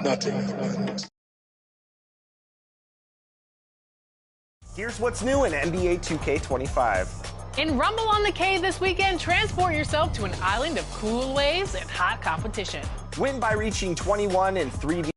nothing. Here's what's new in NBA 2k25. In Rumble on the K this weekend, transport yourself to an island of cool waves and hot competition. Win by reaching 21 in 3v.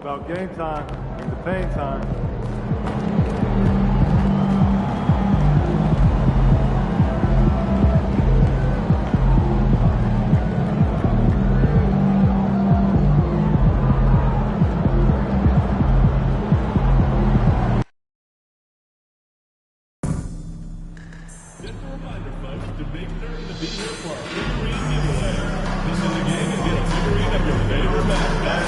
About game time, the pain time. Just a reminder, folks, to make sure to be here for our free giveaway. This is the game and get a figurine of your favorite mascot.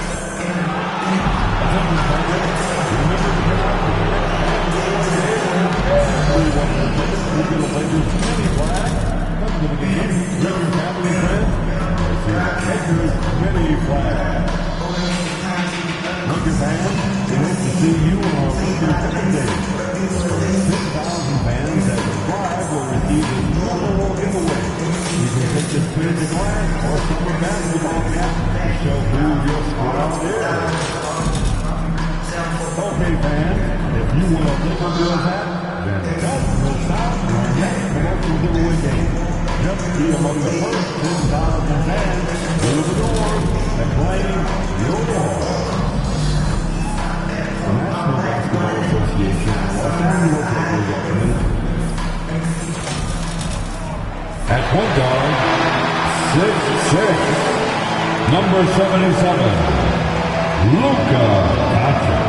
Okay, fans, if you want to look under a hat, then don't stop our next promotional giveaway game. Just be among the first 10,000 fans through the door and claim your award. The National Basketball Association Los Angeles recommends at point guard, 6'6", number 77, Luka Doncic.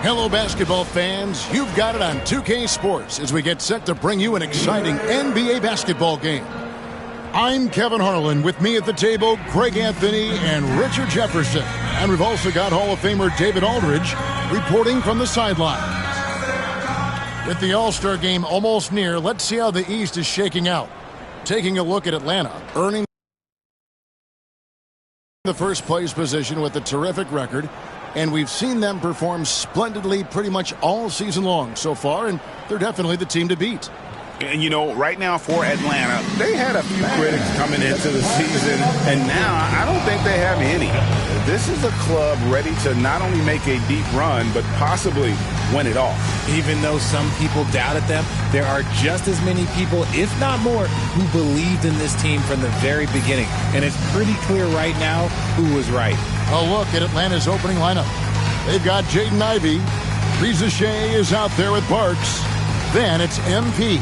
Hello, basketball fans. You've got it on 2K Sports as we get set to bring you an exciting NBA basketball game. I'm Kevin Harlan. With me at the table, Greg Anthony and Richard Jefferson. And we've also got Hall of Famer David Aldridge reporting from the sideline. With the All-Star game almost near, let's see how the East is shaking out. Taking a look at Atlanta, earning the first place position with a terrific record. And we've seen them perform splendidly pretty much all season long so far, and they're definitely the team to beat. And, you know, right now for Atlanta, they had a few critics coming into the season, and now I don't think they have any. This is a club ready to not only make a deep run, but possibly win it all. Even though some people doubted them, there are just as many people, if not more, who believed in this team from the very beginning. And it's pretty clear right now who was right. A look at Atlanta's opening lineup. They've got Jaden Ivey. Reza Shea is out there with Parks. Then it's MP.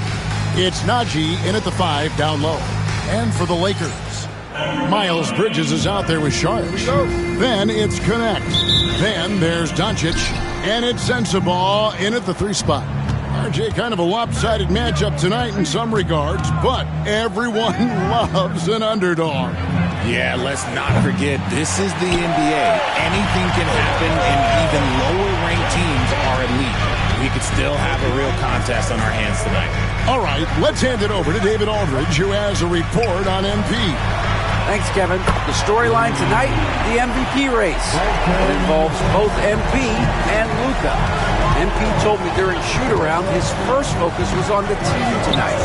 It's Najee in at the 5 down low. And for the Lakers, Miles Bridges is out there with Sharks. Then it's Connect. Then there's Doncic. And it's Sensabaugh in at the 3 spot. RJ, kind of a lopsided matchup tonight in some regards, but everyone loves an underdog. Yeah, let's not forget, this is the NBA. Anything can happen, and even lower-ranked teams are elite. We could still have a real contest on our hands tonight. All right, let's hand it over to David Aldridge, who has a report on MP. Thanks, Kevin. The storyline tonight, the MVP race. It involves both MP and Luka. MP told me during shoot-around his first focus was on the team tonight,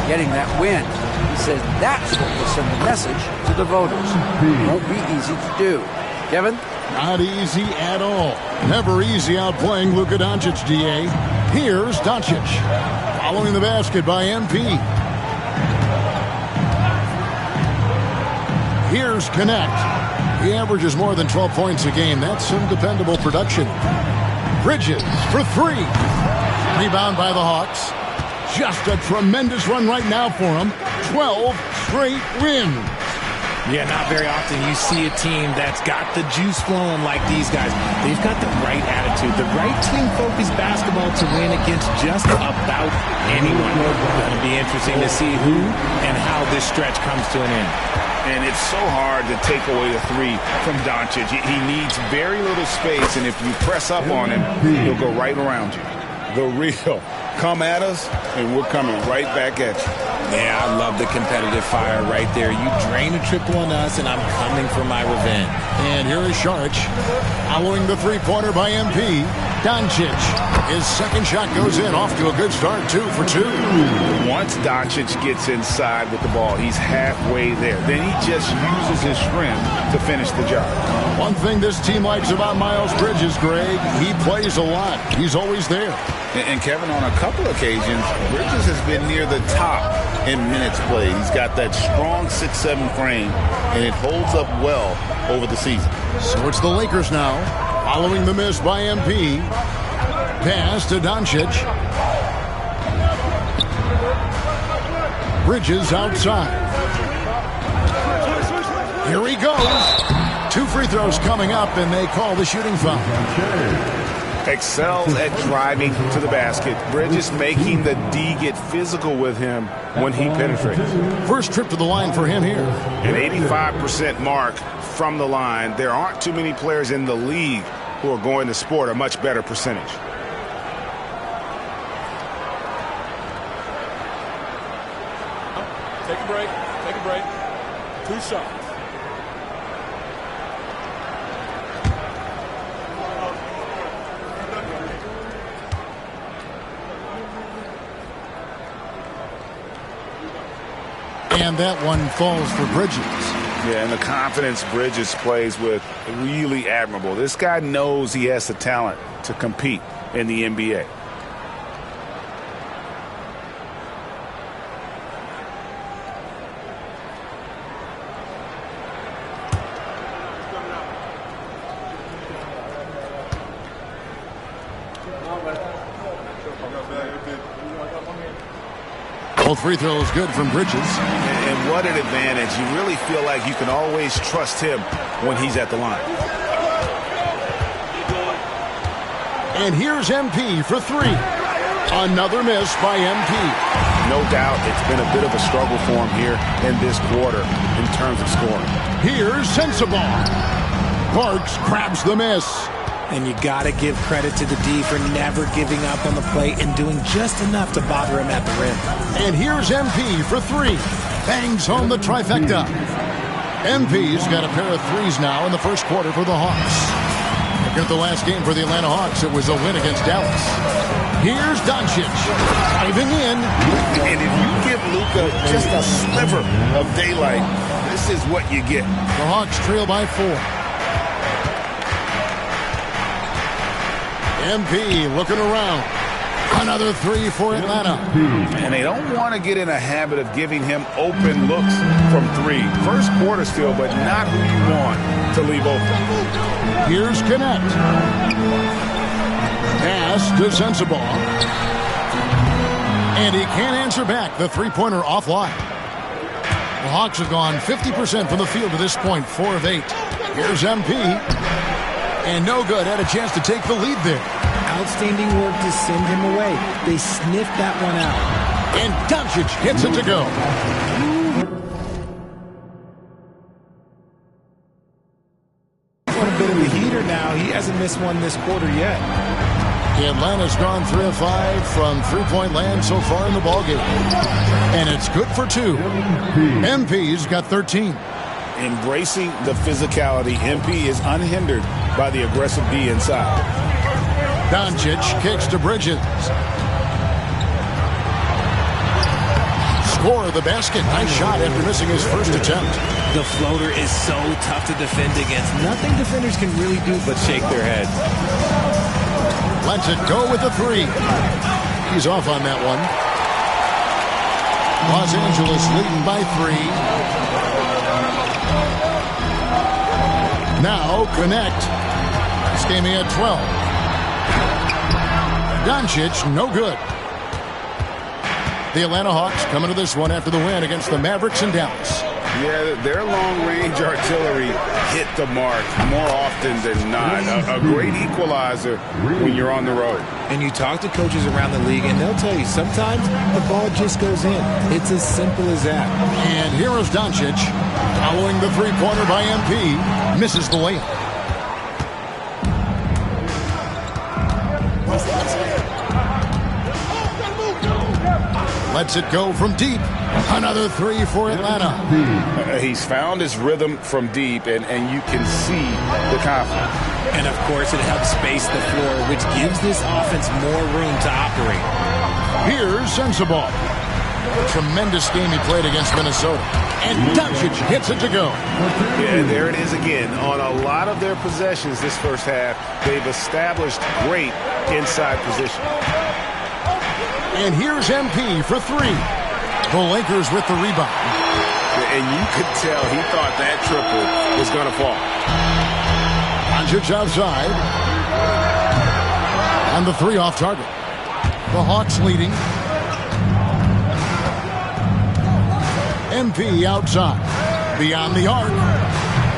getting that win. He says that's what will send the message to the voters. It won't be easy to do. Kevin? Not easy at all. Never easy outplaying Luka Doncic, DA. Here's Doncic. Following the basket by MP. Here's Connect. He averages more than 12 points a game. That's some dependable production. Bridges for three. Rebound by the Hawks. Just a tremendous run right now for him. 12 straight wins. Yeah, not very often you see a team that's got the juice flowing like these guys. They've got the right attitude, the right team-focused basketball to win against just about anyone. It's going to be interesting to see who and how this stretch comes to an end. And it's so hard to take away a three from Doncic. He needs very little space, and if you press up on him, he'll go right around you. The real. Come at us, and we're coming right back at you. Yeah, I love the competitive fire right there. You drain a triple on us, and I'm coming for my revenge. And here is Saric. Following the three-pointer by MP. Doncic. His second shot goes in. Off to a good start. 2 for 2. Once Doncic gets inside with the ball, he's halfway there. Then he just uses his strength to finish the job. One thing this team likes about Miles Bridges, Greg, he plays a lot. He's always there. And Kevin, on a couple occasions, Bridges has been near the top in minutes played. He's got that strong 6'7" frame, and it holds up well over the season. So it's the Lakers now, following the miss by MP. Pass to Doncic. Bridges outside. Here he goes. 2 free throws coming up, and they call the shooting foul. Excels at driving to the basket. Bridges making the D get physical with him when he penetrates. First trip to the line for him here. An 85% mark from the line. There aren't too many players in the league who are going to sport a much better percentage. Take a break. Take a break. 2 shots. And that one falls for Bridges. Yeah, and the confidence Bridges plays with, really admirable. This guy knows he has the talent to compete in the NBA. Both free throws good from Bridges. And what an advantage. You really feel like you can always trust him when he's at the line. And here's MP for 3. Another miss by MP. No doubt it's been a bit of a struggle for him here in this quarter in terms of scoring. Here's Sensabaugh. Parks grabs the miss. And you got to give credit to the D for never giving up on the plate and doing just enough to bother him at the rim. And here's MP for 3. Bangs home the trifecta. MP's got a pair of threes now in the first quarter for the Hawks. Look at the last game for the Atlanta Hawks. It was a win against Dallas. Here's Doncic diving in. And if you give Luka just a sliver of daylight, this is what you get. The Hawks trail by 4. MP looking around. Another 3 for Atlanta. And they don't want to get in a habit of giving him open looks from 3. First quarter still, but not who you want to leave open. Here's Connect. Pass to Sensabaugh. And he can't answer back. The three-pointer offline. The Hawks have gone 50% from the field to this point, 4 of 8. Here's MP. And no good. Had a chance to take the lead there. Outstanding work to send him away. They sniffed that one out. And Doncic hits it to go. On a bit of a heater now. He hasn't missed one this quarter yet. Atlanta's gone 3 of 5 from three-point land so far in the ballgame. And it's good for 2. MP's got 13. Embracing the physicality, MP is unhindered by the aggressive D inside. Doncic kicks to Bridges. core of the basket. Nice shot after missing his first attempt. The floater is so tough to defend against. Nothing defenders can really do but shake their heads. Lets it go with the three. He's off on that one. Los Angeles leading by 3. Now connect. This game he had 12. Doncic, no good. The Atlanta Hawks coming to this one after the win against the Mavericks in Dallas. Yeah, their long-range artillery hit the mark more often than not. A great equalizer when you're on the road. And you talk to coaches around the league, and they'll tell you sometimes the ball just goes in. It's as simple as that. And here is Doncic following the three-pointer by MP. Misses the layup. Lets it go from deep. Another three for Atlanta. He's found his rhythm from deep, and you can see the confidence. And, of course, it helps space the floor, which gives this offense more room to operate. Here's Sensabaugh. A tremendous game he played against Minnesota. And Doncic hits it to go. Yeah, there it is again. On a lot of their possessions this first half, they've established great inside position. And here's MP for 3. The Lakers with the rebound. And you could tell he thought that triple was going to fall. Doncic outside. And the 3 off target. The Hawks leading. MP outside. Beyond the arc.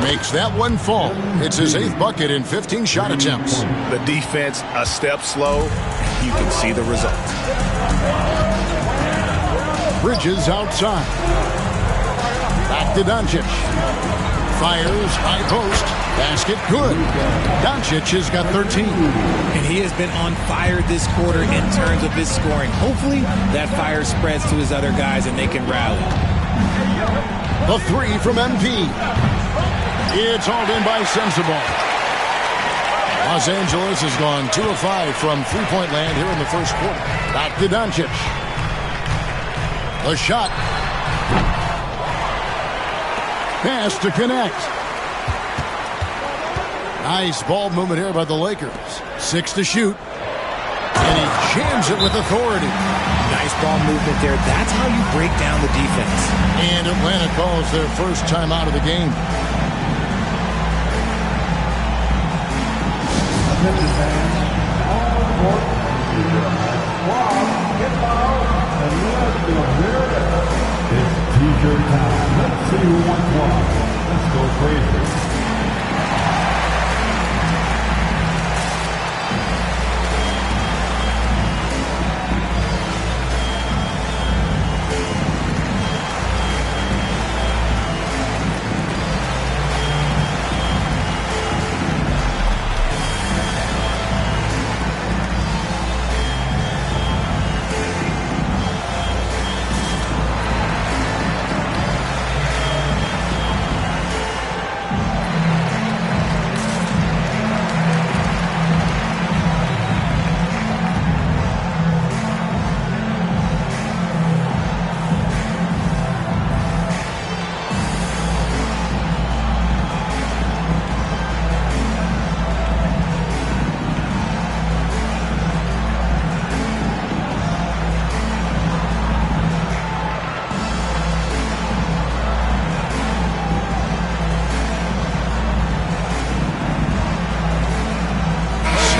Makes that one fall. It's his 8th bucket in 15 shot attempts. The defense a step slow. You can see the result. Bridges outside. Back to Doncic. Fires, high post. Basket good. Doncic has got 13. And he has been on fire this quarter in terms of his scoring. Hopefully that fire spreads to his other guys and they can rally. The 3 from MP. It's hauled in by Sensabaugh. Los Angeles has gone 2 of 5 from three-point land here in the first quarter. Back to Doncic. The shot. Pass to connect. Nice ball movement here by the Lakers. 6 to shoot. And he jams it with authority. Nice ball movement there. That's how you break down the defense. And Atlanta calls their first time out of the game. It's t-shirt time. Let's see who wants one. Let's go crazy.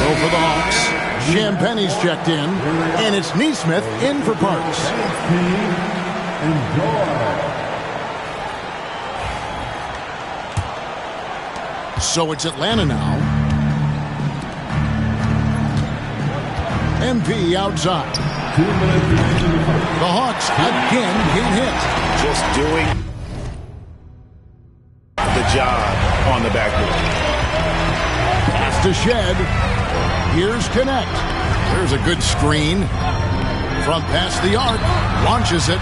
For the Hawks, Champagne's checked in, and it's Neesmith in for Parks. So it's Atlanta now. MP outside. The Hawks again can't hit. Just doing the job on the backboard. Pass to Shed. Here's Connect. There's a good screen. Front past the arc. Launches it.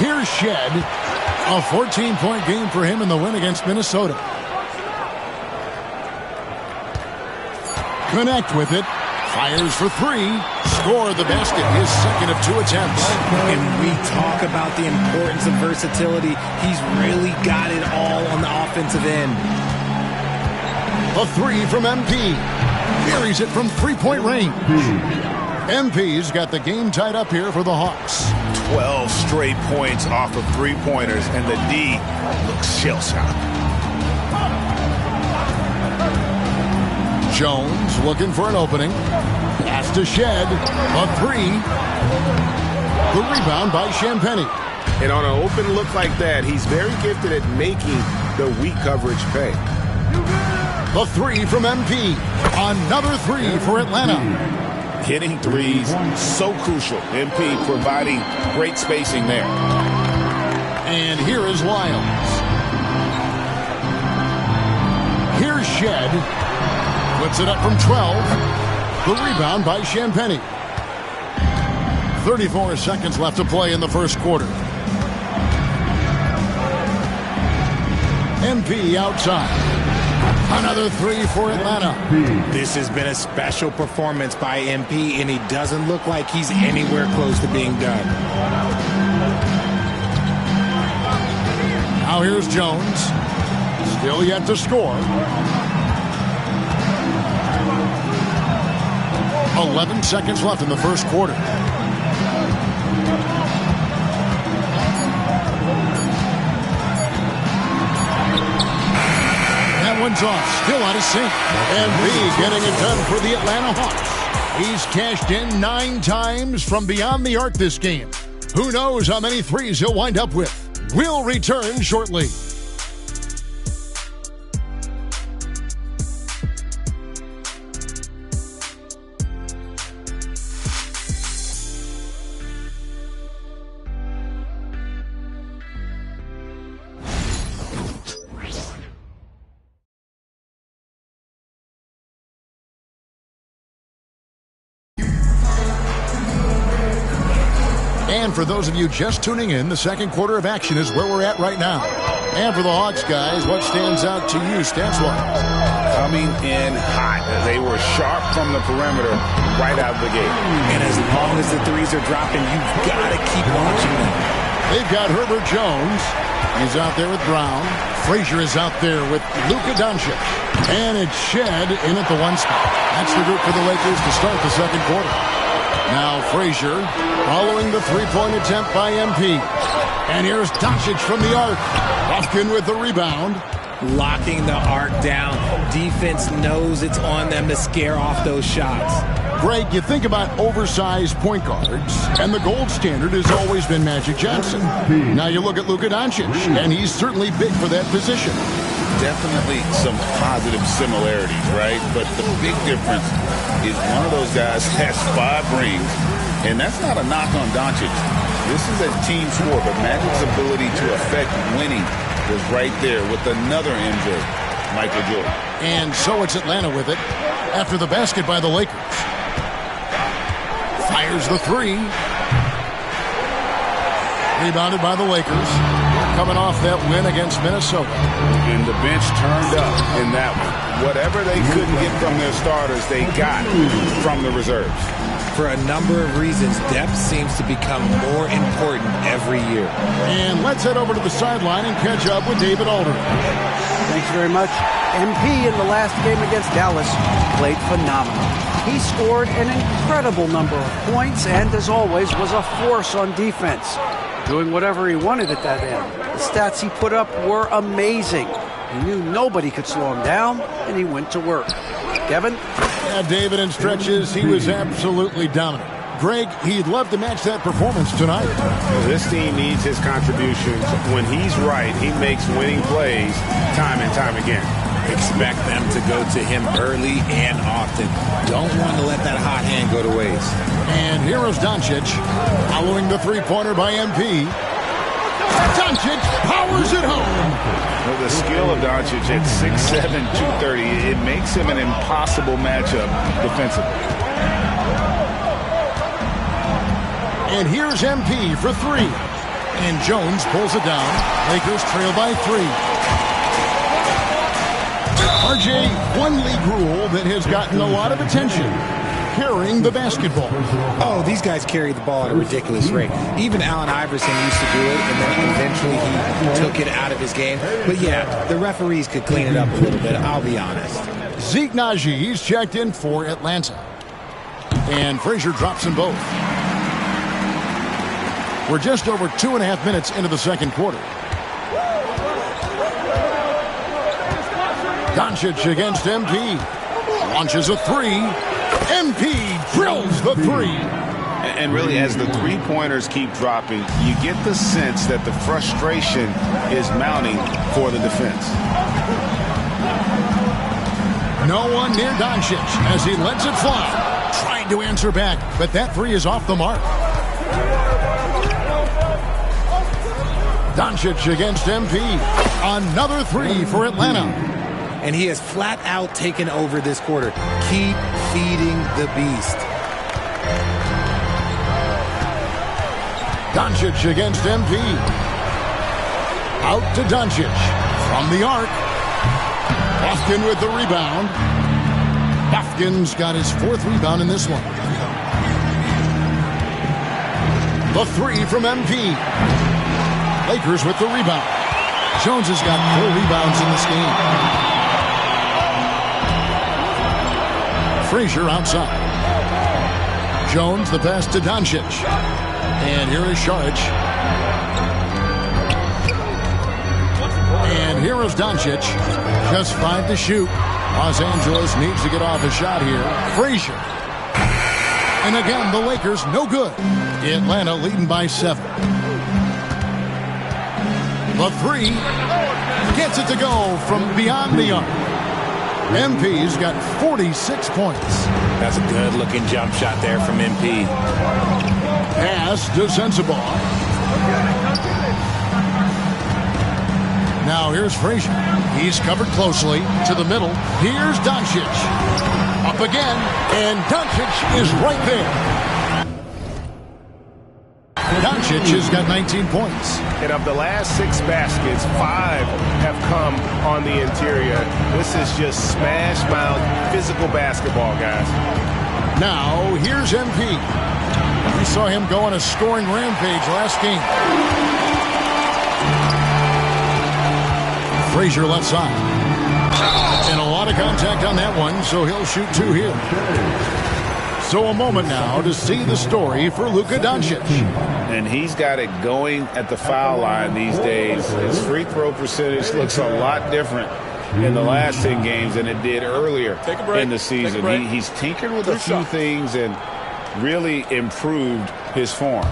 Here's Shed. A 14-point game for him in the win against Minnesota. Connect with it. Fires for 3. score the basket, his second of 2 attempts. And we talk about the importance of versatility. He's really got it all on the offensive end. A 3 from MP. Carries it from 3-point range. MP's got the game tied up here for the Hawks. 12 straight points off of 3-pointers, and the D looks shell-shocked. Jones looking for an opening. Pass to Shed. A 3. The rebound by Champagnie. And on an open look like that, he's very gifted at making the weak coverage pay. The 3 from MP. Another 3 for Atlanta. Hitting threes, so crucial. MP providing great spacing there. And here is Lyles. Here's Shed. Puts it up from 12. The rebound by Champagnie. 34 seconds left to play in the first quarter. MP outside. Another 3 for Atlanta. This has been a special performance by MP, and he doesn't look like he's anywhere close to being done. Now here's Jones. Still yet to score. 11 seconds left in the first quarter. That one's off. Still out of sync. And B getting it done for the Atlanta Hawks. He's cashed in 9 times from beyond the arc this game. Who knows how many threes he'll wind up with. We'll return shortly. And for those of you just tuning in, the second quarter of action is where we're at right now. And for the Hawks, guys, what stands out to you stats-wise? Coming in hot. They were sharp from the perimeter right out of the gate. And as long as the threes are dropping, you've got to keep watching them. They've got Herbert Jones. He's out there with Brown. Frazier is out there with Luka Doncic. And it's Shed in at the 1 spot. That's the group for the Lakers to start the second quarter. Now Frazier following the 3-point attempt by MP. And here's Doncic from the arc. Lofkin with the rebound. Locking the arc down. Defense knows it's on them to scare off those shots. Greg, you think about oversized point guards, and the gold standard has always been Magic Johnson. Now you look at Luka Doncic, and he's certainly big for that position. Definitely some positive similarities, right? But the big difference is one of those guys has 5 rings, and that's not a knock on Doncic. This is a team sport, but Magic's ability to affect winning was right there with another MJ, Michael Jordan. And so it's Atlanta with it after the basket by the Lakers. Fires the 3. Rebounded by the Lakers. Coming off that win against Minnesota. And the bench turned up in that one. Whatever they couldn't get from their starters, they got from the reserves. For a number of reasons, depth seems to become more important every year. And let's head over to the sideline and catch up with David Aldridge. Thanks very much. MP in the last game against Dallas played phenomenal. He scored an incredible number of points and, as always, was a force on defense, doing whatever he wanted at that end. The stats he put up were amazing. He knew nobody could slow him down, and he went to work. Kevin? Yeah, David, in stretches, he was absolutely dominant. Greg, he'd love to match that performance tonight. Well, this team needs his contributions. When he's right, he makes winning plays time and time again. Expect them to go to him early and often. Don't want to let that hot hand go to waste. And here is Doncic, following the 3-pointer by MP. Doncic powers it home. Well, the skill of Doncic at 6'7", 230, it makes him an impossible matchup defensively. And here's MP for 3. And Jones pulls it down. Lakers trail by 3. RJ, one league rule that has gotten a lot of attention carrying the basketball. Oh, these guys carry the ball at a ridiculous rate. Even Allen Iverson used to do it, and then eventually he took it out of his game. But yeah, the referees could clean it up a little bit, I'll be honest. Zeke Naji, he's checked in for Atlanta. And Frazier drops them both. We're just over 2.5 minutes into the second quarter. Doncic against MP. Launches a three. MP drills the three. And really, as the three-pointers keep dropping, you get the sense that the frustration is mounting for the defense. No one near Doncic as he lets it fly. Trying to answer back, but that three is off the mark. Doncic against MP. Another three for Atlanta. And he has flat out taken over this quarter. Keep feeding the beast. Doncic against MP. Out to Doncic. From the arc. Bofkin with the rebound. Bofkin's got his fourth rebound in this one. The three from MP. Lakers with the rebound. Jones has got 4 rebounds in this game. Frazier outside. Jones the pass to Doncic. And here is Šarić. And here is Doncic. Just 5 to shoot. Los Angeles needs to get off a shot here. Frazier. And again, the Lakers no good. Atlanta leading by 7. The three gets it to go from beyond the arc. MP's got 46 points. That's a good-looking jump shot there from MP. Pass to Sensabaugh. Now here's Frazier. He's covered closely to the middle. Here's Doncic. Up again, and Doncic is right there. Doncic has got 19 points. And of the last 6 baskets, 5 have come on the interior. This is just smash mouth physical basketball, guys. Now, here's MP. We saw him go on a scoring rampage last game. Frazier left side. And a lot of contact on that one, so he'll shoot 2 here. So a moment now to see the story for Luka Doncic. And he's got it going at the foul line these days. His free throw percentage looks a lot different in the last 10 games than it did earlier in the season. He's tinkered with a few things and really improved his form.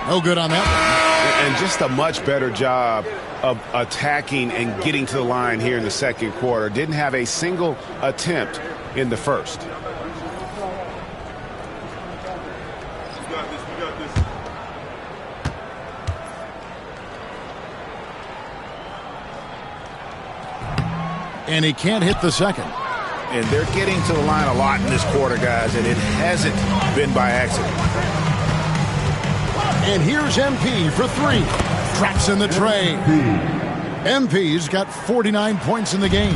No good on that one. And just a much better job of attacking and getting to the line here in the second quarter. Didn't have a single attempt in the first. And he can't hit the second. And they're getting to the line a lot in this quarter, guys, and it hasn't been by accident. And here's MP for 3. Traps in the tray. MP's got 49 points in the game.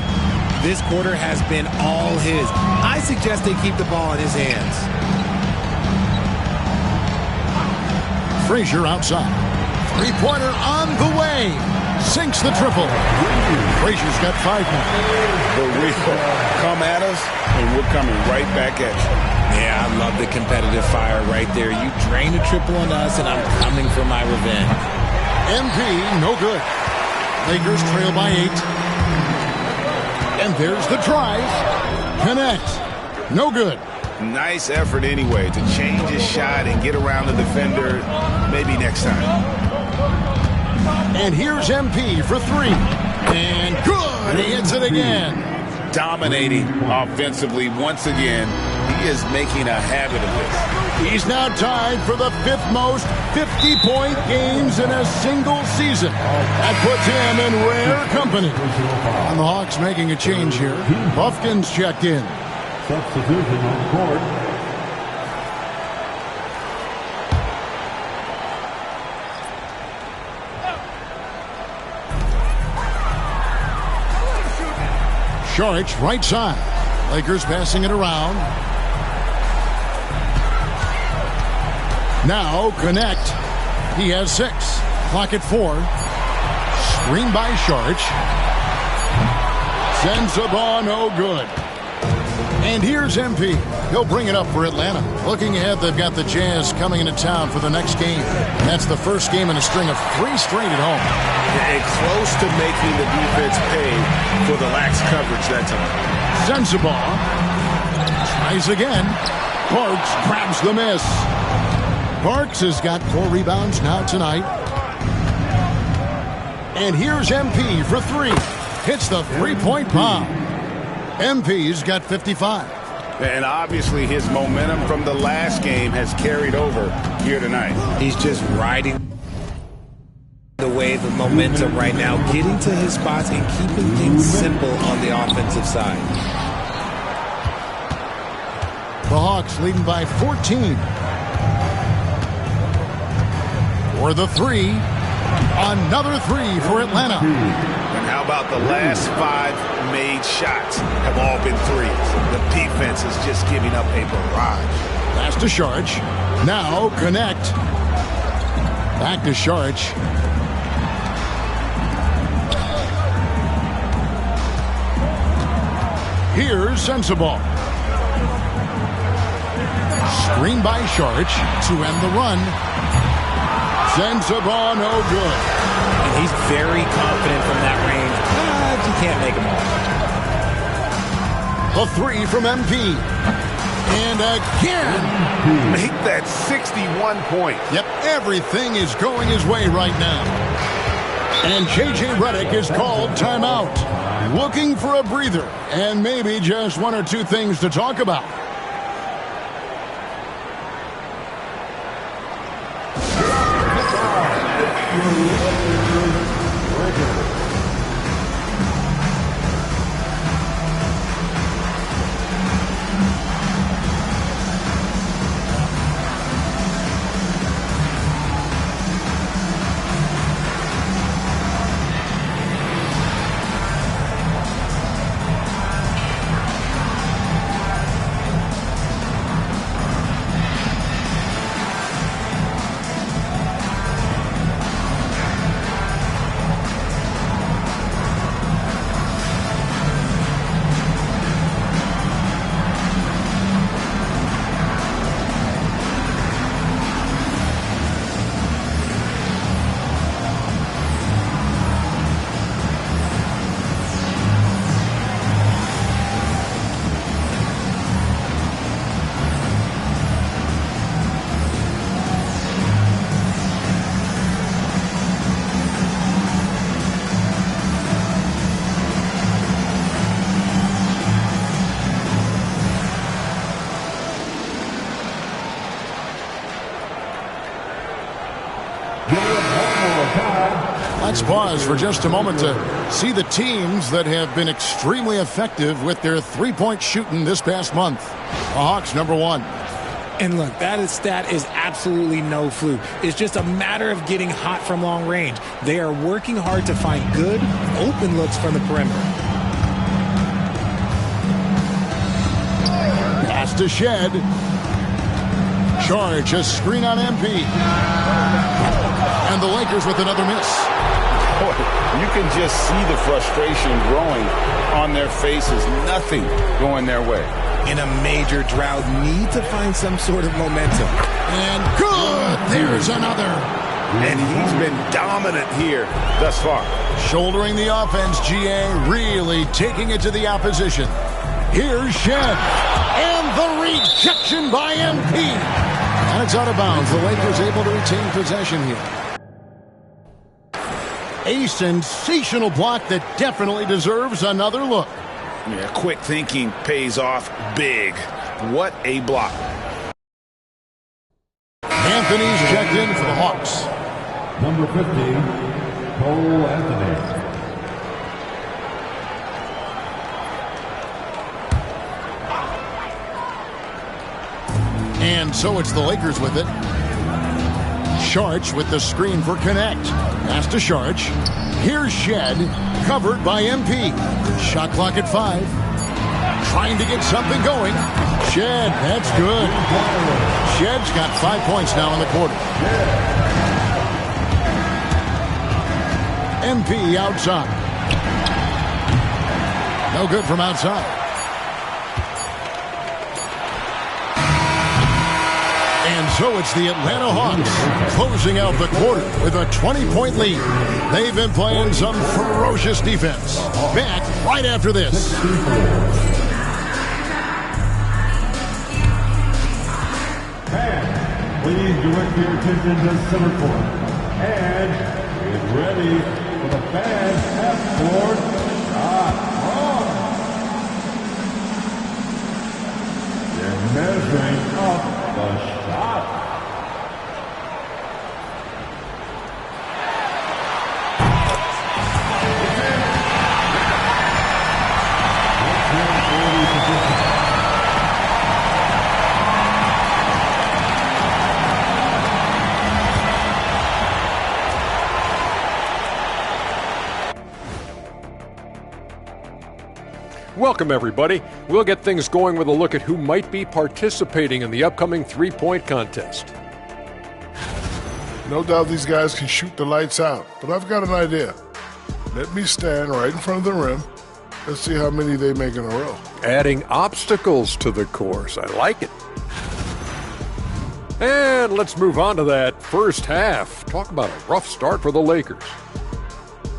This quarter has been all his. I suggest they keep the ball in his hands. Frazier outside. 3-pointer on the way. Sinks the triple. Frazier's got 5 points. The real come at us, and we're coming right back at you. Yeah, I love the competitive fire right there. You drain a triple on us, and I'm coming for my revenge. MP, no good. Lakers trail by 8. And there's the drive. Connect. No good. Nice effort anyway to change his shot and get around the defender. Maybe next time. And here's MP for 3. And good. He hits it again. Dominating offensively once again. He is making a habit of this. He's now tied for the 5th most 50-point games in a single season. That puts him in rare company. And the Hawks making a change here. Bofkin's checked in. Substitution on the court. Sharch, right side. Lakers passing it around. Now connect. He has 6. Clock at 4. Screen by Sharch. Sends the ball, no good. And here's MP. He'll bring it up for Atlanta. Looking ahead, they've got the Jazz coming into town for the next game. And that's the first game in a string of 3 straight at home. And close to making the defense pay for the lax coverage that time. Sends the ball. Tries again. Parks grabs the miss. Parks has got 4 rebounds now tonight. And here's MP for 3. Hits the three-point bomb. MP's got 55. And obviously his momentum from the last game has carried over here tonight. He's just riding the wave of momentum right now, getting to his spots and keeping things simple on the offensive side. The Hawks leading by 14. For the 3. Another 3 for Atlanta. And how about the last 5 made shots have all been threes? The defense is just giving up a barrage. Pass to Sharch. Now connect. Back to Sharch. Here's Sensabaugh. Screen by Sharch to end the run. Sensabaugh, no good. And he's very confident from that range, but you can't make him all. The 3 from MP. And again. Make that 61 point. Yep, everything is going his way right now. And J.J. Redick is called timeout. Looking for a breather and maybe just 1 or 2 things to talk about. Let's pause for just a moment to see the teams that have been extremely effective with their three-point shooting this past month. The Hawks, number 1. And look, that stat is absolutely no fluke. It's just a matter of getting hot from long range. They are working hard to find good, open looks from the perimeter. Pass to Shed. Charge, a screen on MP. And the Lakers with another miss. You can just see the frustration growing on their faces. Nothing going their way. In a major drought, need to find some sort of momentum. And good! There's another. And he's been dominant here thus far. Shouldering the offense, GA, really taking it to the opposition. Here's Shed. And the rejection by MP. And it's out of bounds. The Lakers able to retain possession here. A sensational block that definitely deserves another look. Yeah, quick thinking pays off big. What a block. Anthony's checked in for the Hawks. Number 50, Cole Anthony. And so it's the Lakers with it. Sharch with the screen for Connect. Pass to Sharch. Here's Shed, covered by MP. Shot clock at 5. Trying to get something going. Shed, that's good. Shed's got 5 points now in the quarter. MP outside. No good from outside. And so it's the Atlanta Hawks closing out the quarter with a 20-point lead. They've been playing some ferocious defense. Back right after this. And please direct your attention to center court. And get ready for the fast half-court shot. They're measuring up the shot. Welcome, everybody. We'll get things going with a look at who might be participating in the upcoming three-point contest. No doubt these guys can shoot the lights out, but I've got an idea. Let me stand right in front of the rim. Let's see how many they make in a row. Adding obstacles to the course. I like it. And let's move on to that first half. Talk about a rough start for the Lakers.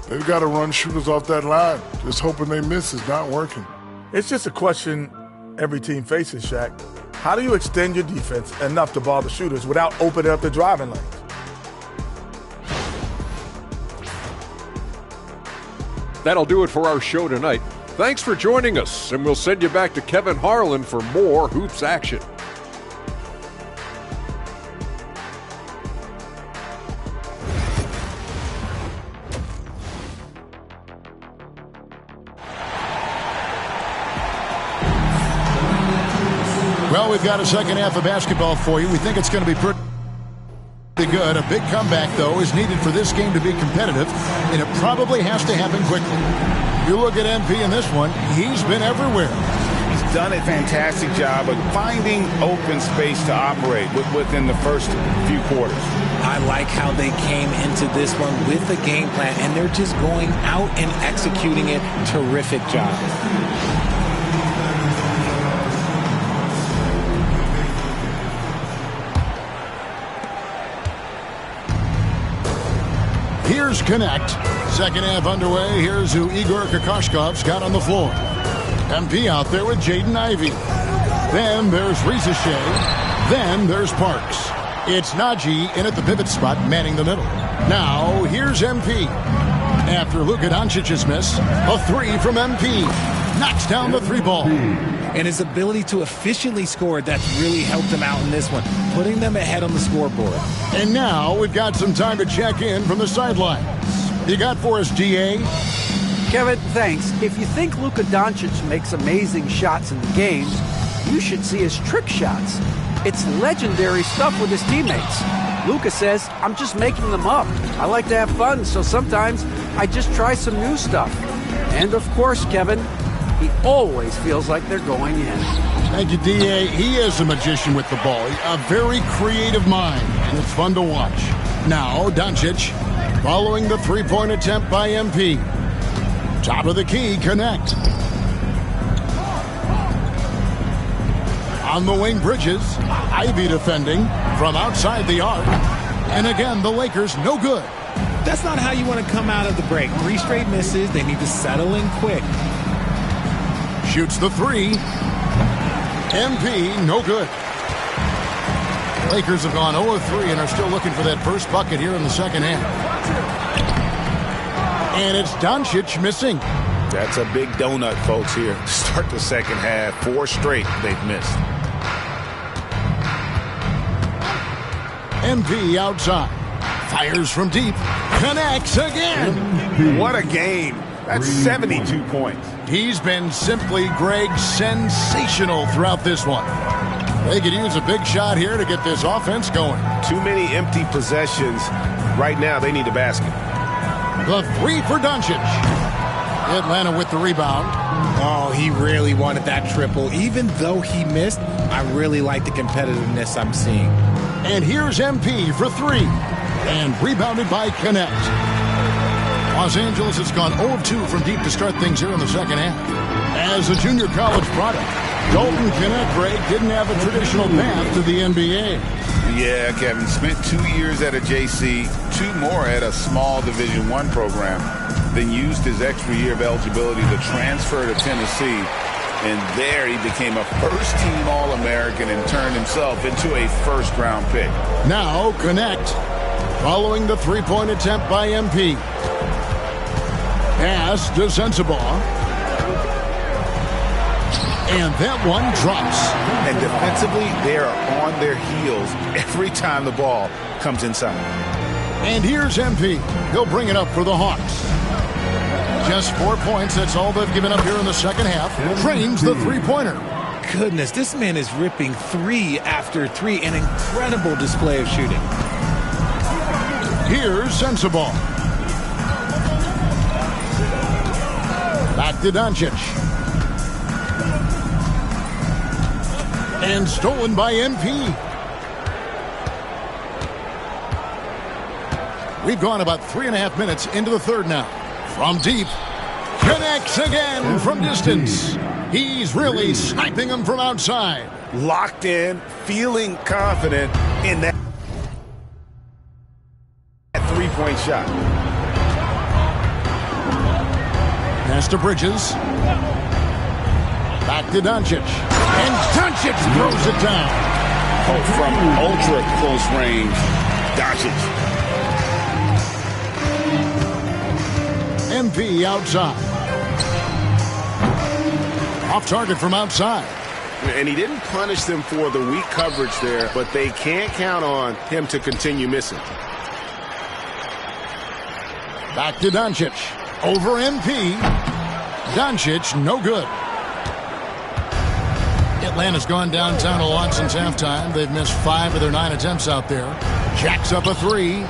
They've got to run shooters off that line. Just hoping they miss is not working. It's just a question every team faces, Shaq. How do you extend your defense enough to bother shooters without opening up the driving lanes? That'll do it for our show tonight. Thanks for joining us, and we'll send you back to Kevin Harlan for more hoops action. Well, we've got a second half of basketball for you. We think it's going to be pretty good. A big comeback, though, is needed for this game to be competitive, and it probably has to happen quickly. You look at MP in this one, he's been everywhere. He's done a fantastic job of finding open space to operate within the first few quarters. I like how they came into this one with a game plan, and they're just going out and executing it. Terrific job. Here's Connect. Second half underway. Here's who Igor Kokoshkov's got on the floor. MP out there with Jaden Ivey. Then there's Reza Shea. Then there's Parks. It's Najee in at the pivot spot, manning the middle. Now, here's MP. After Luka Doncic's miss, a three from MP. Knocks down the three ball. And his ability to efficiently score, that's really helped him out in this one, putting them ahead on the scoreboard. And now we've got some time to check in from the sidelines. You got for us, GA? Kevin, thanks. If you think Luka Doncic makes amazing shots in the games, you should see his trick shots. It's legendary stuff with his teammates. Luka says, I'm just making them up. I like to have fun, so sometimes I just try some new stuff. And of course, Kevin, he always feels like they're going in. Thank you, D.A. He is a magician with the ball. A very creative mind, and it's fun to watch. Now, Doncic, following the three-point attempt by MP. Top of the key, Connect. On the wing, Bridges. Ivy defending from outside the arc. And again, the Lakers no good. That's not how you want to come out of the break. 3 straight misses. They need to settle in quick. Shoots the three. MP, no good. Lakers have gone 0-3 and are still looking for that first bucket here in the second half. And it's Doncic missing. That's a big donut, folks, here. Start the second half. 4 straight they've missed. MP outside. Fires from deep. Connects again. What a game. That's 72 points. He's been simply, Greg, sensational throughout this one. They could use a big shot here to get this offense going. Too many empty possessions. Right now, they need a basket. The three for Doncic. Atlanta with the rebound. Oh, he really wanted that triple. Even though he missed, I really like the competitiveness I'm seeing. And here's MP for three. And rebounded by Connect. Los Angeles has gone 0 of 2 from deep to start things here in the second half. As a junior college product, Dalton Connect didn't have a traditional path to the NBA. Yeah, Kevin spent 2 years at a JC, 2 more at a small Division I program, then used his extra year of eligibility to transfer to Tennessee. And there he became a first-team All-American and turned himself into a first-round pick. Now Connect, following the three-point attempt by MP. Pass to Sensabaugh. And that one drops. And defensively, they are on their heels every time the ball comes inside. And here's MP. He'll bring it up for the Hawks. Just 4 points. That's all they've given up here in the second half. Trains the three-pointer. Goodness, this man is ripping 3 after 3. An incredible display of shooting. Here's Sensabaugh. Back to Doncic. And stolen by MP. We've gone about 3.5 minutes into the third now. From deep. Connects again from distance. He's really sniping them from outside. Locked in, feeling confident in that three-point shot. Pass to Bridges. Back to Doncic. And Doncic throws it down. Oh, from ultra close range, Doncic. MP outside. Off target from outside. And he didn't punish them for the weak coverage there, but they can't count on him to continue missing. Back to Doncic. Over MP. Doncic, no good. Atlanta's gone downtown a lot since halftime. They've missed 5 of their 9 attempts out there. Jacks up a 3.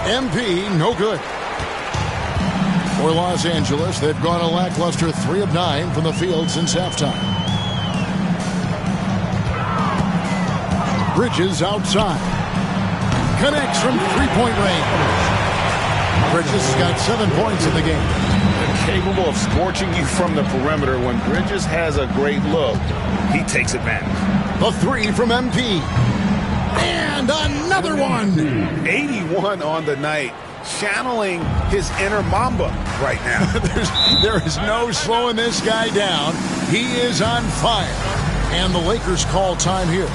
MP, no good. For Los Angeles, they've gone a lackluster 3 of 9 from the field since halftime. Bridges outside. Connects from three-point range. Bridges has got 7 points in the game. Capable of scorching you from the perimeter. When Bridges has a great look, he takes advantage. The 3 from MP. And another one. 81 on the night. Channeling his inner Mamba right now. There is no slowing this guy down. He is on fire. And the Lakers call time here.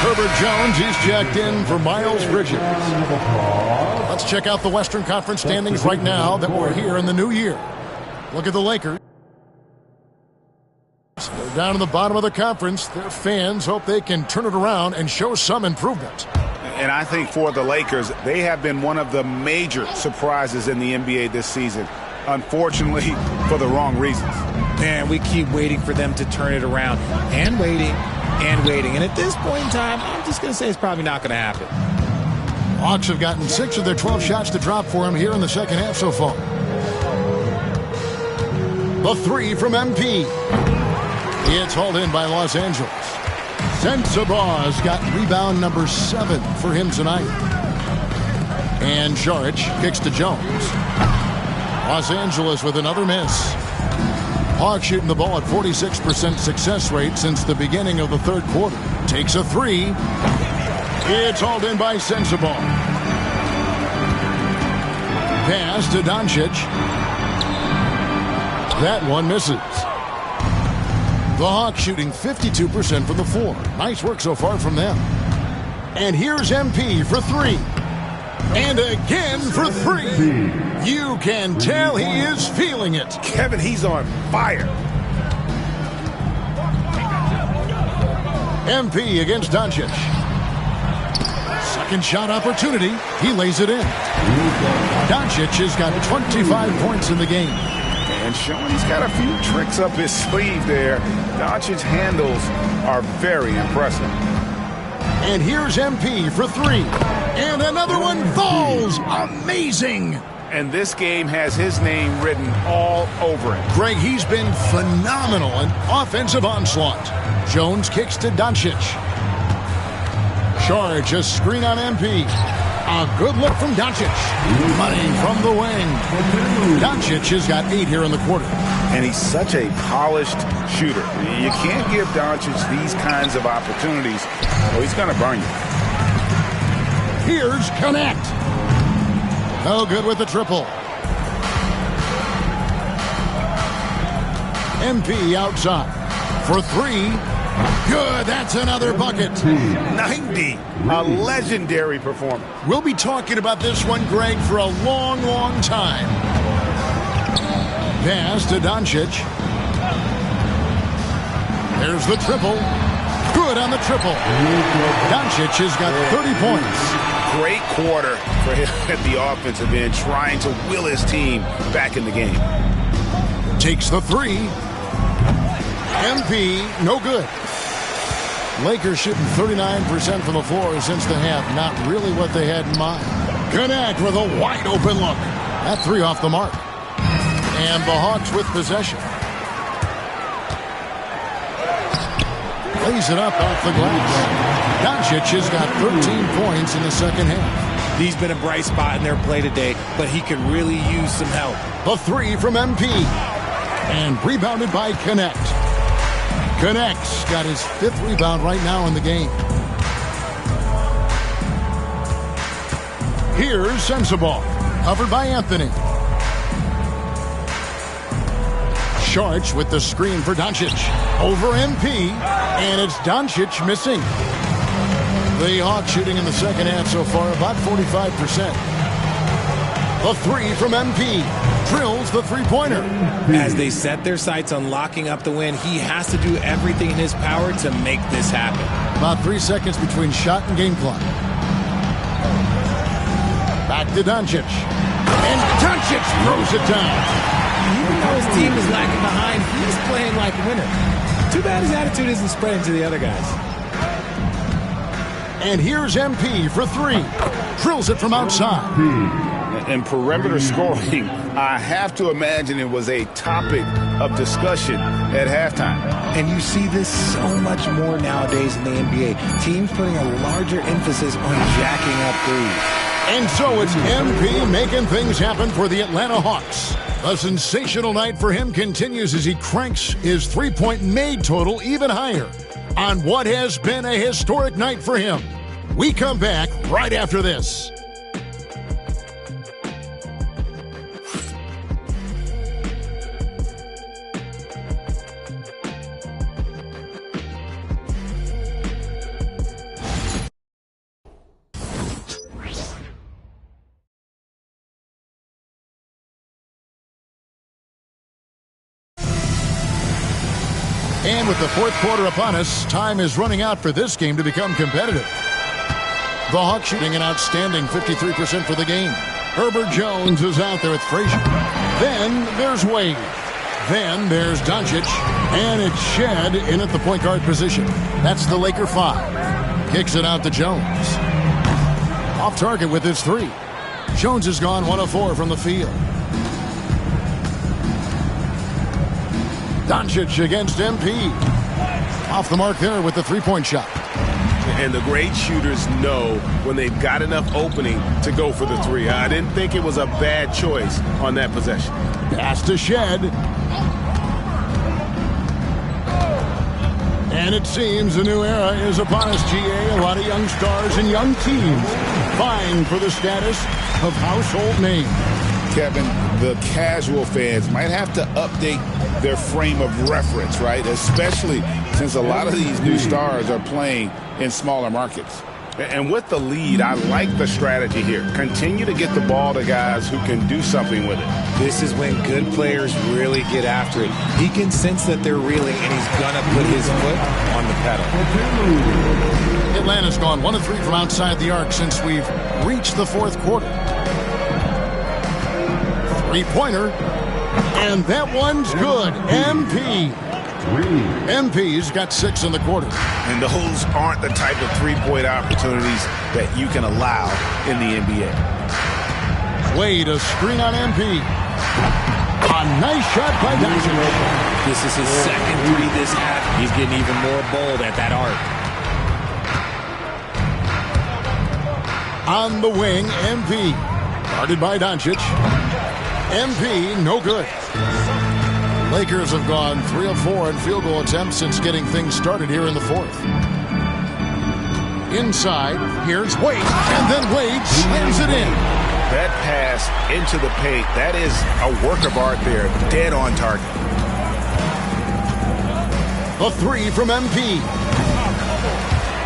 Herbert Jones, he's checked in for Miles Bridges. Let's check out the Western Conference standings right now that we're here in the new year. Look at the Lakers. They're down in the bottom of the conference. Their fans hope they can turn it around and show some improvement. And I think for the Lakers, they have been one of the major surprises in the NBA this season. Unfortunately, for the wrong reasons. Man, we keep waiting for them to turn it around. And waiting. And waiting. And at this point in time, I'm just going to say it's probably not going to happen. Hawks have gotten 6 of their 12 shots to drop for him here in the second half so far. The 3 from MP. It's hauled in by Los Angeles. Sensabaugh's got rebound number 7 for him tonight. And Saric kicks to Jones. Los Angeles with another miss. Hawks shooting the ball at 46% success rate since the beginning of the third quarter. Takes a 3. It's hauled in by Sensabaugh. Pass to Doncic. That one misses. The Hawks shooting 52% from the floor. Nice work so far from them. And here's MP for 3. And again for 3. You can tell he is feeling it. Kevin, he's on fire. MP against Doncic. Second shot opportunity. He lays it in. Doncic has got 25 points in the game. And showing he's got a few tricks up his sleeve there. Doncic's handles are very impressive. And here's MP for three. And another one falls. Amazing. And this game has his name written all over it. Greg, he's been phenomenal in offensive onslaught. Jones kicks to Doncic. Charge, a screen on MP. A good look from Doncic. Money from the wing. Doncic has got 8 here in the quarter. And he's such a polished shooter. You can't give Doncic these kinds of opportunities, or he's going to burn you. Here's Connect. No good with the triple. MP outside for three. Good, that's another bucket. 90, a legendary performance. We'll be talking about this one, Greg, for a long, long time. Pass to Doncic. There's the triple. Good on the triple. Doncic has got 30 points. Great quarter for him at the offensive end, trying to will his team back in the game. Takes the three. MP, no good. Lakers shooting 39% from the floor since the half. Not really what they had in mind. Connect with a wide open look. That three off the mark. And the Hawks with possession. Lays it up off the glass. Doncic has got 13 points in the second half. He's been a bright spot in their play today, but he could really use some help. The three from MP. And rebounded by Connect. Connect's got his 5th rebound right now in the game. Here's Sensabaugh, covered by Anthony. Sharch with the screen for Doncic. Over MP, and it's Doncic missing. The Hawks shooting in the second half so far about 45%. The three from MP. Drills the three-pointer. As they set their sights on locking up the win, he has to do everything in his power to make this happen. About 3 seconds between shot and game clock. Back to Doncic. And Doncic throws it down. Even though his team is lacking behind, he's playing like a winner. Too bad his attitude isn't spreading to the other guys. And here's MP for three. Drills it from outside. And perimeter scoring, I have to imagine it was a topic of discussion at halftime. And you see this so much more nowadays in the NBA. Teams putting a larger emphasis on jacking up threes. And so it's MP making things happen for the Atlanta Hawks. A sensational night for him continues as he cranks his three-point made total even higher on what has been a historic night for him. We come back right after this. And with the fourth quarter upon us, time is running out for this game to become competitive. The Hawks shooting an outstanding 53% for the game. Herbert Jones is out there with Frazier. Then there's Wade. Then there's Doncic. And it's Shed in at the point guard position. That's the Laker 5. Kicks it out to Jones. Off target with his three. Jones has gone 1 of 4 from the field. Doncic against MP. Off the mark there with the three-point shot. And the great shooters know when they've got enough opening to go for the three. I didn't think it was a bad choice on that possession. Pass to Shed. And it seems a new era is upon us, GA. A lot of young stars and young teams vying for the status of household names. Kevin, the casual fans might have to update their frame of reference, right? Especially since a lot of these new stars are playing in smaller markets. And with the lead, I like the strategy here. Continue to get the ball to guys who can do something with it. This is when good players really get after it. He can sense that they're reeling, and he's going to put his foot on the pedal. Atlanta's gone 1 of 3 from outside the arc since we've reached the fourth quarter. Three-pointer, and that one's good. MP's got 6 in the quarter. And those aren't the type of three-point opportunities that you can allow in the NBA. Wade, a screen on MP. A nice shot by Dyson. This is his second three this half. He's getting even more bold at that arc. On the wing, MP. Guarded by Doncic. MP, no good. Lakers have gone 3 of 4 in field goal attempts since getting things started here in the fourth. Inside, here's Wade, and then Wade slams it in. That pass into the paint, that is a work of art there, dead on target. A 3 from MP.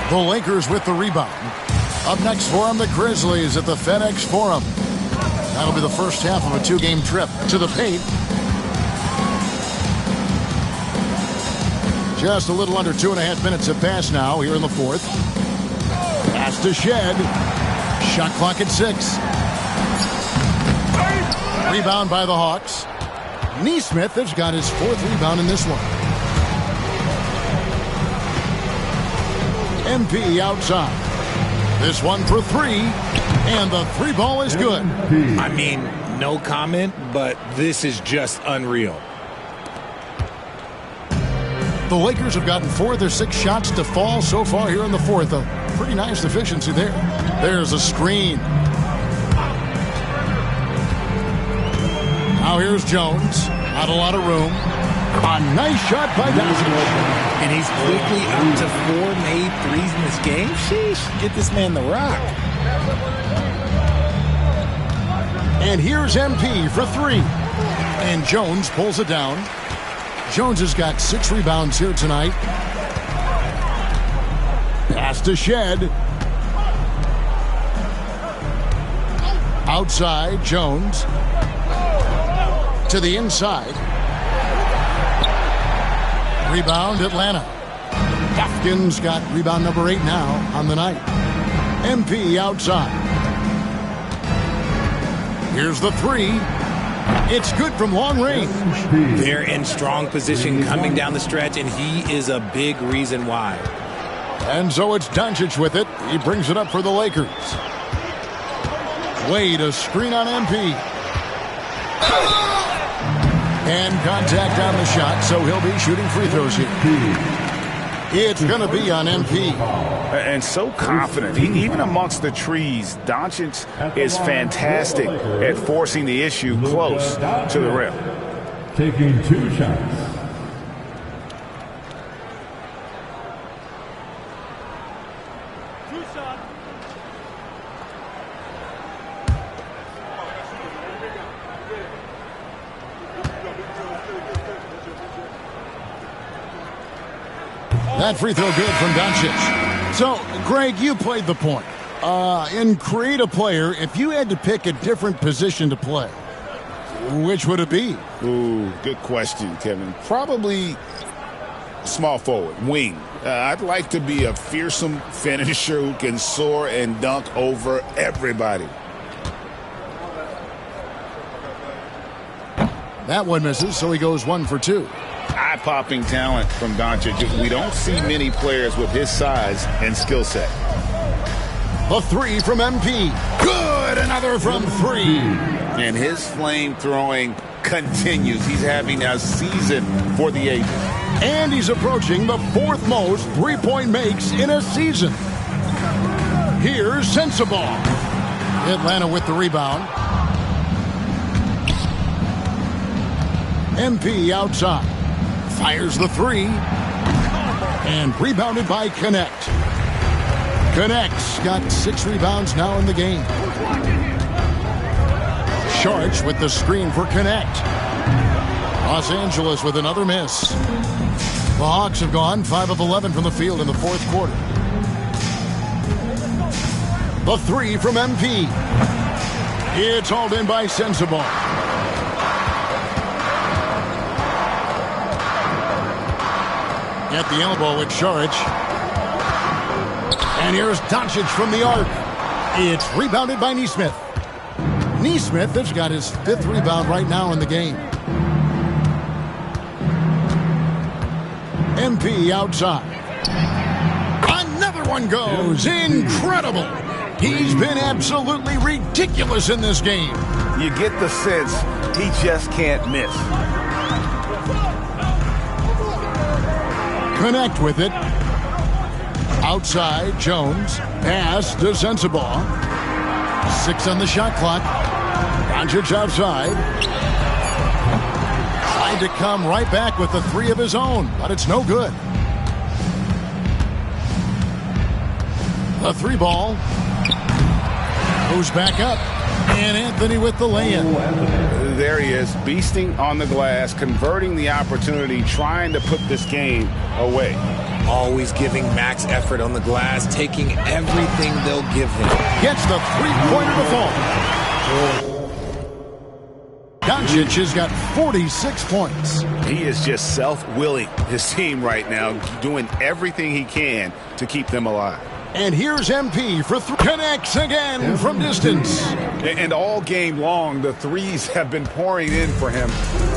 The Lakers with the rebound. Up next for them, the Grizzlies at the FedEx Forum. That'll be the first half of a 2-game trip to the paint. Just a little under 2.5 minutes have passed now here in the fourth. Pass to Shed. Shot clock at 6. Rebound by the Hawks. Neesmith has got his 4th rebound in this one. MP outside. This one for 3. And the 3 ball is good. I mean, no comment, but this is just unreal. The Lakers have gotten 4 of their 6 shots to fall so far here in the fourth. A pretty nice efficiency there. There's a screen. Now here's Jones. Not a lot of room. A nice shot by Dyson. And he's quickly up to 4 made threes in this game. Sheesh, get this man the rock. And here's MP for 3. And Jones pulls it down. Jones has got 6 rebounds here tonight. Pass to Shed. Outside, Jones. To the inside. Rebound, Atlanta. Hefkin's got rebound number 8 now on the night. MP outside. Here's the 3. It's good from long range. They're in strong position coming down the stretch, and he is a big reason why. And so it's Doncic with it. He brings it up for the Lakers. Wade, a screen on MP. And contact on the shot, so he'll be shooting free throws here. It's going to be on MP. And so confident. Even amongst the trees, Doncic is fantastic at forcing the issue close to the rim. Taking 2 shots. That free throw good from Doncic. So, Greg, you played the point. In Create a Player, if you had to pick a different position to play, which would it be? Ooh, good question, Kevin. Probably small forward, wing. I'd like to be a fearsome finisher who can soar and dunk over everybody. That one misses, so he goes 1 for 2. Eye-popping talent from Doncic. We don't see many players with his size and skill set. A 3 from MP. Good! Another from 3. And his flame throwing continues. He's having a season for the ages. And he's approaching the 4th most three-point makes in a season. Here's Sensabaugh. Atlanta with the rebound. MP outside. Fires the 3. And rebounded by Connect. Connect's got 6 rebounds now in the game. Sharch with the screen for Connect. Los Angeles with another miss. The Hawks have gone 5 of 11 from the field in the fourth quarter. The three from MP. It's hauled in by Sensabaugh. At the elbow with Šarić. And here's Doncic from the arc. It's rebounded by Nesmith. Nesmith has got his 5th rebound right now in the game. MP outside. Another one goes. Incredible. He's been absolutely ridiculous in this game. You get the sense he just can't miss. Connect with it. Outside, Jones. Pass to Sensabaugh. 6 on the shot clock. Doncic outside. Tried to come right back with the 3 of his own, but it's no good. The 3 ball. Goes back up. And Anthony with the lay-in. There he is, beasting on the glass, converting the opportunity, trying to put this game away. Always giving max effort on the glass, taking everything they'll give him. Gets the 3-pointer to fall. Doncic has got 46 points. He is just self-willing his team right now, doing everything he can to keep them alive. And here's MP for 3. Connects again from distance. And all game long, the threes have been pouring in for him.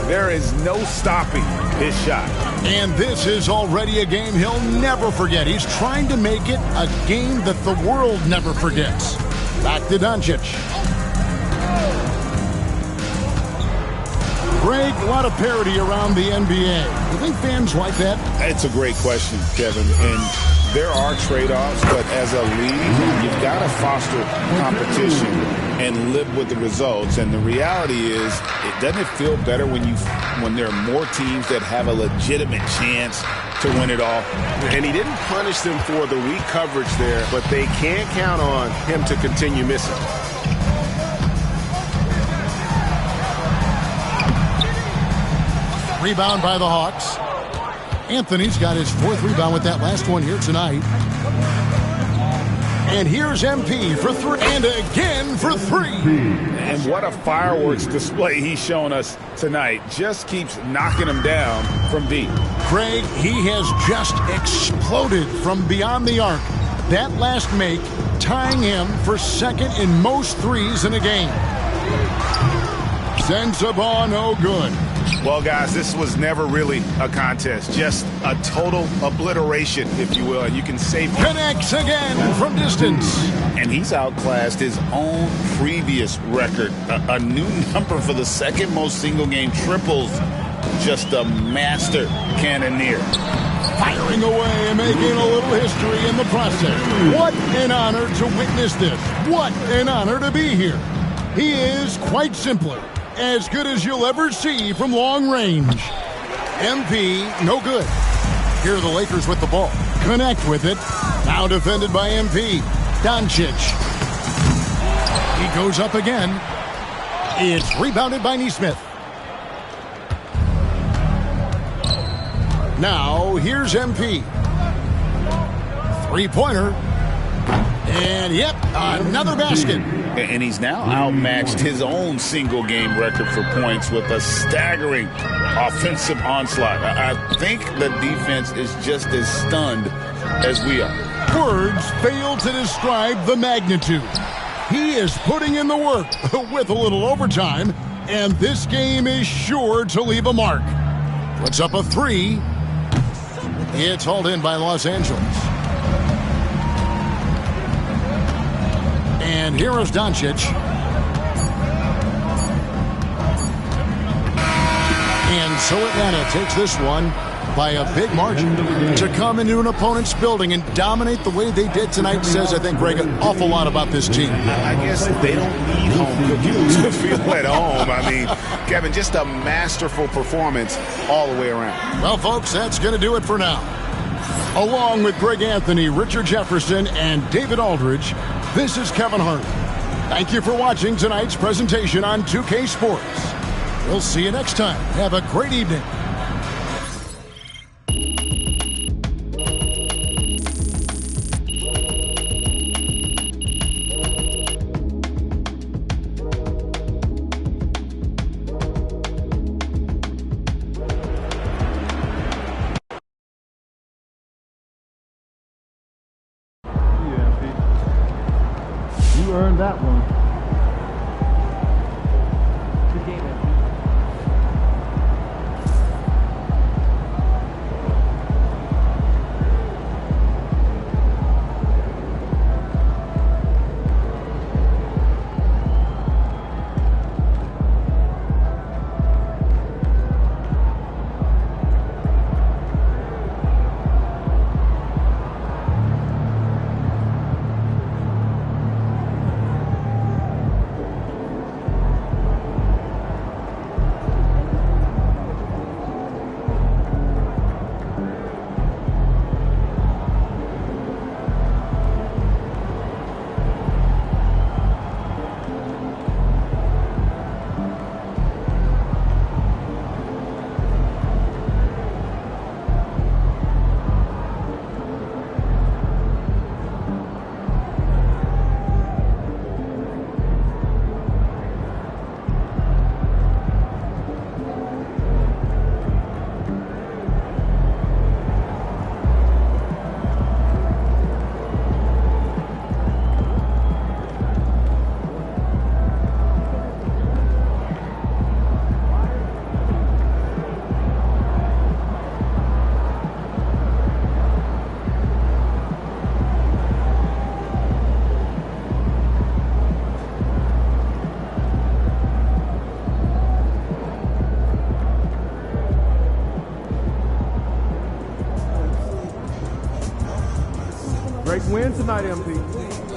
There is no stopping his shot. And this is already a game he'll never forget. He's trying to make it a game that the world never forgets. Back to Doncic. Greg, a lot of parity around the NBA. You think fans like that? It's a great question, Kevin. And there are trade-offs, but as a league, you've got to foster competition and live with the results. And the reality is, doesn't it feel better when there are more teams that have a legitimate chance to win it all? And he didn't punish them for the weak coverage there, but they can't count on him to continue missing. Rebound by the Hawks. Anthony's got his 4th rebound with that last one here tonight. And here's MP for 3. And again for 3. And what a fireworks display he's shown us tonight. Just keeps knocking him down from deep. Craig, he has just exploded from beyond the arc. That last make tying him for 2nd in most threes in a game. Sensabaugh no good. Well, guys, this was never really a contest. Just a total obliteration, if you will. And you can save. Connects again from distance. And he's outclassed his own previous record. A new number for the 2nd most single-game triples. Just a master cannoneer. Firing away and making a little history in the process. What an honor to witness this. What an honor to be here. He is, quite simply, as good as you'll ever see from long range. MP, no good. Here are the Lakers with the ball. Connect with it. Now defended by MP. Doncic. He goes up again. It's rebounded by Nesmith. Now, here's MP. 3-pointer. And, yep, another basket. And he's now outmatched his own single-game record for points with a staggering offensive onslaught. I think the defense is just as stunned as we are. Words fail to describe the magnitude. He is putting in the work with a little overtime, and this game is sure to leave a mark. Puts up a 3. It's hauled in by Los Angeles. And here is Doncic. And so Atlanta takes this one by a big margin. To come into an opponent's building and dominate the way they did tonight says, I think, Greg, an awful lot about this team. I guess they don't need home cooking to feel at home. I mean, Kevin, just a masterful performance all the way around. Well, folks, that's going to do it for now. Along with Greg Anthony, Richard Jefferson, and David Aldridge, this is Kevin Harlan. Thank you for watching tonight's presentation on 2K Sports. We'll see you next time. Have a great evening. You earned that one. Good game, man. Great win tonight, MP.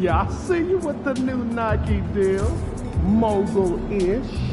Yeah, I see you with the new Nike deal. Mogul-ish.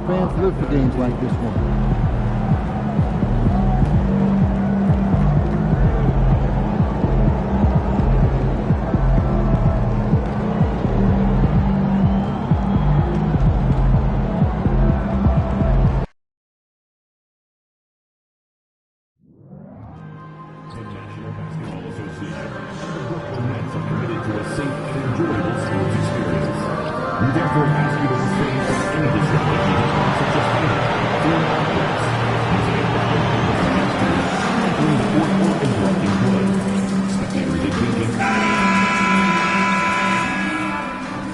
Fans live for games like this one.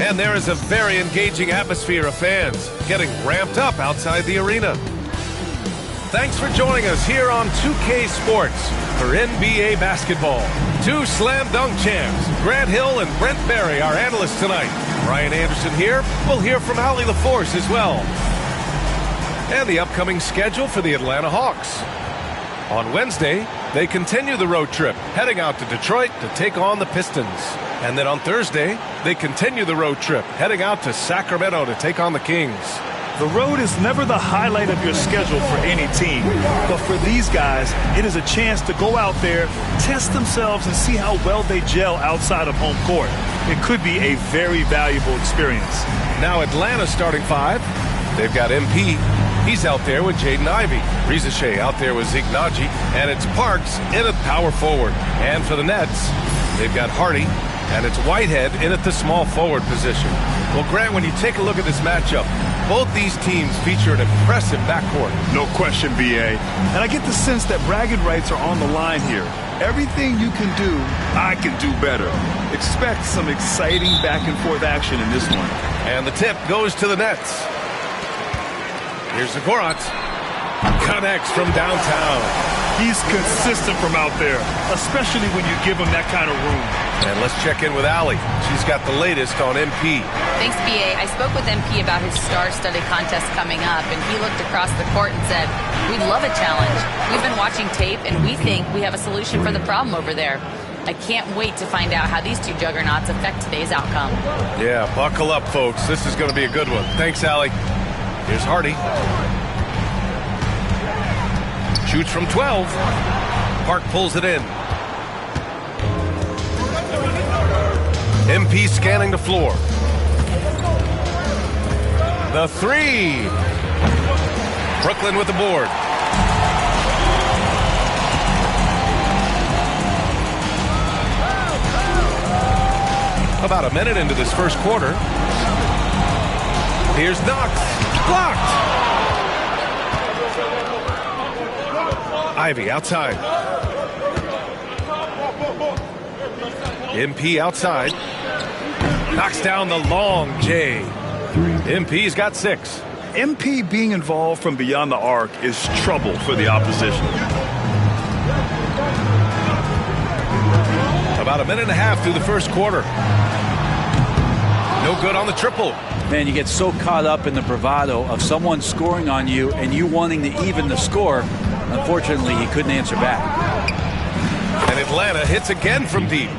And there is a very engaging atmosphere of fans getting ramped up outside the arena. Thanks for joining us here on 2K Sports for NBA basketball. Two slam dunk champs, Grant Hill and Brent Berry, our analysts tonight. Ryan Anderson here. We'll hear from Allie LaForce as well. And the upcoming schedule for the Atlanta Hawks. On Wednesday, they continue the road trip, heading out to Detroit to take on the Pistons. And then on Thursday, they continue the road trip, heading out to Sacramento to take on the Kings. The road is never the highlight of your schedule for any team. But for these guys, it is a chance to go out there, test themselves, and see how well they gel outside of home court. It could be a very valuable experience. Now Atlanta's starting five. They've got MP. He's out there with Jaden Ivey. Riza Shea out there with Zeke Naji. And it's Parks in at power forward. And for the Nets, they've got Hardy. And it's Whitehead in at the small forward position. Well, Grant, when you take a look at this matchup, both these teams feature an impressive backcourt. No question, BA. And I get the sense that bragging rights are on the line here. Everything you can do, I can do better. Expect some exciting back-and-forth action in this one. And the tip goes to the Nets. Here's Zagorat. Connects from downtown. He's consistent from out there, especially when you give him that kind of room. And let's check in with Allie. She's got the latest on MP. Thanks, BA. I spoke with MP about his star-studded contest coming up, and he looked across the court and said, "We'd love a challenge. We've been watching tape, and we think we have a solution for the problem over there." I can't wait to find out how these two juggernauts affect today's outcome. Yeah, buckle up, folks. This is going to be a good one. Thanks, Allie. Here's Hardy. Shoots from 12. Park pulls it in. MP scanning the floor. The three. Brooklyn with the board. About a minute into this first quarter. Here's Knox. Blocked. Ivy outside. MP outside. Knocks down the long J. MP's got 6. MP being involved from beyond the arc is trouble for the opposition. About a minute and a half through the first quarter. No good on the triple. Man, you get so caught up in the bravado of someone scoring on you and you wanting to even the score. Unfortunately, he couldn't answer back. And Atlanta hits again from deep.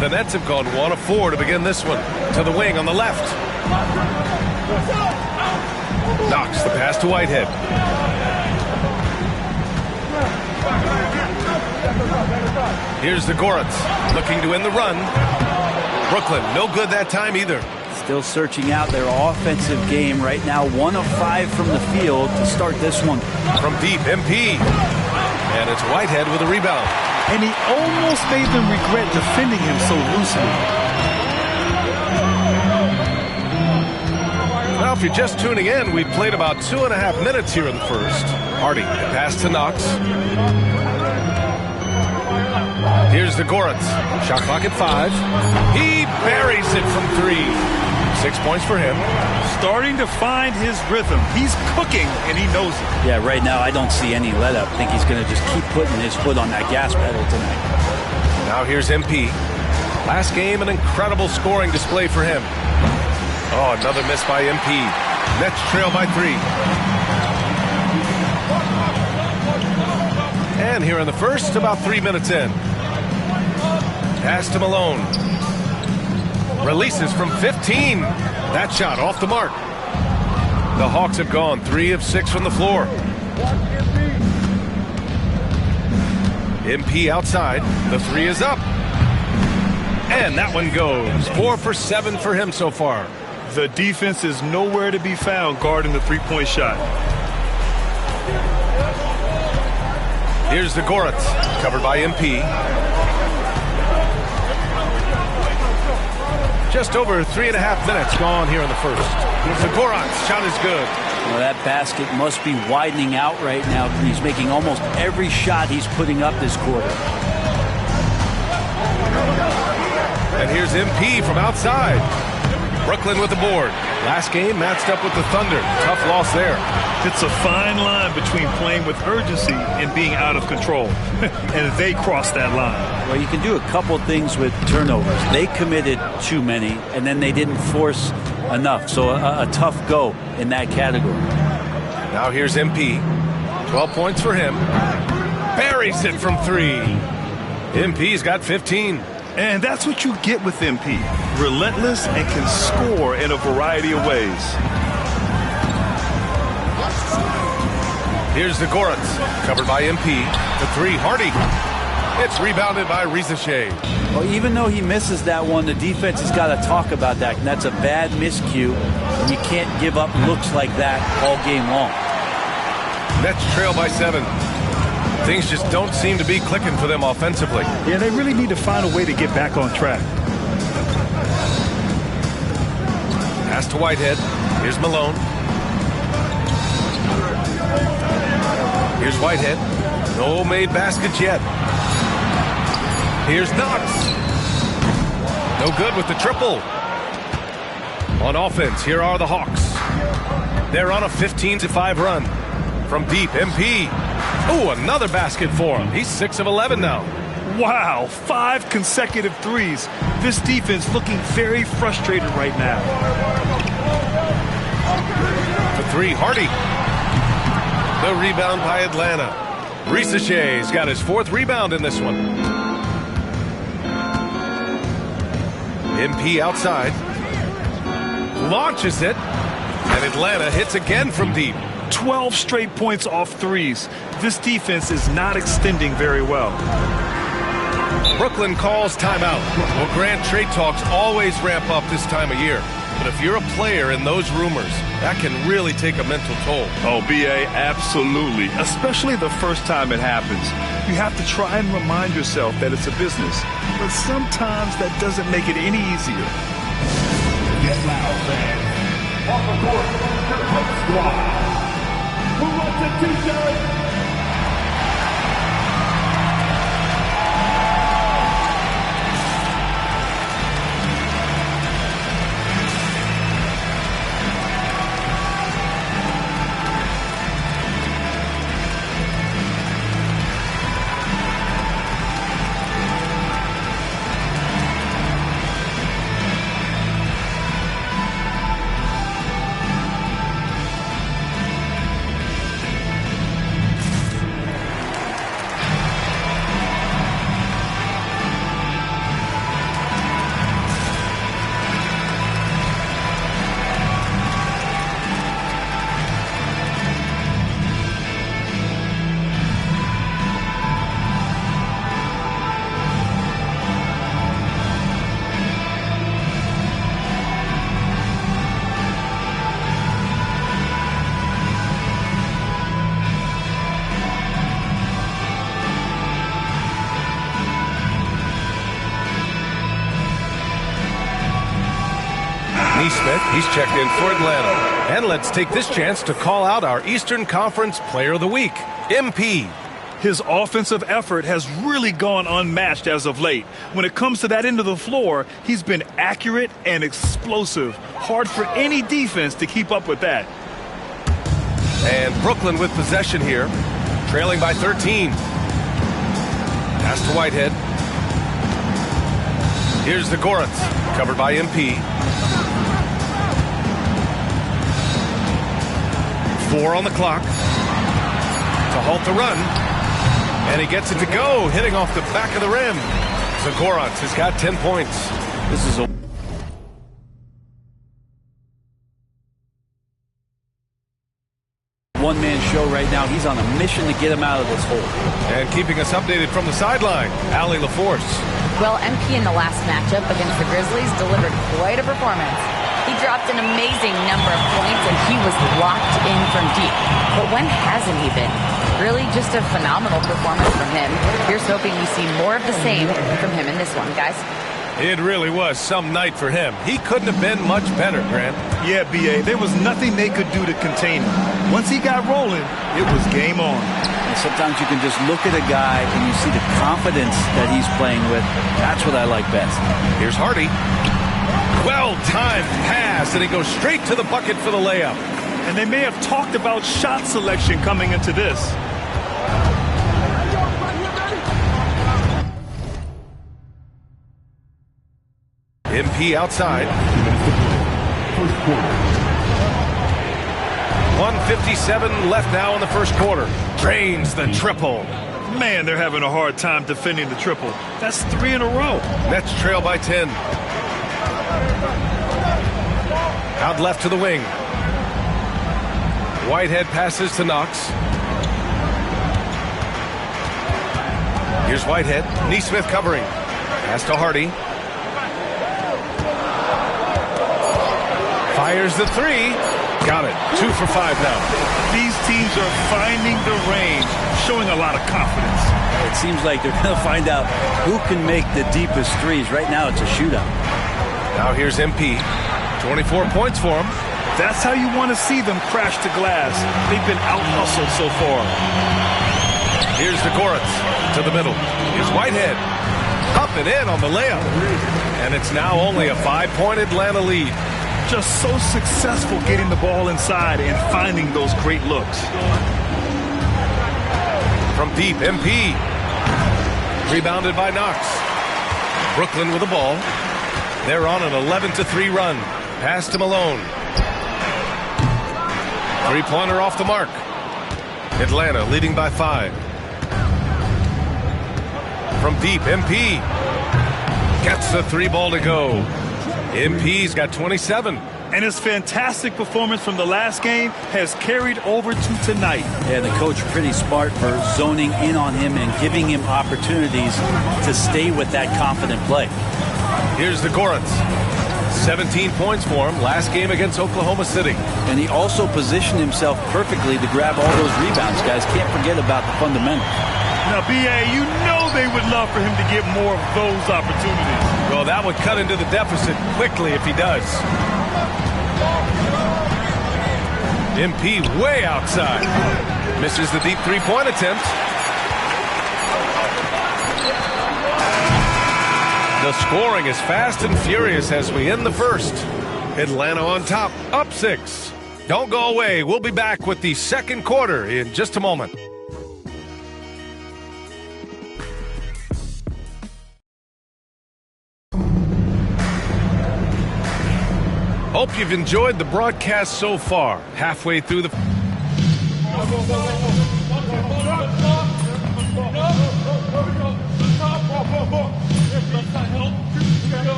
The Nets have gone 1 of 4 to begin this one. To the wing on the left. Knocks the pass to Whitehead. Here's the Zagorat looking to end the run. Brooklyn, no good that time either. Still searching out their offensive game right now. 1 of 5 from the field to start this one. From deep, MP. And it's Whitehead with a rebound. And he almost made them regret defending him so loosely. Well, if you're just tuning in, we've played about 2.5 minutes here in the first. Hardy, pass to Knox. Here's the Zagorat. Shot clock at 5. He buries it from 3. 6 points for him. Starting to find his rhythm. He's cooking, and he knows it. Yeah, right now I don't see any let up. I think he's going to just keep putting his foot on that gas pedal tonight. Now here's MP. Last game, an incredible scoring display for him. Oh, another miss by MP. Nets trail by 3. And here in the first, about 3 minutes in. Pass to Malone. Releases from 15. That shot off the mark. The Hawks have gone 3 of 6 from the floor. MP outside. The 3 is up. And that one goes. 4 for 7 for him so far. The defense is nowhere to be found guarding the three-point shot. Here's the Goretz, covered by MP. Just over 3.5 minutes gone here in the first. The Goretz shot is good. Well, that basket must be widening out right now. He's making almost every shot he's putting up this quarter. And here's MP from outside. Brooklyn with the board. Last game matched up with the Thunder. Tough loss there. It's a fine line between playing with urgency and being out of control. And they crossed that line. Well, you can do a couple things with turnovers. They committed too many, and then they didn't force enough. So a tough go in that category. Now here's MP. 12 points for him. Buries it from 3. MP's got 15. And that's what you get with MP. Relentless and can score in a variety of ways. Here's the Goretz, covered by MP. The 3, Hardy. It's rebounded by Rizachet. Well, even though he misses that one, the defense has got to talk about that. And that's a bad miscue. And you can't give up looks like that all game long. Nets trail by 7. Things just don't seem to be clicking for them offensively. Yeah, they really need to find a way to get back on track. Pass to Whitehead. Here's Malone. Here's Whitehead. No made baskets yet. Here's Knox. No good with the triple. On offense, here are the Hawks. They're on a 15-5 run. From deep, MP. Oh, another basket for him. He's 6 of 11 now. Wow, 5 consecutive threes. This defense looking very frustrated right now. The 3, Hardy. The rebound by Atlanta. Rizachet's got his 4th rebound in this one. MP outside. Launches it. And Atlanta hits again from deep. 12 straight points off threes. This defense is not extending very well. Brooklyn calls timeout. Well, Grant, trade talks always ramp up this time of year. But if you're a player in those rumors, that can really take a mental toll. Oh, B.A., absolutely. Especially the first time it happens. You have to try and remind yourself that it's a business. But sometimes that doesn't make it any easier. Get loud, fans. On the court, your Hook Squad. Who wants a t-shirt? Smith, he's checked in for Atlanta. And let's take this chance to call out our Eastern Conference Player of the Week, MP. His offensive effort has really gone unmatched as of late. When it comes to that end of the floor, he's been accurate and explosive. Hard for any defense to keep up with that. And Brooklyn with possession here, trailing by 13. Pass to Whitehead. Here's the Goretz, covered by MP. 4 on the clock to halt the run. And he gets it to go, hitting off the back of the rim. Zagoratz has got 10 points. This is a show right now. He's on a mission to get him out of this hole. And keeping us updated from the sideline, Allie LaForce. Well, MP in the last matchup against the Grizzlies delivered quite a performance. He dropped an amazing number of points, and he was locked in from deep. But when hasn't he been? Really just a phenomenal performance from him. Here's hoping we see more of the same from him in this one, guys. It really was some night for him. He couldn't have been much better, Grant. Yeah, B.A., there was nothing they could do to contain him. Once he got rolling, it was game on. And sometimes you can just look at a guy and you see the confidence that he's playing with. That's what I like best. Here's Hardy. Well-timed pass, and he goes straight to the bucket for the layup. And they may have talked about shot selection coming into this. MP outside. 1:57 left now in the first quarter. Drains the triple. Man, they're having a hard time defending the triple. That's 3 in a row. Nets trail by 10. Out left to the wing. Whitehead passes to Knox. Here's Whitehead. Neesmith covering. Pass to Hardy. Fires the three. Got it. 2 for 5 now. These teams are finding the range, showing a lot of confidence. It seems like they're going to find out who can make the deepest threes. Right now, it's a shootout. Now here's MP. 24 points for him. That's how you want to see them crash the glass. They've been out-hustled so far. Here's the Goretz to the middle. Here's Whitehead. Up and in on the layup. And it's now only a 5-point Atlanta lead. Just so successful getting the ball inside and finding those great looks. From deep, MP. Rebounded by Knox. Brooklyn with the ball. They're on an 11-3 run. Pass to Malone. Three-pointer off the mark. Atlanta leading by 5. From deep, MP. Gets the 3-ball to go. MP's got 27. And his fantastic performance from the last game has carried over to tonight. Yeah, the coach pretty smart for zoning in on him and giving him opportunities to stay with that confident play. Here's the Goretz. 17 points for him last game against Oklahoma City. And he also positioned himself perfectly to grab all those rebounds, guys. Can't forget about the fundamentals. Now, B.A., you know they would love for him to get more of those opportunities. Well, that would cut into the deficit quickly if he does. MP way outside. Misses the deep three-point attempt. The scoring is fast and furious as we end the first. Atlanta on top, up 6. Don't go away. We'll be back with the second quarter in just a moment. Hope you've enjoyed the broadcast so far. Halfway through the...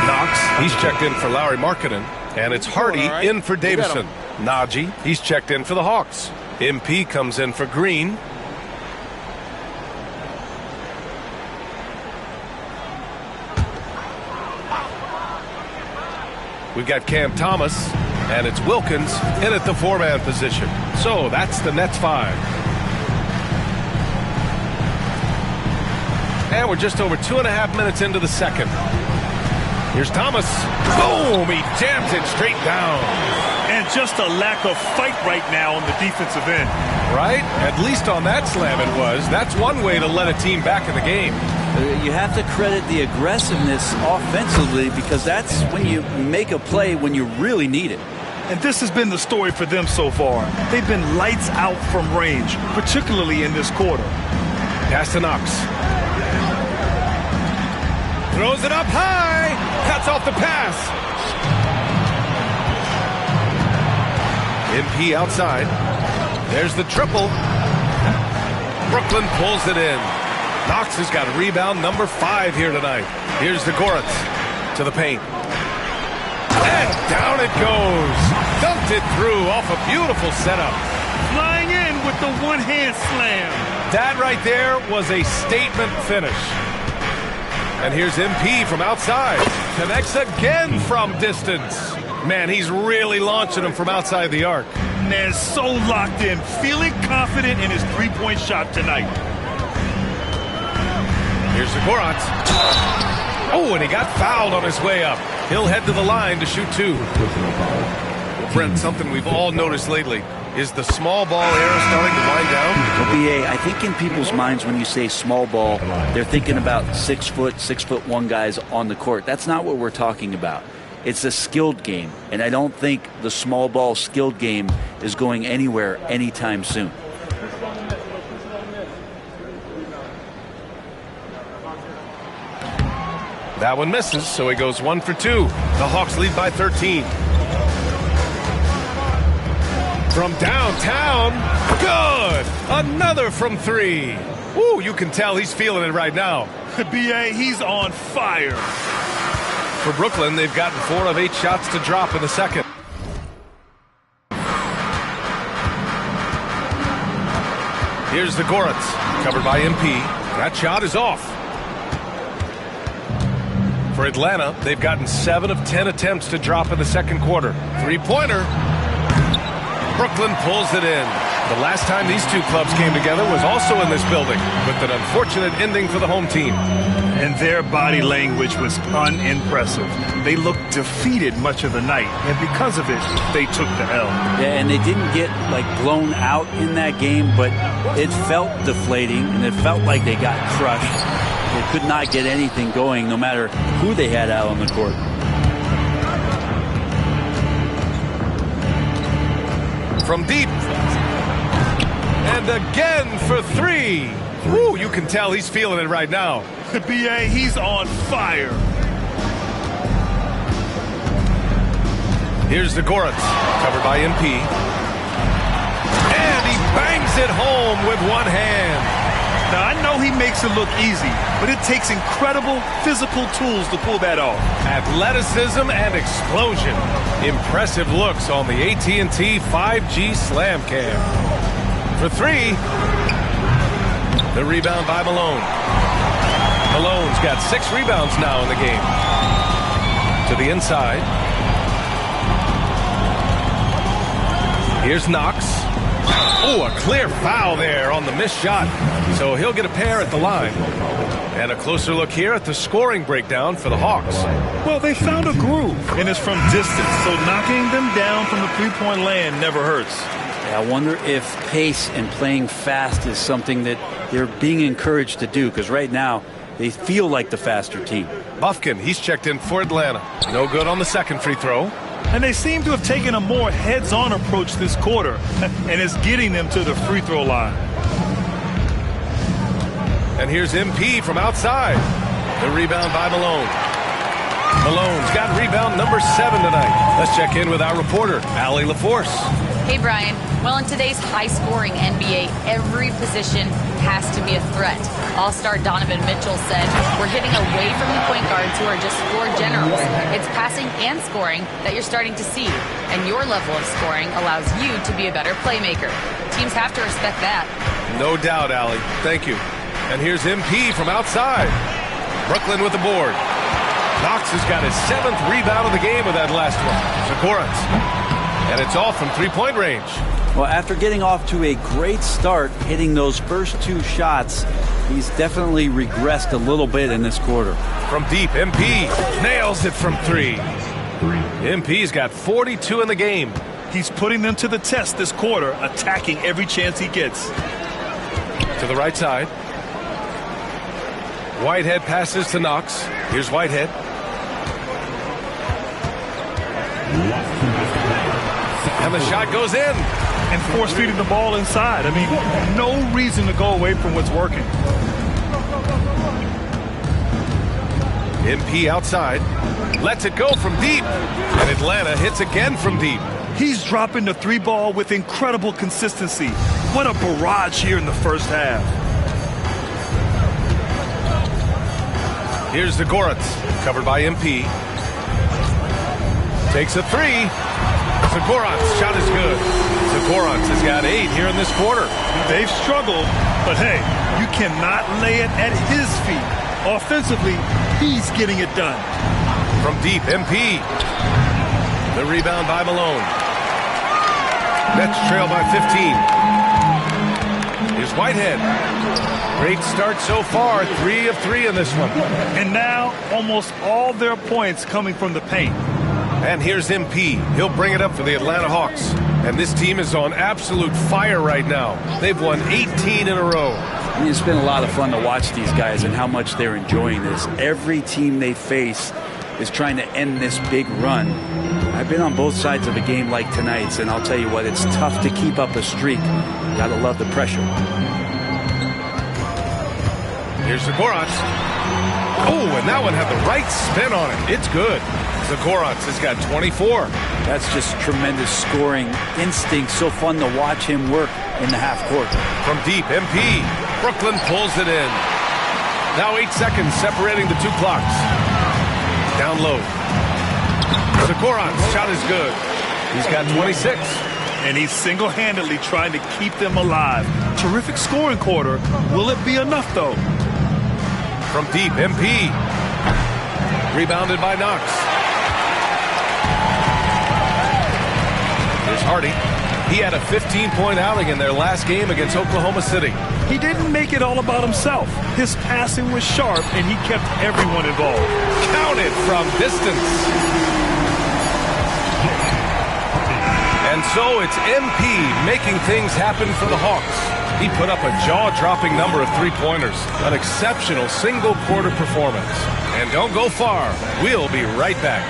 Knox, he's checked in for Lauri Markkanen. And it's Hardy in for Davison. Najee, he's checked in for the Hawks. MP comes in for Green. We've got Cam Thomas, and it's Wilkins in at the 4-man position. So that's the Nets 5. And we're just over 2.5 minutes into the second. Here's Thomas. Boom! He jams it straight down. And just a lack of fight right now on the defensive end. Right? At least on that slam it was. That's one way to let a team back in the game. You have to credit the aggressiveness offensively because that's when you make a play when you really need it. And this has been the story for them so far. They've been lights out from range, particularly in this quarter. Pass to Knox. Throws it up high. Cuts off the pass. MP outside. There's the triple. Brooklyn pulls it in. Knox has got rebound number 5 here tonight. Here's the Goretz to the paint. And down it goes. Dumped it through off a beautiful setup. Flying in with the one-hand slam. That right there was a statement finish. And here's MP from outside. Connects again from distance. Man, he's really launching him from outside the arc. Man, so locked in, feeling confident in his three-point shot tonight. Here's Zagorat. Oh, and he got fouled on his way up. He'll head to the line to shoot two. Brent, something we've all noticed lately is the small ball era starting to wind down. Well, BA, I think in people's minds when you say small ball, they're thinking about 6'1" guys on the court. That's not what we're talking about. It's a skilled game, and I don't think the small ball skilled game is going anywhere anytime soon. That one misses, so he goes 1 for 2. The Hawks lead by 13. From downtown, good! Another from 3. Ooh, you can tell he's feeling it right now. BA, he's on fire. For Brooklyn, they've gotten 4 of 8 shots to drop in the second. Here's the Goretz, covered by MP. That shot is off. For Atlanta, they've gotten 7 of 10 attempts to drop in the second quarter. Three-pointer. Brooklyn pulls it in. The last time these two clubs came together was also in this building, with an unfortunate ending for the home team. And their body language was unimpressive. They looked defeated much of the night, and because of it, they took the L. Yeah, and they didn't get, blown out in that game, but it felt deflating, and it felt like they got crushed. They could not get anything going, no matter who they had out on the court. From deep. And again for 3. Woo, you can tell he's feeling it right now. The BA, he's on fire. Here's the Goretz, covered by MP. And he bangs it home with one hand. Now, I know he makes it look easy, but it takes incredible physical tools to pull that off. Athleticism and explosion. Impressive looks on the AT&T 5G Slam Cam. For 3, the rebound by Malone. Malone's got 6 rebounds now in the game. To the inside. Here's Knox. Oh, a clear foul there on the missed shot. So he'll get a pair at the line. And a closer look here at the scoring breakdown for the Hawks. Well, they found a groove, and it's from distance. So knocking them down from the three-point land never hurts. I wonder if pace and playing fast is something that they're being encouraged to do, because right now they feel like the faster team. Bufkin, he's checked in for Atlanta. No good on the second free throw. And they seem to have taken a more heads-on approach this quarter, and it's getting them to the free throw line. And here's MP from outside. The rebound by Malone. Malone's got rebound number 7 tonight. Let's check in with our reporter, Allie LaForce. Hey, Brian. Well, in today's high-scoring NBA, every position has to be a threat. All-star Donovan Mitchell said, "We're hitting away from the point guards who are just floor generals. It's passing and scoring that you're starting to see, and your level of scoring allows you to be a better playmaker. Teams have to respect that." No doubt, Allie. Thank you. And here's MP from outside. Brooklyn with the board. Knox has got his 7th rebound of the game with that last one. Zagorat. And it's all from three-point range. Well, after getting off to a great start, hitting those first 2 shots, he's definitely regressed a little bit in this quarter. From deep, MP nails it from 3. MP's got 42 in the game. He's putting them to the test this quarter, attacking every chance he gets. To the right side. Whitehead passes to Knox. Here's Whitehead. And the shot goes in. And force-feeding the ball inside. I mean, no reason to go away from what's working. MP outside. Lets it go from deep. And Atlanta hits again from deep. He's dropping the 3 ball with incredible consistency. What a barrage here in the first half. Here's the Goretz, covered by MP. Takes a three. Zagorant's shot is good. Zagorant has got 8 here in this quarter. They've struggled, but hey, you cannot lay it at his feet. Offensively, he's getting it done. From deep, MP. The rebound by Malone. Nets trail by 15. Here's Whitehead. Great start so far. 3 of 3 in this one. And now, almost all their points coming from the paint. And here's MP. He'll bring it up for the Atlanta Hawks. And this team is on absolute fire right now. They've won 18 in a row. I mean, it's been a lot of fun to watch these guys and how much they're enjoying this. Every team they face is trying to end this big run. I've been on both sides of a game like tonight's, and I'll tell you what, it's tough to keep up a streak. Gotta love the pressure. Here's Zagorant. Oh, and that one had the right spin on it. It's good. Zagorant has got 24. That's just tremendous scoring instinct. So fun to watch him work in the half court. From deep, MP. Brooklyn pulls it in. Now 8 seconds separating the 2 clocks. Down low. Zagorant's shot is good. He's got 26. And he's single-handedly trying to keep them alive. Terrific scoring quarter. Will it be enough, though? From deep, MP. Rebounded by Knox. Here's Hardy. He had a 15-point outing in their last game against Oklahoma City. He didn't make it all about himself. His passing was sharp, and he kept everyone involved. Counted from distance. And so it's MP making things happen for the Hawks. He put up a jaw-dropping number of 3-pointers. An exceptional single-quarter performance. And don't go far. We'll be right back.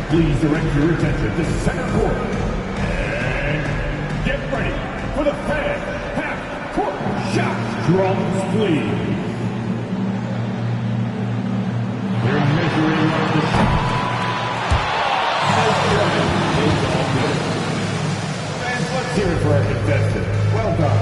Please direct your attention to center court. And get ready for the fan half-court shots. Drums, please. They're measuring up the shot. And let's hear it for our contestant. Well done.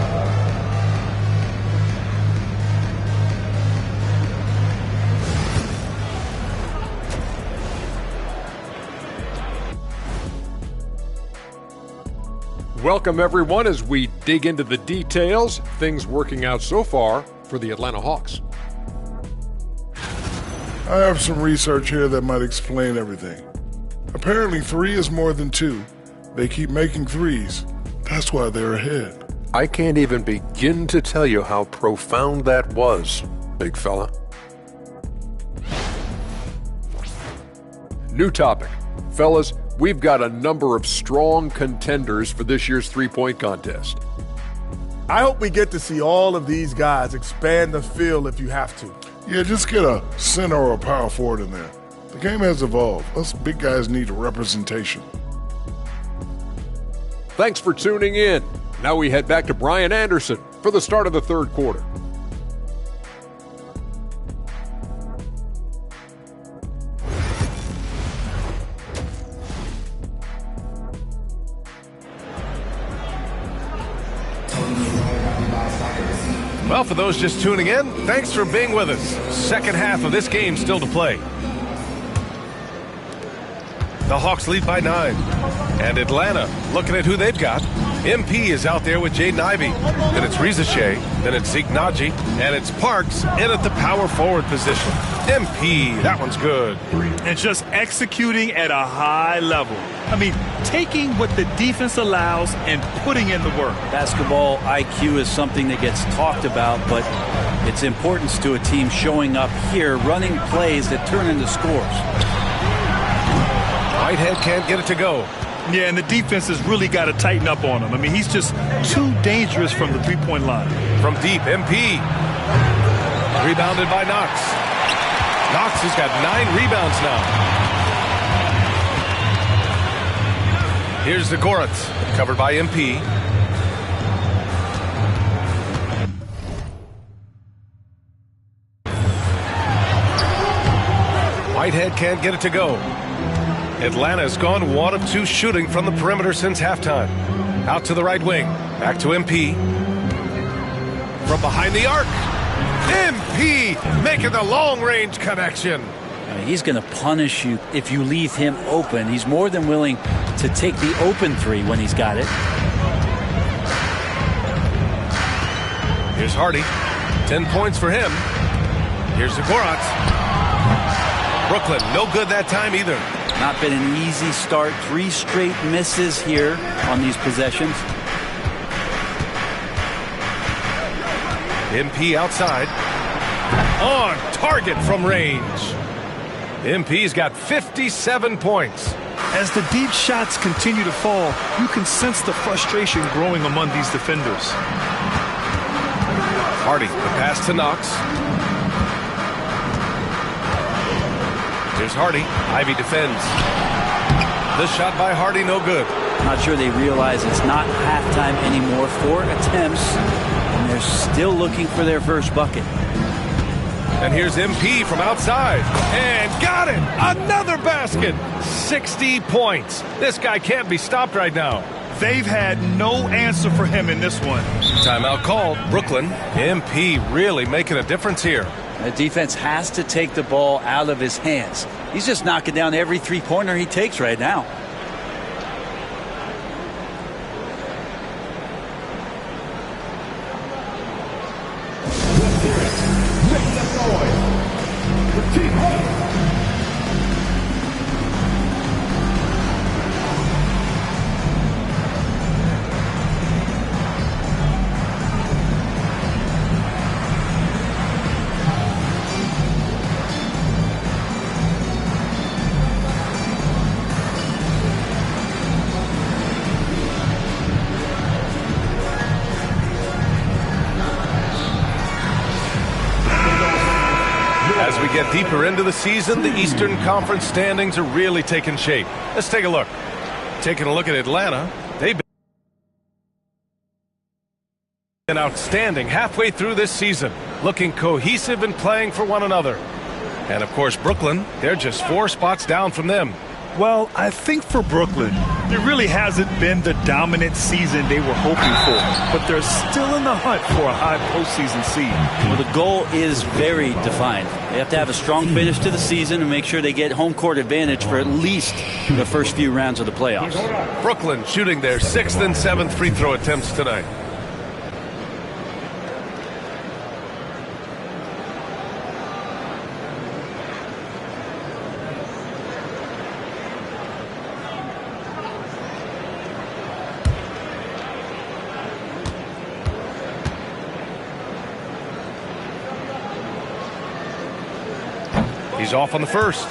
Welcome, everyone, as we dig into the details. Things working out so far for the Atlanta Hawks. I have some research here that might explain everything. Apparently 3 is more than 2. They keep making threes. That's why they're ahead. I can't even begin to tell you how profound that was, big fella. New topic. Fellas, we've got a number of strong contenders for this year's three-point contest. I hope we get to see all of these guys expand the field if you have to. Yeah, just get a center or a power forward in there. The game has evolved. Us big guys need representation. Thanks for tuning in. Now we head back to Brian Anderson for the start of the third quarter. Well, for those just tuning in, thanks for being with us. Second half of this game still to play. The Hawks lead by 9. And Atlanta, looking at who they've got. MP is out there with Jaden Ivey. Then it's Reza Shea. Then it's Zeke Naji. And it's Parks in at the power forward position. MP, that one's good. And just executing at a high level. I mean, taking what the defense allows and putting in the work. Basketball IQ is something that gets talked about, but its importance to a team showing up here, running plays that turn into scores. Whitehead can't get it to go. Yeah, and the defense has really got to tighten up on him. I mean, he's just too dangerous from the three-point line. From deep, MP. Rebounded by Knox. Knox has got 9 rebounds now. Here's Zagorant, covered by MP. Whitehead can't get it to go. Atlanta's gone 1 of 2 shooting from the perimeter since halftime. Out to the right wing. Back to MP. From behind the arc. MP making the long-range connection. He's going to punish you if you leave him open. He's more than willing to take the open three when he's got it. Here's Hardy. 10 points for him. Here's Zagoratz. Brooklyn, no good that time either. Not been an easy start. 3 straight misses here on these possessions. MP outside. On target from range. MP's got 57 points. As the deep shots continue to fall, you can sense the frustration growing among these defenders. Hardy, the pass to Knox. Here's Hardy. Ivy defends. The shot by Hardy, no good. Not sure they realize it's not halftime anymore. 4 attempts, and they're still looking for their first bucket. And here's MP from outside. And got it! Another basket! 60 points. This guy can't be stopped right now. They've had no answer for him in this one. Timeout called. Brooklyn. MP really making a difference here. The defense has to take the ball out of his hands. He's just knocking down every three-pointer he takes right now. As we get deeper into the season, the Eastern Conference standings are really taking shape. Let's take a look. Taking a look at Atlanta, they've been outstanding halfway through this season, looking cohesive and playing for one another. And of course, Brooklyn, they're just 4 spots down from them. Well, I think for Brooklyn, it really hasn't been the dominant season they were hoping for, but they're still in the hunt for a high postseason seed. Well, the goal is very defined. They have to have a strong finish to the season and make sure they get home court advantage for at least the first few rounds of the playoffs. Brooklyn shooting their 6th and 7th free throw attempts tonight. He's off on the first.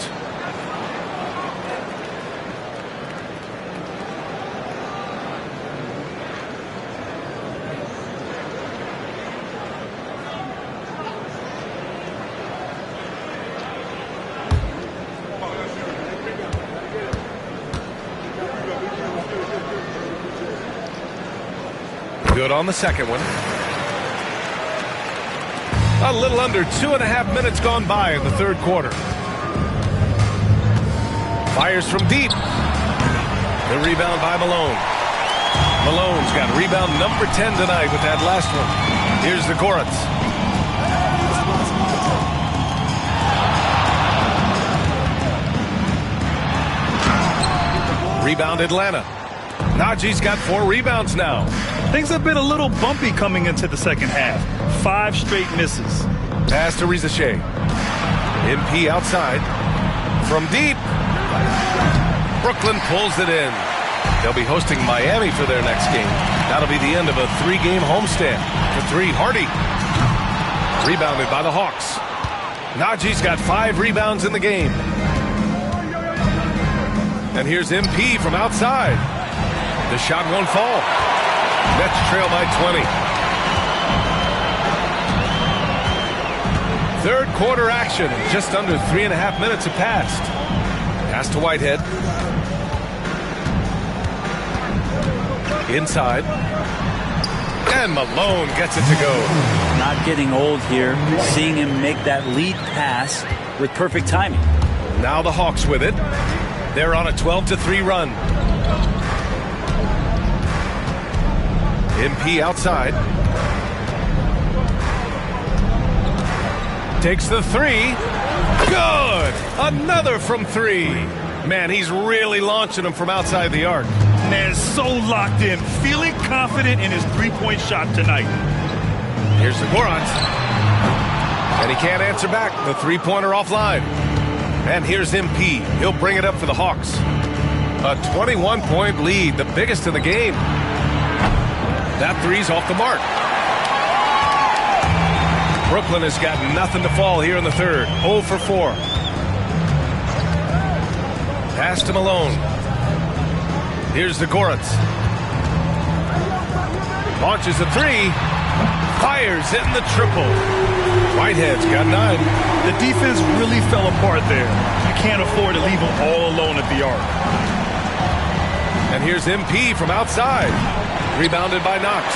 Good on the second one. A little under 2.5 minutes gone by in the third quarter. Fires from deep. The rebound by Malone. Malone's got rebound number 10 tonight with that last one. Here's the Zagoratz. Rebound Atlanta. Najee's got 4 rebounds now. Things have been a little bumpy coming into the second half. 5 straight misses. Pass to Rizachet. MP outside. From deep. Brooklyn pulls it in. They'll be hosting Miami for their next game. That'll be the end of a 3-game homestand. For 3, Hardy. Rebounded by the Hawks. Najee's got 5 rebounds in the game. And here's MP from outside. The shot won't fall. Nets trail by 20. Third quarter action. Just under 3.5 minutes have passed. Pass to Whitehead. Inside. And Malone gets it to go. Not getting old here. Seeing him make that lead pass with perfect timing. Now the Hawks with it. They're on a 12-3 run. MP outside. Takes the three. Good! Another from three. Man, he's really launching them from outside the arc. Man, so locked in, feeling confident in his three-point shot tonight. Here's the Gorant. And he can't answer back. The three-pointer offline. And here's MP. He'll bring it up for the Hawks. A 21-point lead, the biggest in the game. That three's off the mark. Brooklyn has got nothing to fall here in the third. 0 for 4. Pass to Malone. Here's the Gorant. Launches a three. Fires in the triple. Whitehead's got 9. The defense really fell apart there. You can't afford to leave them all alone at the arc. And here's MP from outside. Rebounded by Knox.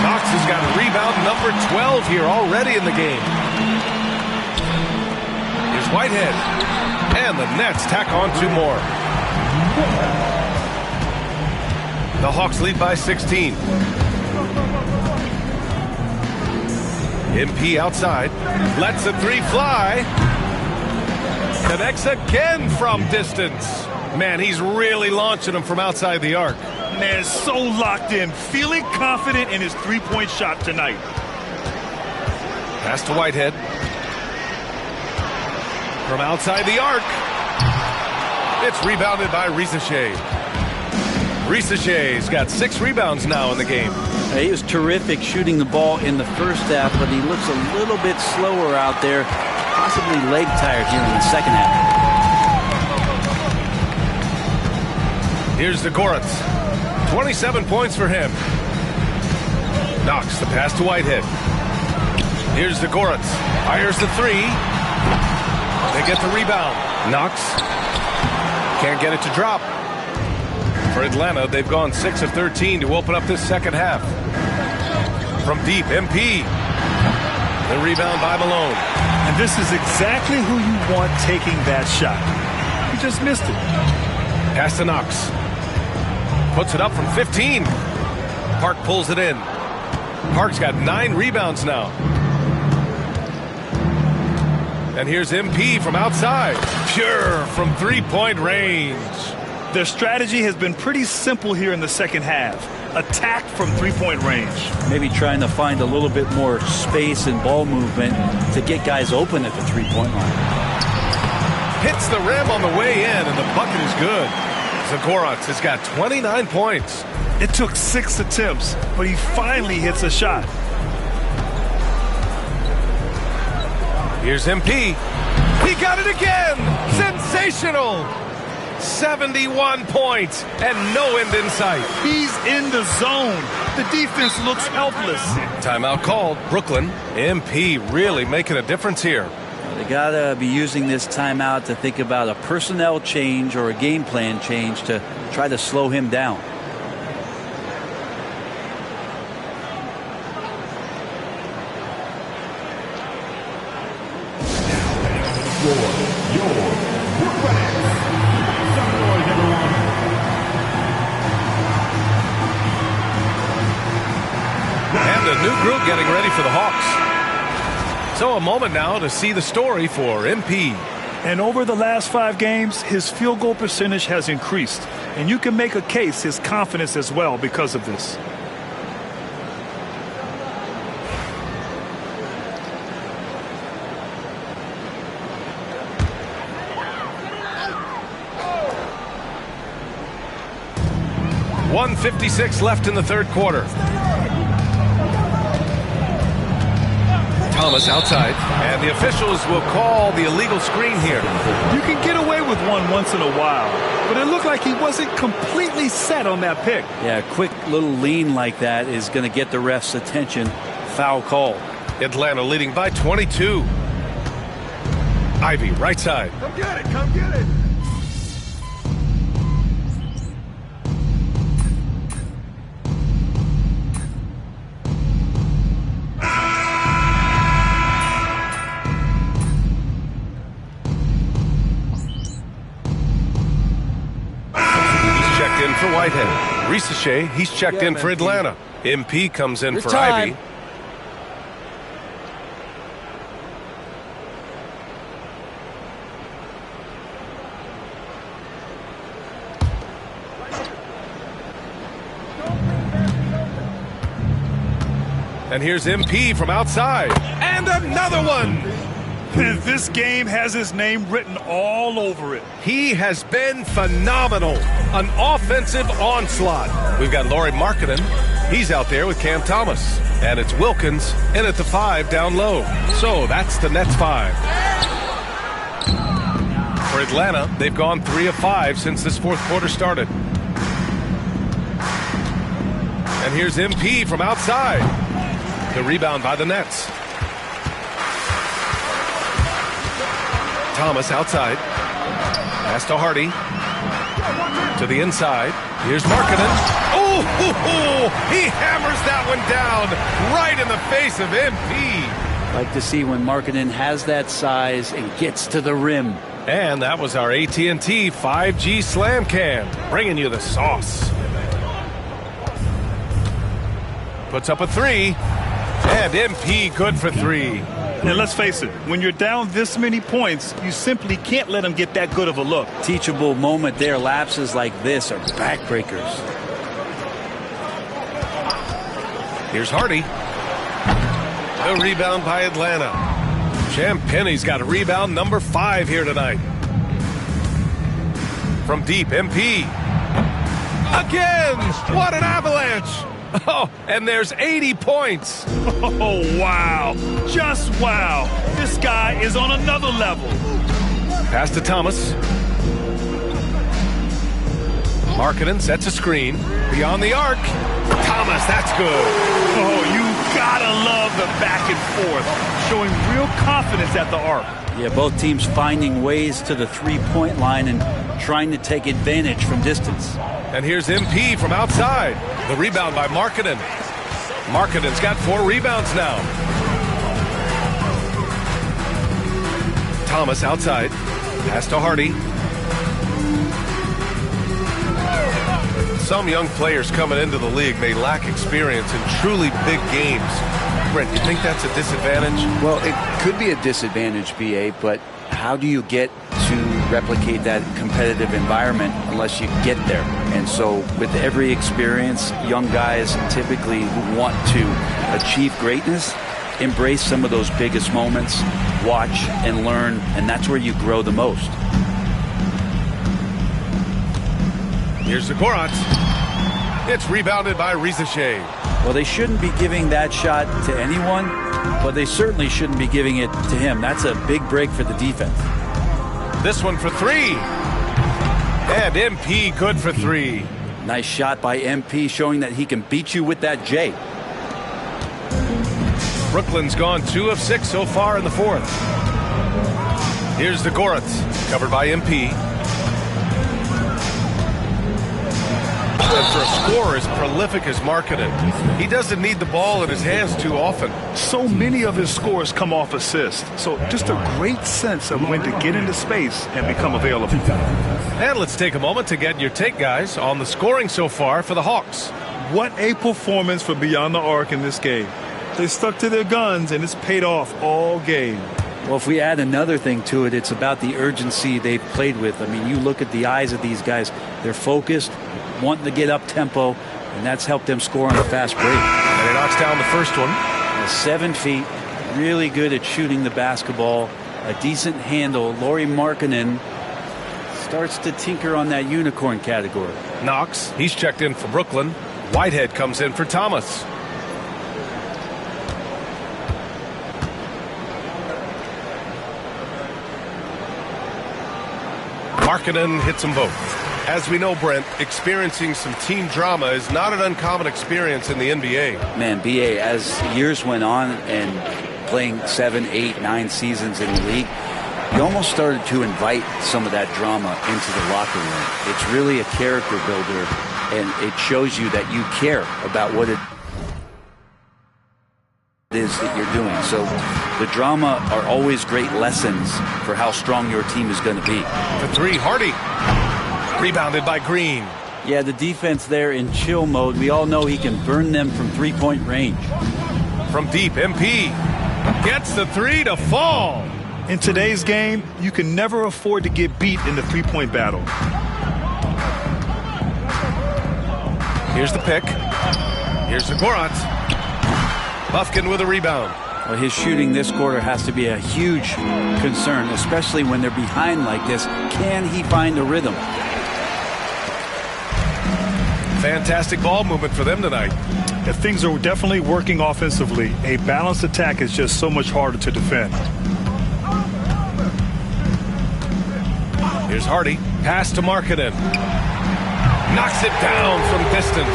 Knox has got rebound number 12 here already in the game. Here's Whitehead. And the Nets tack on 2 more. The Hawks lead by 16. MP outside. Lets a three fly. Connects again from distance. Man, he's really launching them from outside the arc. Man, so locked in, feeling confident in his three-point shot tonight. Pass to Whitehead. From outside the arc. It's rebounded by Risacher. Risaché's got 6 rebounds now in the game. He was terrific shooting the ball in the first half, but he looks a little bit slower out there, possibly leg tired here in the second half. Here's the Gorant. 27 points for him. Knox the pass to Whitehead. Here's the Gorant. Fires the three. They get the rebound. Knox can't get it to drop. For Atlanta, they've gone 6 of 13 to open up this second half. From deep, MP. The rebound by Malone. And this is exactly who you want taking that shot. He just missed it. Pass to Knox. Puts it up from 15. Park pulls it in. Park's got 9 rebounds now. And here's MP from outside. Pure from three-point range. Their strategy has been pretty simple here in the second half. Attack from three-point range. Maybe trying to find a little bit more space and ball movement to get guys open at the three-point line. Hits the rim on the way in, and the bucket is good. Zagorants has got 29 points. It took 6 attempts, but he finally hits a shot. Here's MP. He got it again! Sensational! 71 points and no end in sight. He's in the zone. The defense looks helpless. Timeout called. Brooklyn. MP really making a difference here. They got to be using this timeout to think about a personnel change or a game plan change to try to slow him down. And a new group getting ready for the Hawks. So a moment now to see the story for MP. And over the last 5 games, his field goal percentage has increased. And you can make a case his confidence as well because of this. .156 left in the third quarter. Thomas outside, and the officials will call the illegal screen here. You can get away with one once in a while, but it looked like he wasn't completely set on that pick. Yeah, a quick little lean like that is going to get the ref's attention. Foul call. Atlanta leading by 22. Ivy, right side. Come get it, come get it. For Whitehead. Risacher, he's checked in for Atlanta. MP comes in for Ivy. And here's MP from outside. And another one. And this game has his name written all over it. He has been phenomenal. An offensive onslaught. We've got Lauri Markkanen. He's out there with Cam Thomas. And it's Wilkins in at the 5 down low. So that's the Nets 5. For Atlanta, they've gone 3 of 5 since this fourth quarter started. And here's MP from outside. The rebound by the Nets. Thomas outside. Pass to Hardy. To the inside. Here's Markkanen. Oh, he hammers that one down right in the face of MP. Like to see when Markkanen has that size and gets to the rim. And that was our AT&T 5G Slam Cam, bringing you the sauce. Puts up a 3. And MP good for 3. And let's face it, when you're down this many points, you simply can't let them get that good of a look. Teachable moment there. Lapses like this are backbreakers. Here's Hardy. The rebound by Atlanta. Champagne's got a rebound number 5 here tonight. From deep, MP. Again! What an avalanche! Oh, and there's 80 points. Oh, wow. Just wow. This guy is on another level. Pass to Thomas. Markkanen sets a screen. Beyond the arc. Thomas, that's good. Oh, you gotta love the back and forth. Showing real confidence at the arc. Yeah, both teams finding ways to the three-point line and trying to take advantage from distance. And here's MP from outside. The rebound by Markkanen. Markkanen's got 4 rebounds now. Thomas outside. Pass to Hardy. Some young players coming into the league may lack experience in truly big games. Brent, you think that's a disadvantage? Well, it could be a disadvantage, BA, but how do you get to replicate that competitive environment unless you get there? And so with every experience, young guys typically who want to achieve greatness embrace some of those biggest moments, watch and learn, and that's where you grow the most. Here's Zagorat. It's rebounded by Rizachet. Well, they shouldn't be giving that shot to anyone, but they certainly shouldn't be giving it to him. That's a big break for the defense. This one for 3. And MP good for 3. Nice shot by MP, showing that he can beat you with that J. Brooklyn's gone 2 of 6 so far in the fourth. Here's the Goretz, covered by MP. And for a scorer as prolific as Markkanen, he doesn't need the ball in his hands too often. So many of his scores come off assists. So just a great sense of when to get into space and become available. And let's take a moment to get your take, guys, on the scoring so far for the Hawks. What a performance for Beyond the Arc in this game. They stuck to their guns, and it's paid off all game. Well, if we add another thing to it, it's about the urgency they've played with. I mean, you look at the eyes of these guys. They're focused, wanting to get up tempo, and that's helped them score on a fast break. And he knocks down the first one. 7 feet, really good at shooting the basketball, a decent handle. Lauri Markkanen starts to tinker on that unicorn category. Knox, he's checked in for Brooklyn. Whitehead comes in for Thomas. Markkanen hits them both. As we know, Brent, experiencing some team drama is not an uncommon experience in the NBA. Man, BA, as years went on and playing 7, 8, 9 seasons in the league, you almost started to invite some of that drama into the locker room. It's really a character builder, and it shows you that you care about what it is that you're doing. So the drama are always great lessons for how strong your team is going to be. The 3, Hardy. Rebounded by Green. Yeah, the defense there in chill mode. We all know he can burn them from three-point range. From deep, MP gets the 3 to fall. In today's game, you can never afford to get beat in the three-point battle. Here's the pick. Here's the Gorat. Bufkin with a rebound. Well, his shooting this quarter has to be a huge concern, especially when they're behind like this. Can he find a rhythm? Fantastic ball movement for them tonight. Yeah, things are definitely working offensively. A balanced attack is just so much harder to defend. Here's Hardy. Pass to Markkanen. Knocks it down from distance.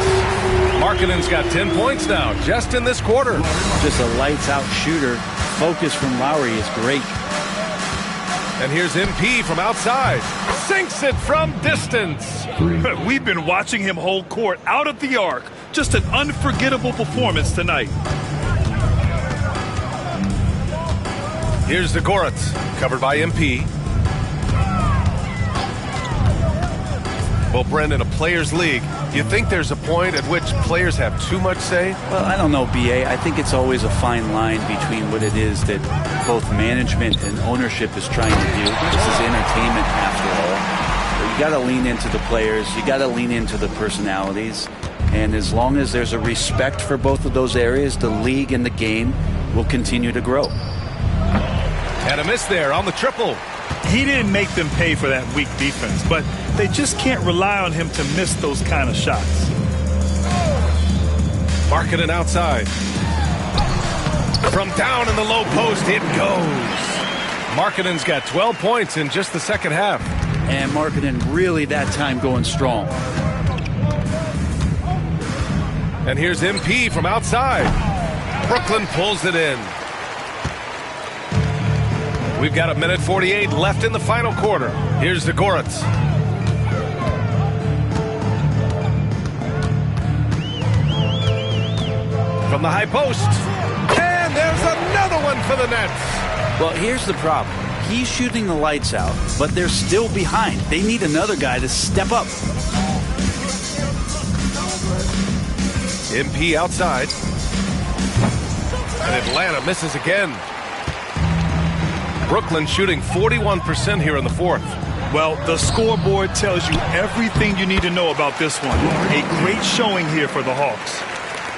Markkanen's got 10 points now, just in this quarter. Just a lights-out shooter. Focus from Lowry is great. And here's MP from outside. Sinks it from distance. We've been watching him hold court out of the arc. Just an unforgettable performance tonight. Here's Zagoratz, covered by MP. Well, Brendan, a players' league, you think there's a point at which players have too much say? Well, I don't know, B.A. I think it's always a fine line between what it is that both management and ownership is trying to do. This is entertainment after all. But you got to lean into the players. You got to lean into the personalities. And as long as there's a respect for both of those areas, the league and the game will continue to grow. And a miss there on the triple. He didn't make them pay for that weak defense, but they just can't rely on him to miss those kind of shots. Markkanen outside. From down in the low post, it goes. Markkanen's got 12 points in just the second half. And Markkanen really that time going strong. And here's MP from outside. Brooklyn pulls it in. We've got 1:48 left in the final quarter. Here's Zagoratz. From the high post. And there's another one for the Nets. Well, here's the problem. He's shooting the lights out, but they're still behind. They need another guy to step up. MP outside. And Atlanta misses again. Brooklyn shooting 41% here in the fourth. Well, the scoreboard tells you everything you need to know about this one. A great showing here for the Hawks.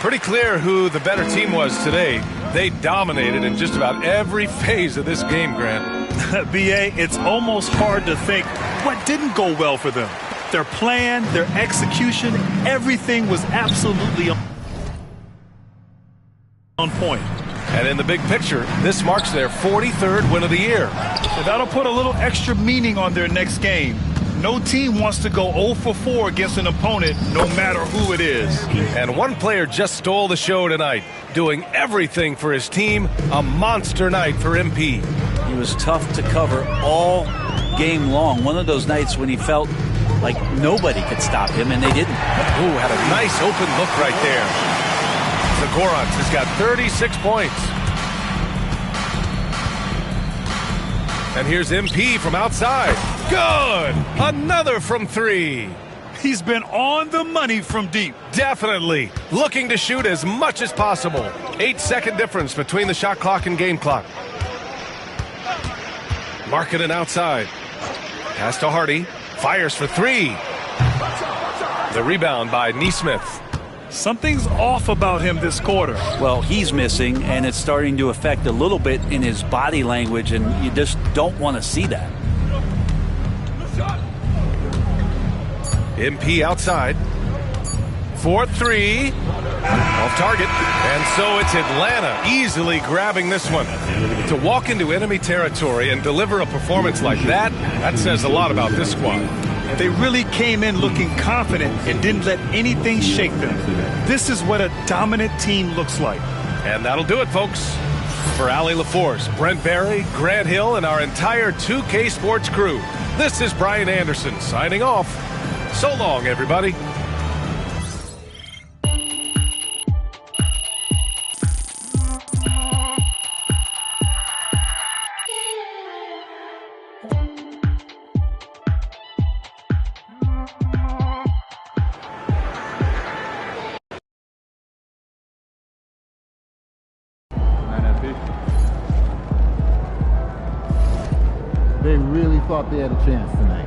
Pretty clear who the better team was today. They dominated in just about every phase of this game, Grant. B.A., it's almost hard to think what didn't go well for them. Their plan, their execution, everything was absolutely on point. And in the big picture, this marks their 43rd win of the year. So that'll put a little extra meaning on their next game. No team wants to go 0 for 4 against an opponent, no matter who it is. And one player just stole the show tonight, doing everything for his team. A monster night for MP. He was tough to cover all game long. One of those nights when he felt like nobody could stop him, and they didn't. Ooh, had a nice open look right there. Zagoratz has got 36 points. And here's MP from outside. Good! Another from three. He's been on the money from deep. Definitely. Looking to shoot as much as possible. 8-second difference between the shot clock and game clock. Markkanen outside. Pass to Hardy. Fires for three. The rebound by Nesmith. Something's off about him this quarter. Well, he's missing, and it's starting to affect a little bit in his body language, and you just don't want to see that. MP outside. 4-3. Off target. And so it's Atlanta easily grabbing this one. To walk into enemy territory and deliver a performance like that, that says a lot about this squad. They really came in looking confident and didn't let anything shake them. This is what a dominant team looks like. And that'll do it, folks. For Allie LaForce, Brent Barry, Grant Hill, and our entire 2K Sports crew, this is Brian Anderson signing off. So long, everybody. They really thought they had a chance tonight.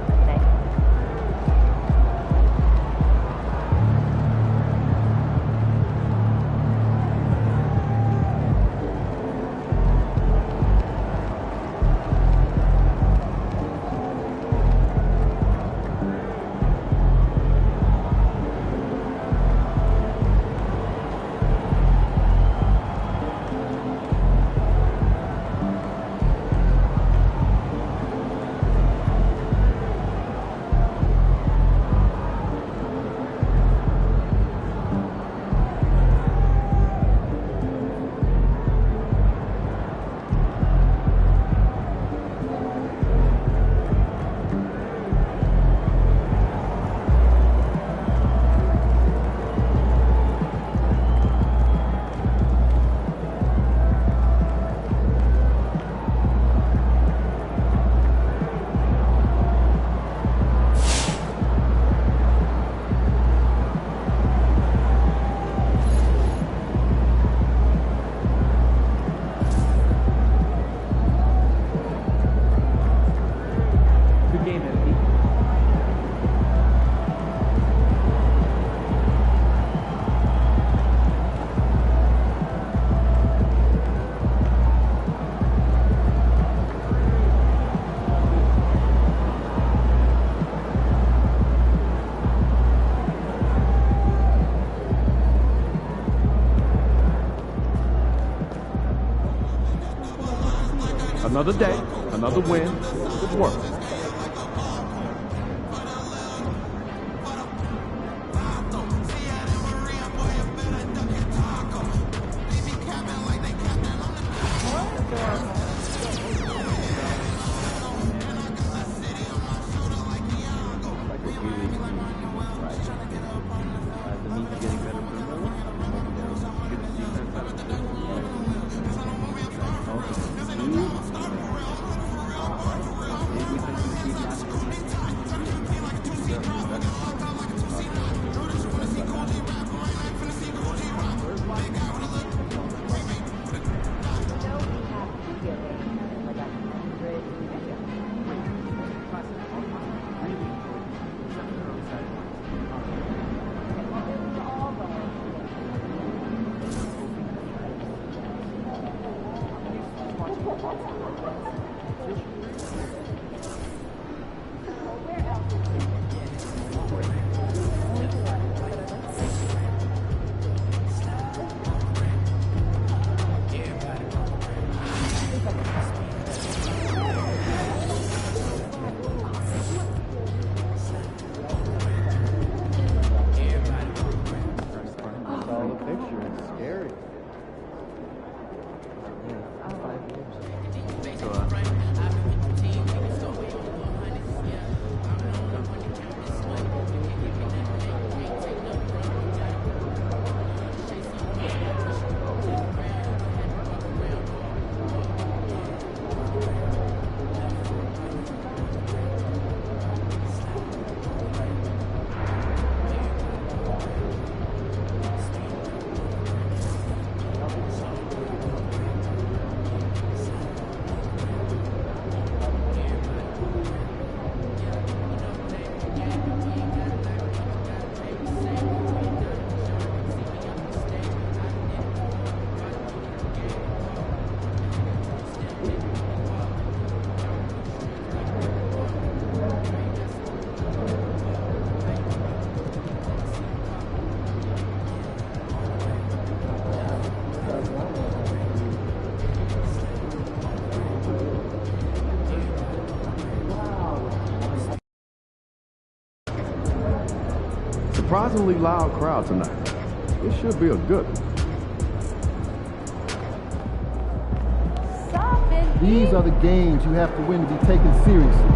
Another day, another win. Good work. Surprisingly loud crowd tonight. This should be a good one. These are the games you have to win to be taken seriously.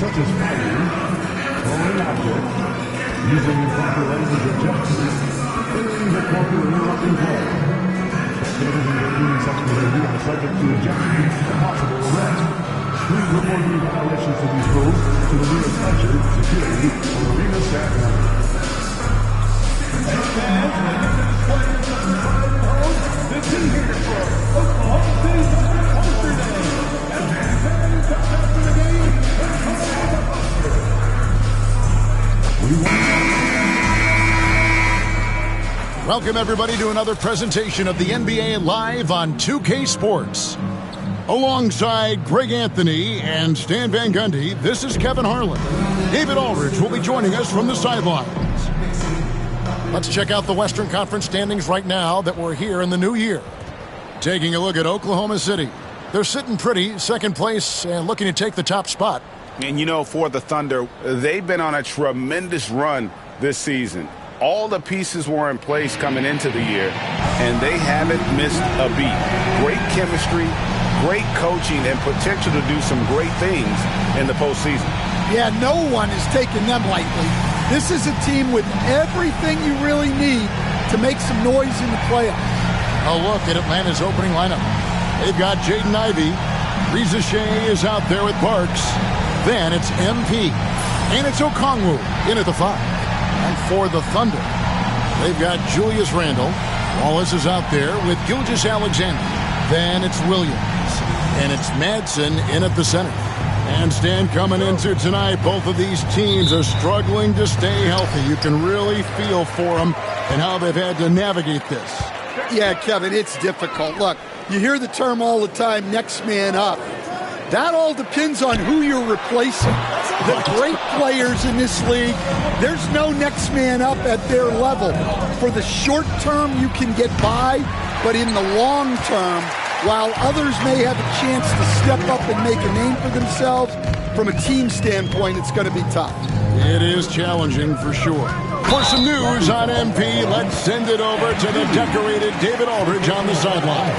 Such as fighting, throwing objects, using improper language objections, clearing the corner and interrupting play. Spectators engaging in such behavior are subject to ejections and possible arrest. Please report any violations of these rules to the arena manager, security, or arena staff member. This is here for Oklahoma City Thunder Poster Day. And fans after the game, Welcome, everybody, to another presentation of the NBA Live on 2K Sports. Alongside Greg Anthony and Stan Van Gundy, this is Kevin Harlan. David Aldridge will be joining us from the sidelines. Let's check out the Western Conference standings right now that we're here in the new year. Taking a look at Oklahoma City. They're sitting pretty, second place, and looking to take the top spot. And you know, for the Thunder, they've been on a tremendous run this season. All the pieces were in place coming into the year, and they haven't missed a beat. Great chemistry, great coaching, and potential to do some great things in the postseason. Yeah, no one is taking them lightly. This is a team with everything you really need to make some noise in the playoffs. A look at Atlanta's opening lineup. They've got Jaden Ivey. Reza Shea is out there with Parks. Then it's MP. And it's Okongwu in at the 5. And for the Thunder, they've got Julius Randle. Wallace is out there with Gilgeous-Alexander. Then it's Williams. And it's Madsen in at the center. And Stan, coming into tonight, both of these teams are struggling to stay healthy. You can really feel for them and how they've had to navigate this. Yeah, Kevin, it's difficult. Look, you hear the term all the time, next man up. That all depends on who you're replacing. The great players in this league, there's no next man up at their level. For the short term, you can get by, but in the long term, while others may have a chance to step up and make a name for themselves, from a team standpoint, it's going to be tough. It is challenging for sure. For some news on MP, let's send it over to the decorated David Aldridge on the sideline.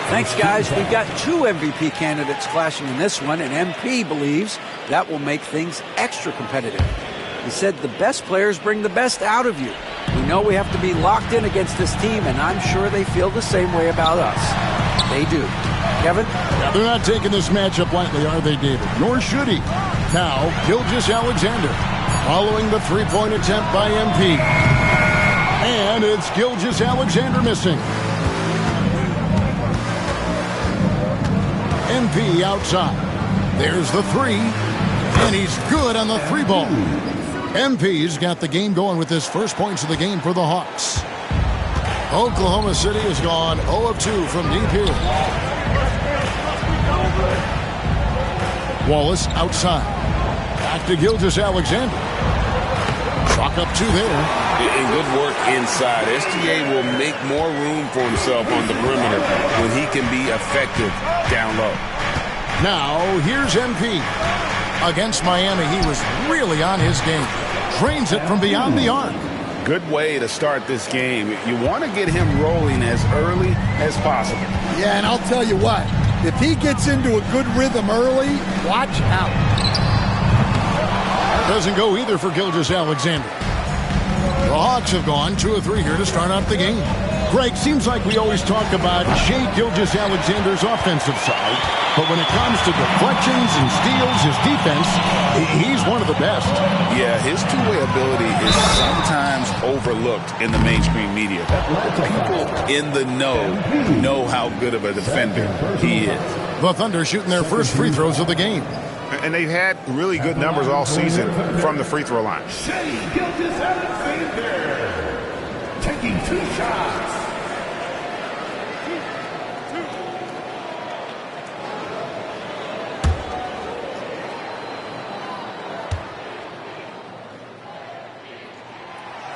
Thanks, guys. We've got 2 MVP candidates clashing in this one, and MP believes that will make things extra competitive. He said the best players bring the best out of you. We know we have to be locked in against this team, and I'm sure they feel the same way about us. They do. Kevin? Yeah, they're not taking this matchup lightly, are they, David? Nor should he. Now, Gilgeous-Alexander following the three-point attempt by MP. And it's Gilgeous-Alexander missing. MP outside. There's the 3. And he's good on the 3 ball. MP's got the game going with his first points of the game for the Hawks. Oklahoma City has gone 0 of 2 from deep here. Wallace outside. Back to Gilgeous-Alexander. Chalk up 2 there. And good work inside. SGA will make more room for himself on the perimeter when he can be effective down low. Now, here's MP. Against Miami, he was really on his game. Drains it from beyond the arc. Good way to start this game. You want to get him rolling as early as possible. Yeah, and I'll tell you what. If he gets into a good rhythm early, watch out. Doesn't go either for Gilgeous-Alexander. The Hawks have gone 2 of 3 here to start out the game. Greg, seems like we always talk about Shai Gilgeous-Alexander's offensive side, but when it comes to deflections and steals, his defense, he's one of the best. Yeah, his two-way ability is sometimes overlooked in the mainstream media. People in the know how good of a defender he is. The Thunder shooting their first free throws of the game. And they've had really good numbers all season from the free throw line. Shai Gilgeous-Alexander taking 2 shots.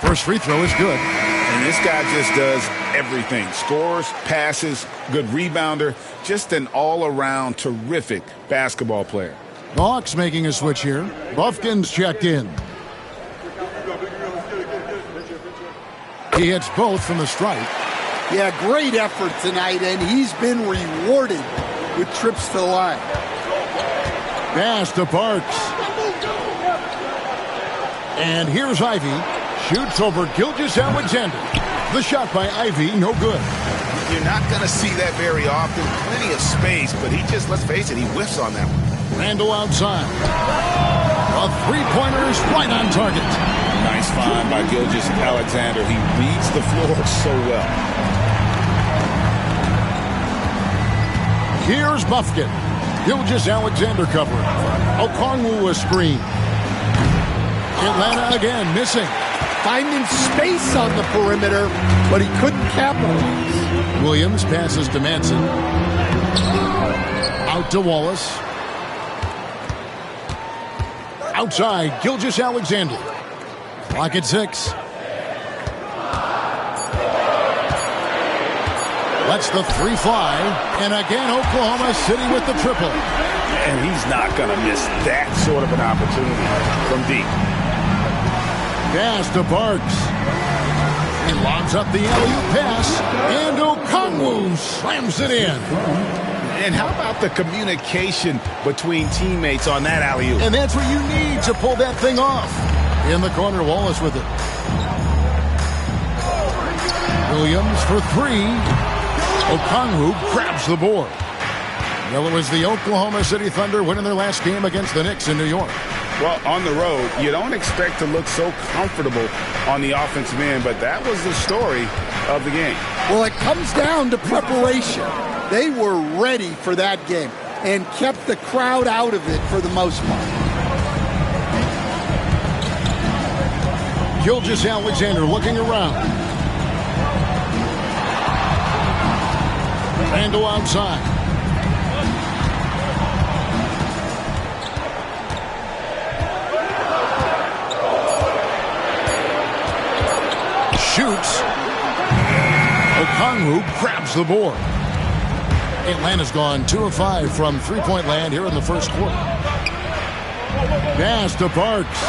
First free throw is good. And this guy just does everything. Scores, passes, good rebounder. Just an all-around terrific basketball player. The Hawks making a switch here. Buffkin's checked in. He hits both from the stripe. Yeah, great effort tonight, and he's been rewarded with trips to the line. Pass to Parks. And here's Ivey. Shoots over Gilgeous-Alexander. The shot by Ivey, no good. You're not going to see that very often. Plenty of space, but he just, let's face it, he whiffs on that one. Randle outside. A three-pointer is right on target. Nice find by Gilgeous-Alexander. He reads the floor so well. Here's Buffkin. Gilgeous-Alexander covering. Okongwu a screen. Atlanta again missing. Finding space on the perimeter, but he couldn't capitalize. Williams passes to Madsen. Out to Wallace. Outside, Gilgeous-Alexander. Clock at 6. Lets the three fly. And again, Oklahoma City with the triple. And he's not going to miss that sort of an opportunity from deep. Pass to Parks. He lobs up the alley-oop pass. And Okongwu slams it in. And how about the communication between teammates on that alley-oop? And that's what you need to pull that thing off. In the corner, Wallace with it. Williams for three. Okongwu grabs the board. Well, it was the Oklahoma City Thunder winning their last game against the Knicks in New York. Well, on the road, you don't expect to look so comfortable on the offensive end, but that was the story of the game. Well, it comes down to preparation. They were ready for that game and kept the crowd out of it for the most part. Gilgeous-Alexander looking around. Randall outside. Shoots. Okongwu grabs the board. Atlanta's gone 2 of 5 from three-point land here in the first quarter. Pass to Parks.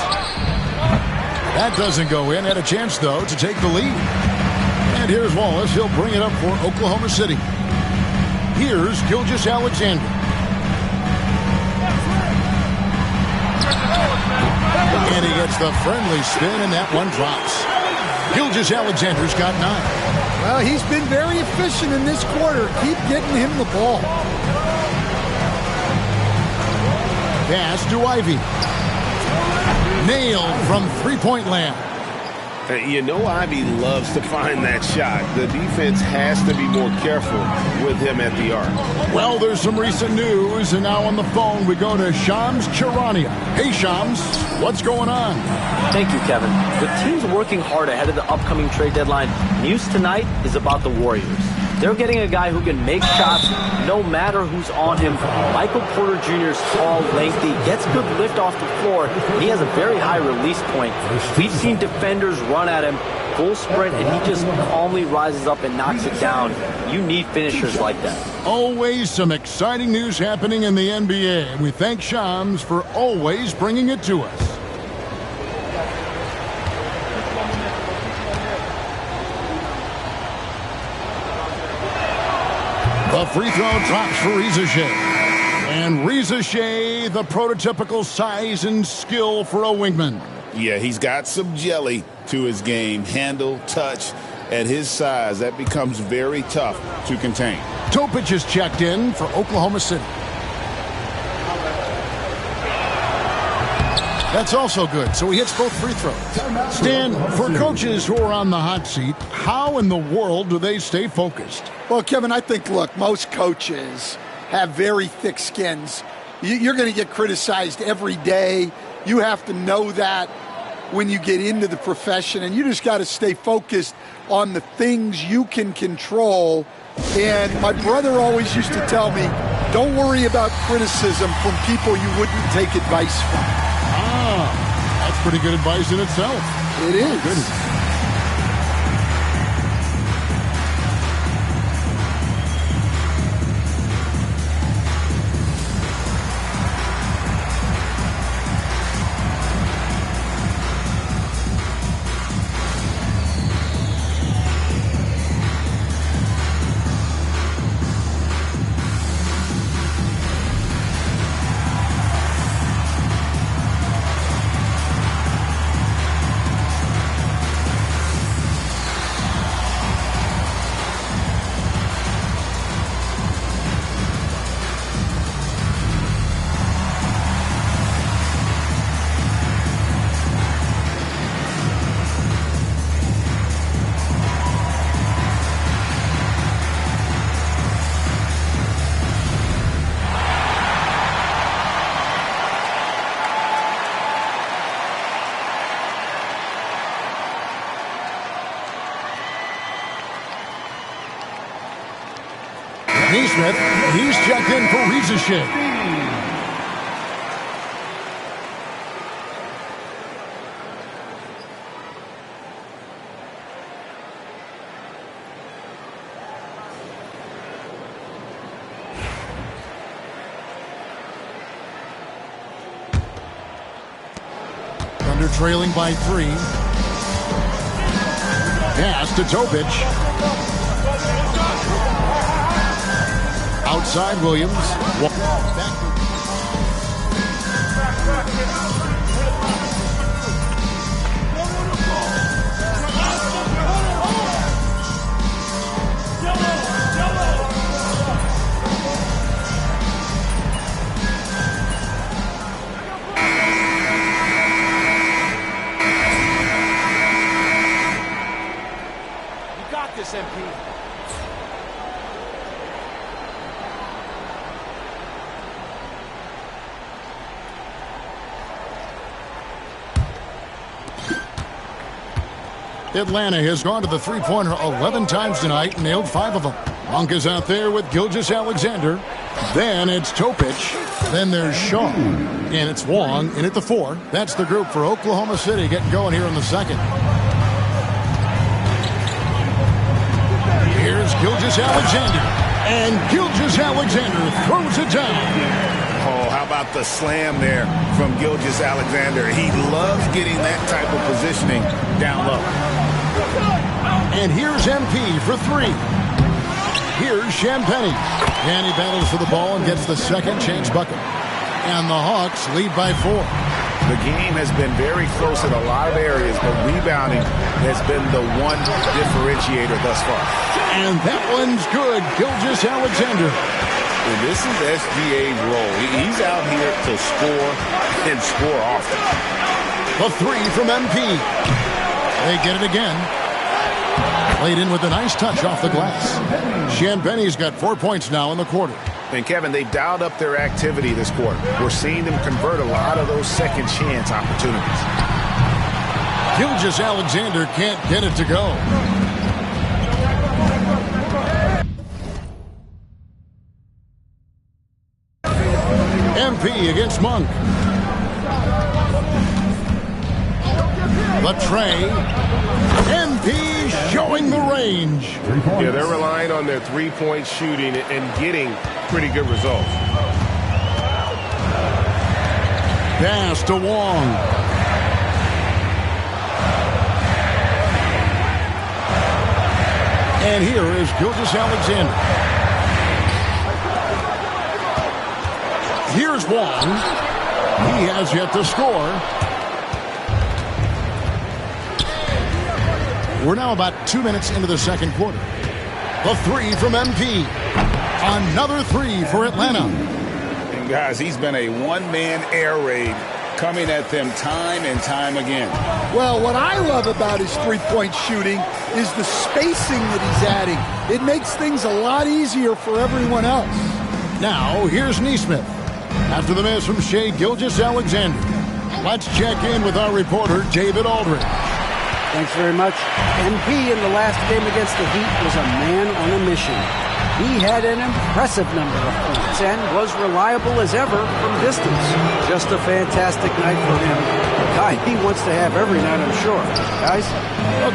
That doesn't go in. Had a chance, though, to take the lead. And here's Wallace. He'll bring it up for Oklahoma City. Here's Gilgeous-Alexander. And he gets the friendly spin, and that one drops. Gilgeous-Alexander's got 9. Well, he's been very efficient in this quarter. Keep getting him the ball. Pass to Ivy. Nailed from three-point land. You know Ivy loves to find that shot. The defense has to be more careful with him at the arc. Well, there's some recent news, and now on the phone we go to Shams Charania. Hey, Shams, what's going on? Thank you, Kevin. The team's working hard ahead of the upcoming trade deadline. News tonight is about the Warriors. They're getting a guy who can make shots no matter who's on him. Michael Porter Jr. is tall, lengthy, gets good lift off the floor, and he has a very high release point. We've seen defenders run at him, full sprint, and he just calmly rises up and knocks it down. You need finishers like that. Always some exciting news happening in the NBA, and we thank Shams for always bringing it to us. The free throw drops for Reza Shea. And Reza Shea, the prototypical size and skill for a wingman. Yeah, he's got some jelly to his game. Handle, touch. At his size, that becomes very tough to contain. Topic is checked in for Oklahoma City. That's also good, so he hits both free throws. Stan, for coaches who are on the hot seat, how in the world do they stay focused? Well, Kevin, I think, look, most coaches have very thick skins. You're going to get criticized every day. You have to know that when you get into the profession, and you just got to stay focused on the things you can control. And my brother always used to tell me, don't worry about criticism from people you wouldn't take advice from. That's pretty good advice in itself. It is. Oh, goodness. Neesmith, he's checked in for Reza Shea. Alexander trailing by 3. Pass to Topic. Outside Williams. This MP. Atlanta has gone to the three-pointer 11 times tonight and nailed 5 of them. Monk is out there with Gilgeous-Alexander. Then it's Topic. Then there's Shaw. And it's Wong in at the 4. That's the group for Oklahoma City getting going here in the second. Here's Gilgeous-Alexander. And Gilgeous-Alexander throws it down. Oh, how about the slam there from Gilgeous-Alexander? He loves getting that type of positioning down low. And here's MP for 3. Here's Champagnie. And he battles for the ball and gets the second chance bucket. And the Hawks lead by 4. The game has been very close in a lot of areas, but rebounding has been the one differentiator thus far. And that one's good. Gilgeous-Alexander. And this is SGA's role. He's out here to score and score often. The 3 from MP. They get it again. Played in with a nice touch off the glass. Champagnie's got 4 points now in the quarter. And Kevin, they dialed up their activity this quarter. We're seeing them convert a lot of those second chance opportunities. Gilgeous-Alexander can't get it to go. MP against Monk. The tray. MP showing the range. Yeah, they're relying on their three-point shooting and getting pretty good results. Pass to Wong. And here is Gilgeous-Alexander. Here's Wong. He has yet to score. We're now about 2 minutes into the second quarter. The 3 from MP. Another 3 for Atlanta. And guys, he's been a one-man air raid coming at them time and time again. Well, what I love about his three-point shooting is the spacing that he's adding. It makes things a lot easier for everyone else. Now, here's Neesmith. After the miss from Shai Gilgeous-Alexander. Let's check in with our reporter, David Aldridge. Thanks very much. MP in the last game against the Heat was a man on a mission. He had an impressive number of points and was reliable as ever from distance. Just a fantastic night for him. A guy he wants to have every night, I'm sure. Guys?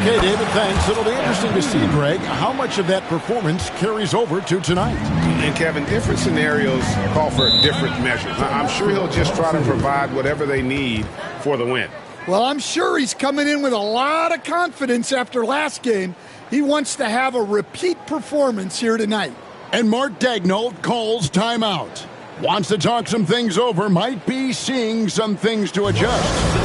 Okay, David, thanks. It'll be interesting to see, Greg, how much of that performance carries over to tonight. And Kevin, different scenarios call for different measures. I'm sure he'll just try to provide whatever they need for the win. Well, I'm sure he's coming in with a lot of confidence after last game. He wants to have a repeat performance here tonight. And Mark Daigneault calls timeout. Wants to talk some things over, might be seeing some things to adjust.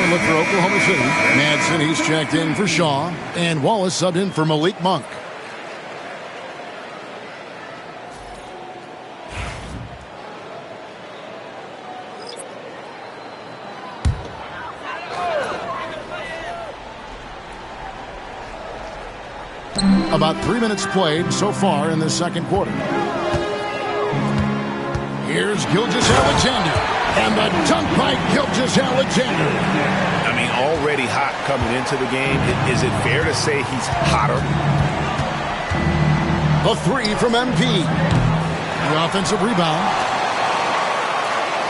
second look for Oklahoma City. Madsen, he's checked in for Shaw. And Wallace subbed in for Malik Monk. About 3 minutes played so far in the second quarter. Here's Gilgeous-Alexander. And the dunk by Gilgeous-Alexander. I mean, already hot coming into the game. Is it fair to say he's hotter? A three from MP. The offensive rebound.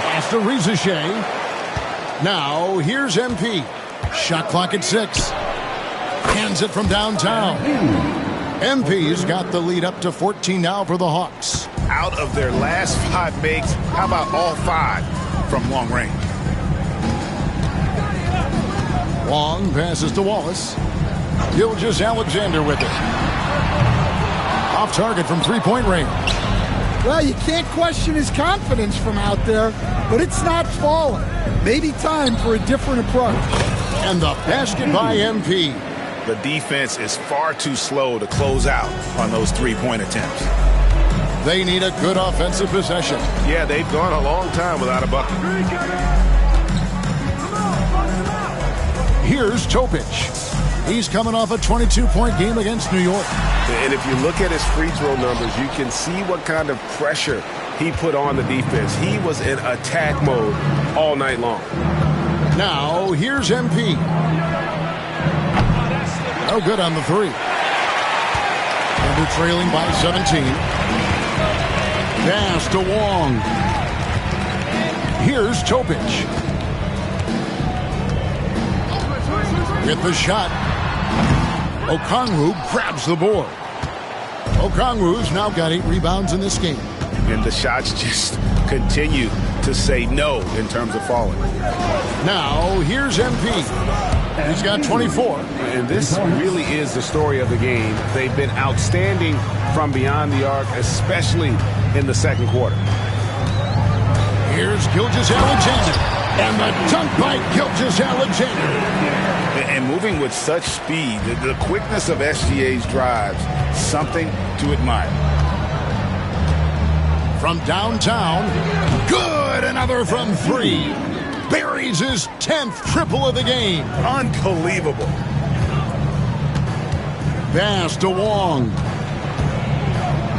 Pass to Rizachet. Now, here's MP. Shot clock at 6. Hands it from downtown. MP's got the lead up to 14 now for the Hawks. Out of their last 5 makes, how about all 5 from long range? Long passes to Wallace. Gilgeous-Alexander with it. Off target from three-point range. Well, you can't question his confidence from out there, but it's not falling. Maybe time for a different approach. And the basket by MP. The defense is far too slow to close out on those three-point attempts. They need a good offensive possession. Yeah, they've gone a long time without a bucket. Here's Topic. He's coming off a 22-point game against New York. And if you look at his free throw numbers, you can see what kind of pressure he put on the defense. He was in attack mode all night long. Now, here's MP. No good on the three. And they're trailing by 17. Pass to Wong. Here's Topic. With the shot. Okongwu grabs the board. Okongwu's now got 8 rebounds in this game. And the shots just continue to say no in terms of falling. Now, here's MP. He's got 24. And this really is the story of the game. They've been outstanding from beyond the arc, especially in the second quarter. Here's Gilgeous-Alexander. And the dunk by Gilgeous-Alexander. And moving with such speed, the quickness of SGA's drives, something to admire. From downtown, good, another from 3. Buries his 10th triple of the game. Unbelievable. Pass to Wong.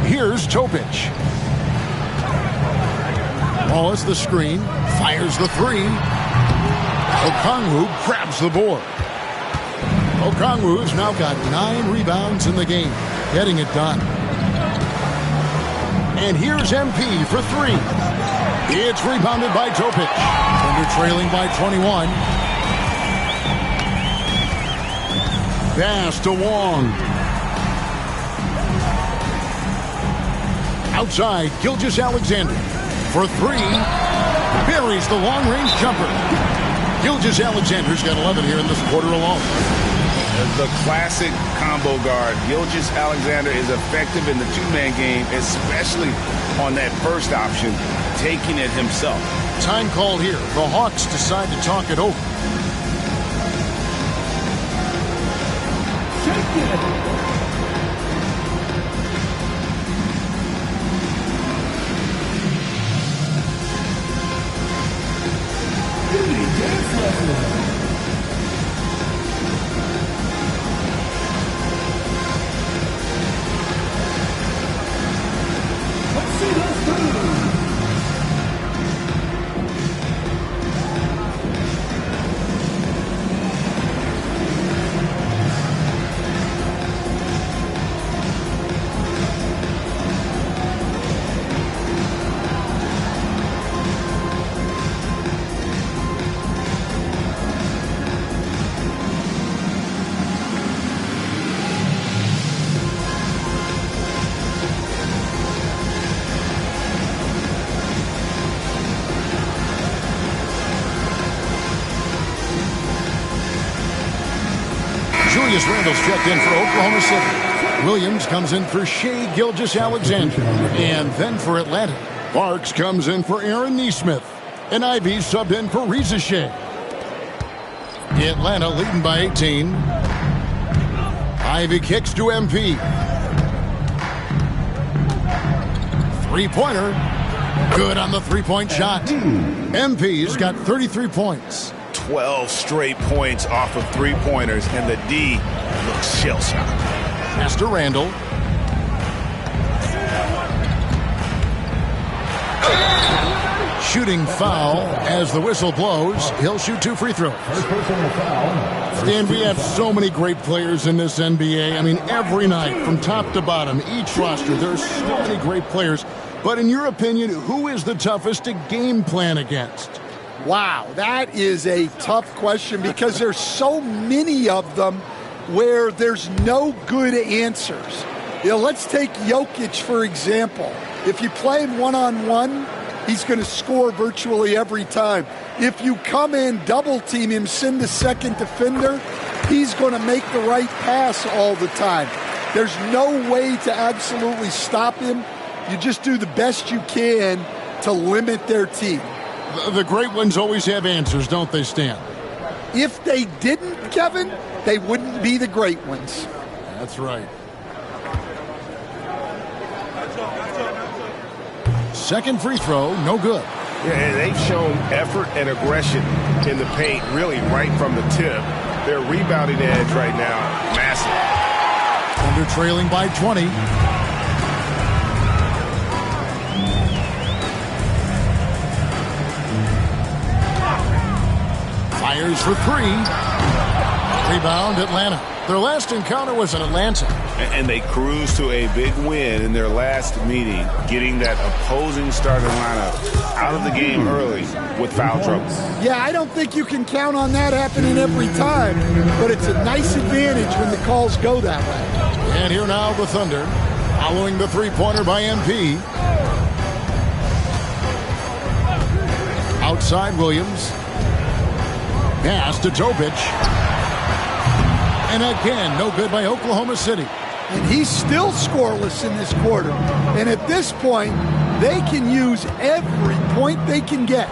Here's Topic. Wallace the screen, fires the 3. Okongwu grabs the board. Okongwu's now got 9 rebounds in the game, getting it done. And here's MP for 3. It's rebounded by Topic. And they're trailing by 21. Pass to Wong. Outside, Gilgeous-Alexander for 3. Buries the long-range jumper. Gilgeous-Alexander's got 11 here in this quarter alone. The classic combo guard. Gilgeous-Alexander is effective in the two-man game, especially on that first option, taking it himself. Time call here. The Hawks decide to talk it over. Julius Randle's checked in for Oklahoma City. Williams comes in for Shai Gilgeous-Alexander. And then for Atlanta, Parks comes in for Aaron Nesmith. And Ivy subbed in for Rizachet. Atlanta leading by 18. Ivy kicks to MP. Three-pointer. Good on the three-point shot. MP's got 33 points. 12 straight points off of three-pointers, and the D looks shell-shocked. Pass to Randall. Shooting foul as the whistle blows. He'll shoot 2 free throws. Stan, we have so many great players in this NBA. I mean, every night, from top to bottom, each roster, there's so many great players. But in your opinion, who is the toughest to game plan against? Wow, that is a tough question because there's so many of them where there's no good answers. You know, let's take Jokic, for example. If you play him one-on-one, he's going to score virtually every time. If you come in, double-team him, send the second defender, he's going to make the right pass all the time. There's no way to absolutely stop him. You just do the best you can to limit their team. The great ones always have answers, don't they, Stan? If they didn't, Kevin, they wouldn't be the great ones. That's right. Second free throw, no good. Yeah, they've shown effort and aggression in the paint, really right from the tip. Their rebounding edge right now, massive. Thunder trailing by 20. Fires for 3. Rebound, Atlanta. Their last encounter was in Atlanta. And they cruised to a big win in their last meeting, getting that opposing starting lineup out of the game early with foul trouble. Yeah, I don't think you can count on that happening every time, but it's a nice advantage when the calls go that way. And here now the Thunder, following the three-pointer by MP. Outside Williams. Pass to Topic. And again, no good by Oklahoma City. And he's still scoreless in this quarter. And at this point, they can use every point they can get.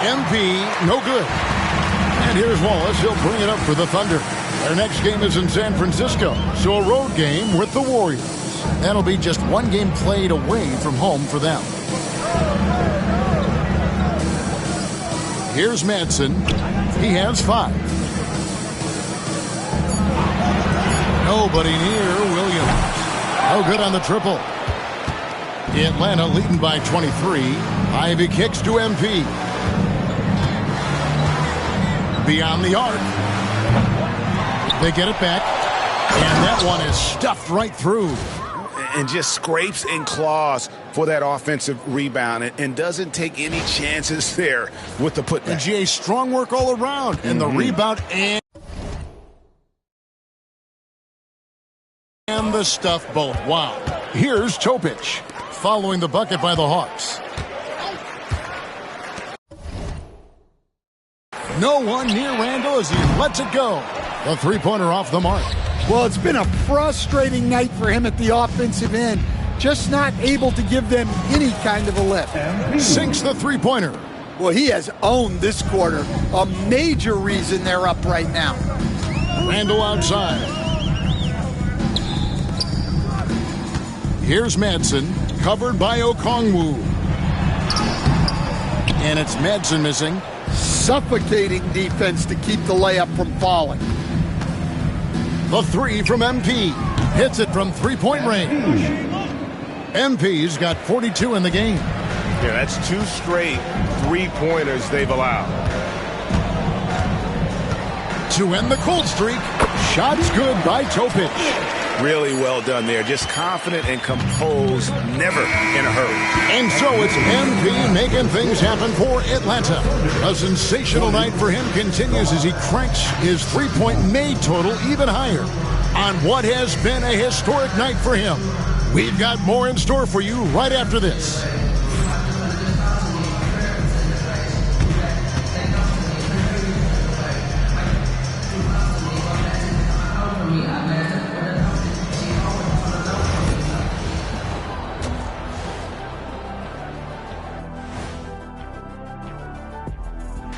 MP, no good. And here's Wallace. He'll bring it up for the Thunder. Their next game is in San Francisco, so a road game with the Warriors. That'll be just one game played away from home for them. Here's Madsen. He has 5. Nobody near Williams. No good on the triple. Atlanta leading by 23. Ivy kicks to MP. Beyond the arc. They get it back. And that one is stuffed right through. And just scrapes and claws for that offensive rebound and doesn't take any chances there with the putback. And GA, strong work all around. And the rebound and the stuff both. Wow. Here's Topic following the bucket by the Hawks. No one near Randall as he lets it go. The three-pointer off the mark. Well, it's been a frustrating night for him at the offensive end. Just not able to give them any kind of a lift. Sinks the three-pointer. Well, he has owned this quarter. A major reason they're up right now. Randall outside. Here's Madsen, covered by Okongwu. And it's Madsen missing. Suffocating defense to keep the layup from falling. The 3 from MP. Hits it from three-point range. MP's got 42 in the game. Yeah, that's 2 straight three-pointers they've allowed. To end the cold streak, shots good by Topic. Really well done there. Just confident and composed, never in a hurry. And so it's MP making things happen for Atlanta. A sensational night for him continues as he cranks his three-point made total even higher on what has been a historic night for him. We've got more in store for you right after this.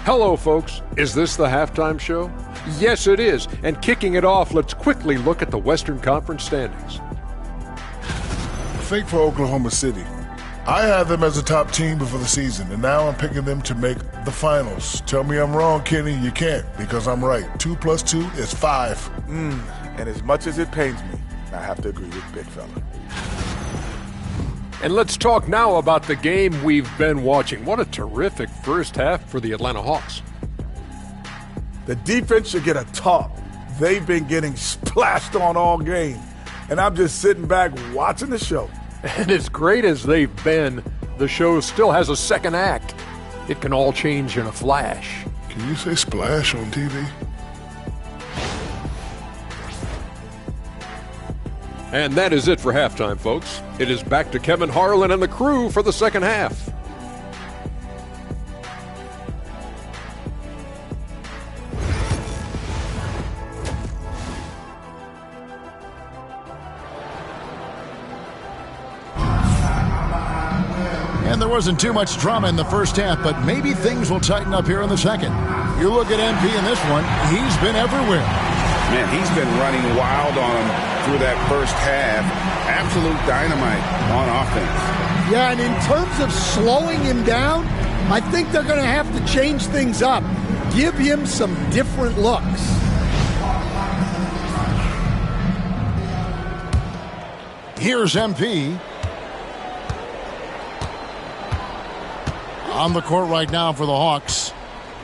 Hello, folks. Is this the halftime show? Yes, it is. And kicking it off, let's quickly look at the Western Conference standings. Fake for Oklahoma City. I had them as a top team before the season, and now I'm picking them to make the finals. Tell me I'm wrong, Kenny. You can't, because I'm right. 2 + 2 is 5. And as much as it pains me, I have to agree with Big Fella. And let's talk now about the game we've been watching. What a terrific first half for the Atlanta Hawks. The defense should get a talk. They've been getting splashed on all game. And I'm just sitting back watching the show. And as great as they've been, the show still has a second act. It can all change in a flash. Can you say splash on TV? And that is it for halftime, folks. It is back to Kevin Harlan and the crew for the second half. And there wasn't too much drama in the first half, but maybe things will tighten up here in the second. You look at MP in this one, he's been everywhere. Man, he's been running wild on him through that first half. Absolute dynamite on offense. Yeah, and in terms of slowing him down, I think they're going to have to change things up. Give him some different looks. Here's MP. On the court right now for the Hawks.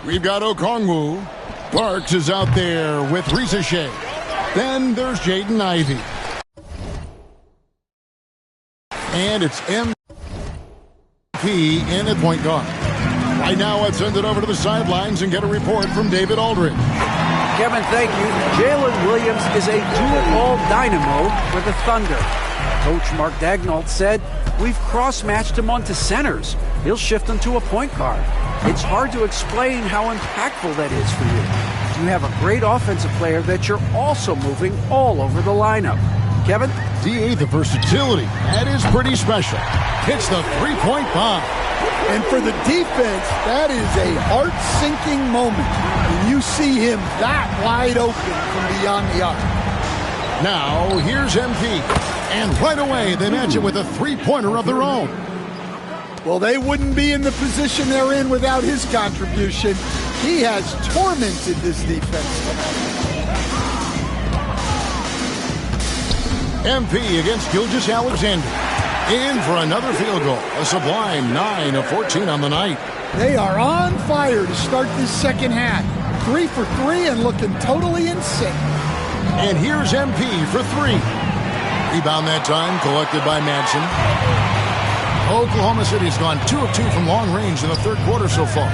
We've got Okongwu. Parks is out there with Risache. Then there's Jaden Ivey. And it's MP in at point guard. Right now, let's send it over to the sidelines and get a report from David Aldridge. Kevin, thank you. Jalen Williams is a dual-ball dynamo for the Thunder. Coach Mark Daignault said, "We've cross-matched him onto centers. He'll shift him to a point guard. It's hard to explain how impactful that is for you. You have a great offensive player that you're also moving all over the lineup." Kevin? D8, the versatility. That is pretty special. Hits the three-point bomb. And for the defense, that is a heart-sinking moment when you see him that wide open from beyond the arc. Now, here's MP. And right away, they match it with a three-pointer of their own. Well, they wouldn't be in the position they're in without his contribution. He has tormented this defense tonight. MP against Gilgeous-Alexander. In for another field goal. A sublime 9 of 14 on the night. They are on fire to start this second half. 3 for 3 and looking totally in sync. And here's MP for 3. Rebound that time collected by Madsen. Oklahoma City's gone 2 of 2 from long range in the third quarter so far.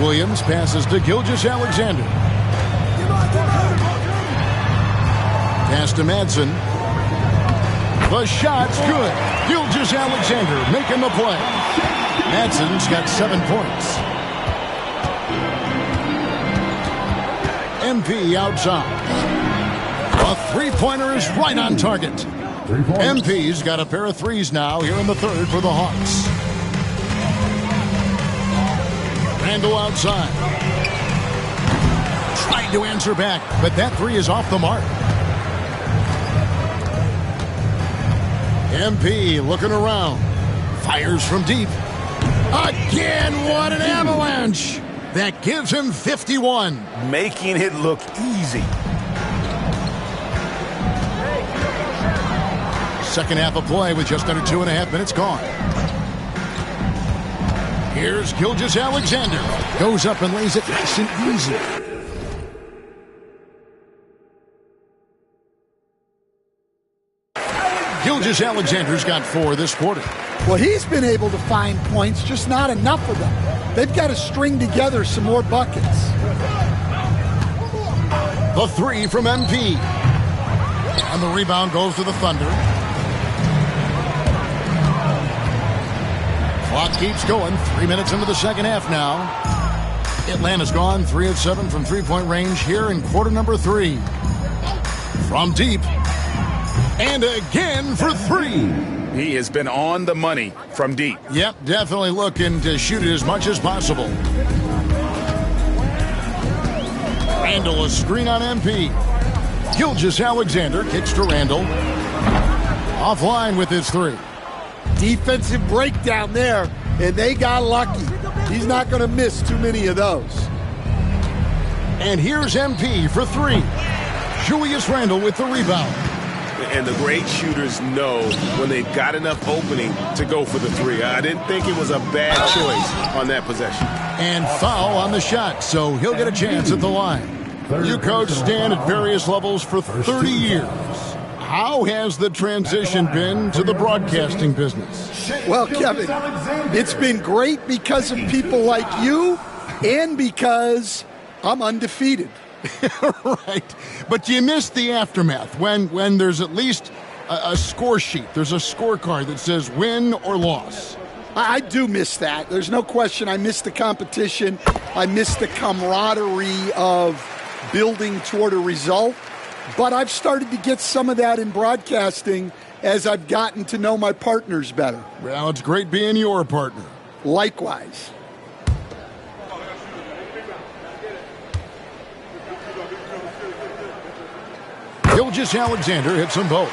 Williams passes to Gilgeous-Alexander. Pass to Madsen. The shot's good. Gilgeous-Alexander making the play. Madsen's got 7 points. MP outside. A three-pointer is right on target. MP's got a pair of threes now here in the third for the Hawks. Randall outside. Trying to answer back, but that three is off the mark. MP looking around. Fires from deep. Again, what an avalanche! That gives him 51. Making it look easy. Second half of play with just under 2.5 minutes gone. Here's Gilgeous-Alexander. Goes up and lays it nice and easy. Gilgeous-Alexander's got 4 this quarter. Well, he's been able to find points, just not enough of them. They've got to string together some more buckets. The 3 from MP. And the rebound goes to the Thunder. Clock keeps going. 3 minutes into the second half now. Atlanta's gone 3 of 7 from three-point range here in quarter number 3. From deep. And again for 3. He has been on the money from deep. Yep, definitely looking to shoot it as much as possible. Randall, a screen on MP. Gilgeous-Alexander kicks to Randall. Offline with his three. Defensive breakdown there, and they got lucky. He's not going to miss too many of those. And here's MP for three. Julius Randle with the rebound. And the great shooters know when they've got enough opening to go for the three. I didn't think it was a bad choice on that possession. And foul on the shot, so he'll get a chance at the line. You coached Stan at various levels for 30 years. How has the transition been to the broadcasting business? Well, Kevin, it's been great because of people like you and because I'm undefeated. Right. But you missed the aftermath when there's at least a score sheet. There's a scorecard that says win or loss. I do miss that. There's no question. I miss the competition. I miss the camaraderie of building toward a result. But I've started to get some of that in broadcasting as I've gotten to know my partners better. Well, it's great being your partner. Likewise. Gilgeous-Alexander hits them both.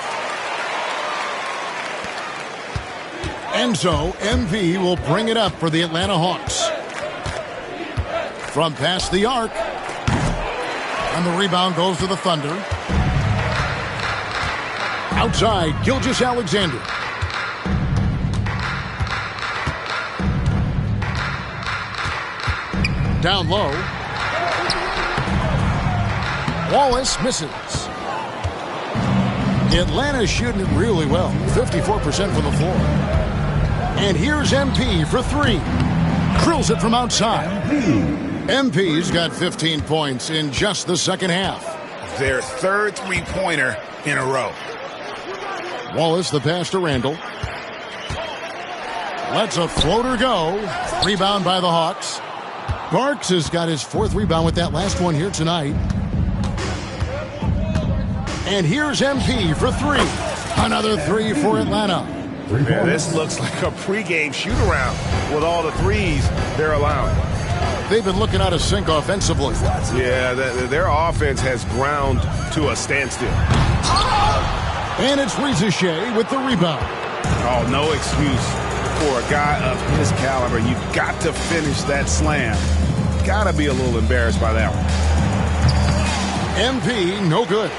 And so, MV will bring it up for the Atlanta Hawks. From past the arc. And the rebound goes to the Thunder. Outside, Gilgeous-Alexander. Down low. Wallace misses. Atlanta's shooting it really well. 54% from the floor. And here's MP for three. Drills it from outside. MP's got 15 points in just the second half. Their third three-pointer in a row. Wallace, the pass to Randall. Lets a floater go. Rebound by the Hawks. Barks has got his fourth rebound with that last one here tonight. And here's MP for three. Another three for Atlanta. Yeah, this looks like a pregame shoot-around with all the threes they're allowing. They've been looking out of sync offensively. Yeah, their offense has ground to a standstill. And it's Rizachet with the rebound. Oh, no excuse for a guy of his caliber. You've got to finish that slam. Got to be a little embarrassed by that one. MP, no good.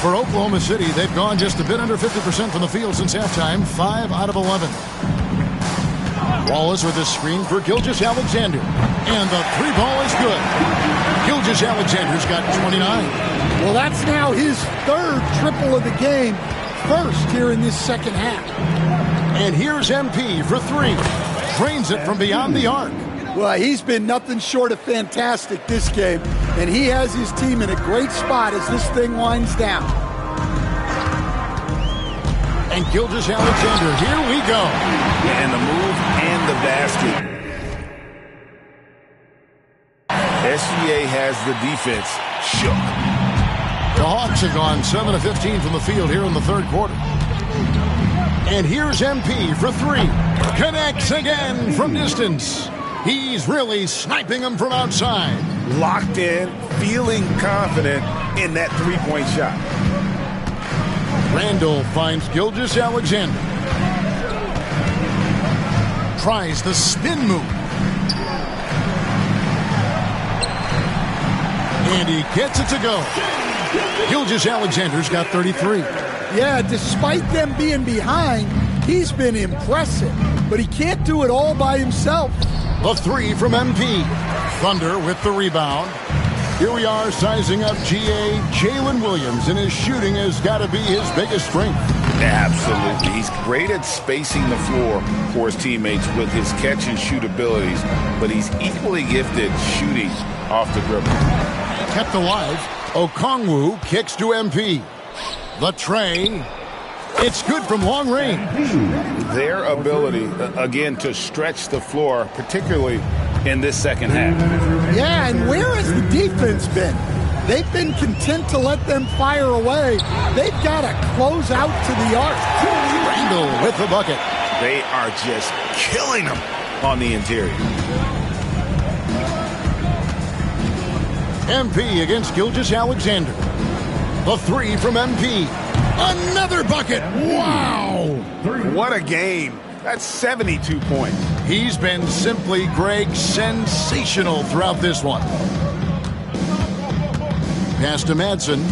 For Oklahoma City, they've gone just a bit under 50% from the field since halftime, 5 out of 11. Wallace with a screen for Gilgeous-Alexander. And the three ball is good. Gilgeous-Alexander's got 29. Well, that's now his third triple of the game, first here in this second half. And here's MP for three. Drains it from beyond the arc. Well, he's been nothing short of fantastic this game, and he has his team in a great spot as this thing winds down. And Gilgeous-Alexander, here we go. And the move and the basket. SGA has the defense shook. The Hawks have gone 7 of 15 from the field here in the third quarter. And here's MP for three. Connects again from distance. He's really sniping them from outside. Locked in, feeling confident in that three-point shot. Randall finds Gilgeous-Alexander. Tries the spin move. And he gets it to go. Gilgeous-Alexander's got 33. Yeah, despite them being behind, he's been impressive. But he can't do it all by himself. The three from MP. Thunder with the rebound. Here we are sizing up GA Jalen Williams, and his shooting has got to be his biggest strength. Absolutely. He's great at spacing the floor for his teammates with his catch and shoot abilities, but he's equally gifted shooting off the dribble. Kept alive. Okongwu kicks to MP. The tray. It's good from long range. Their ability, again, to stretch the floor, particularly in this second half. Yeah, and where has the defense been? They've been content to let them fire away. They've got to close out to the arc. Randall with the bucket. They are just killing them on the interior. MP against Gilgeous-Alexander. The three from MP. Another bucket. Wow. What a game. That's 72 points. He's been simply, Greg, sensational throughout this one. Pass to Madsen.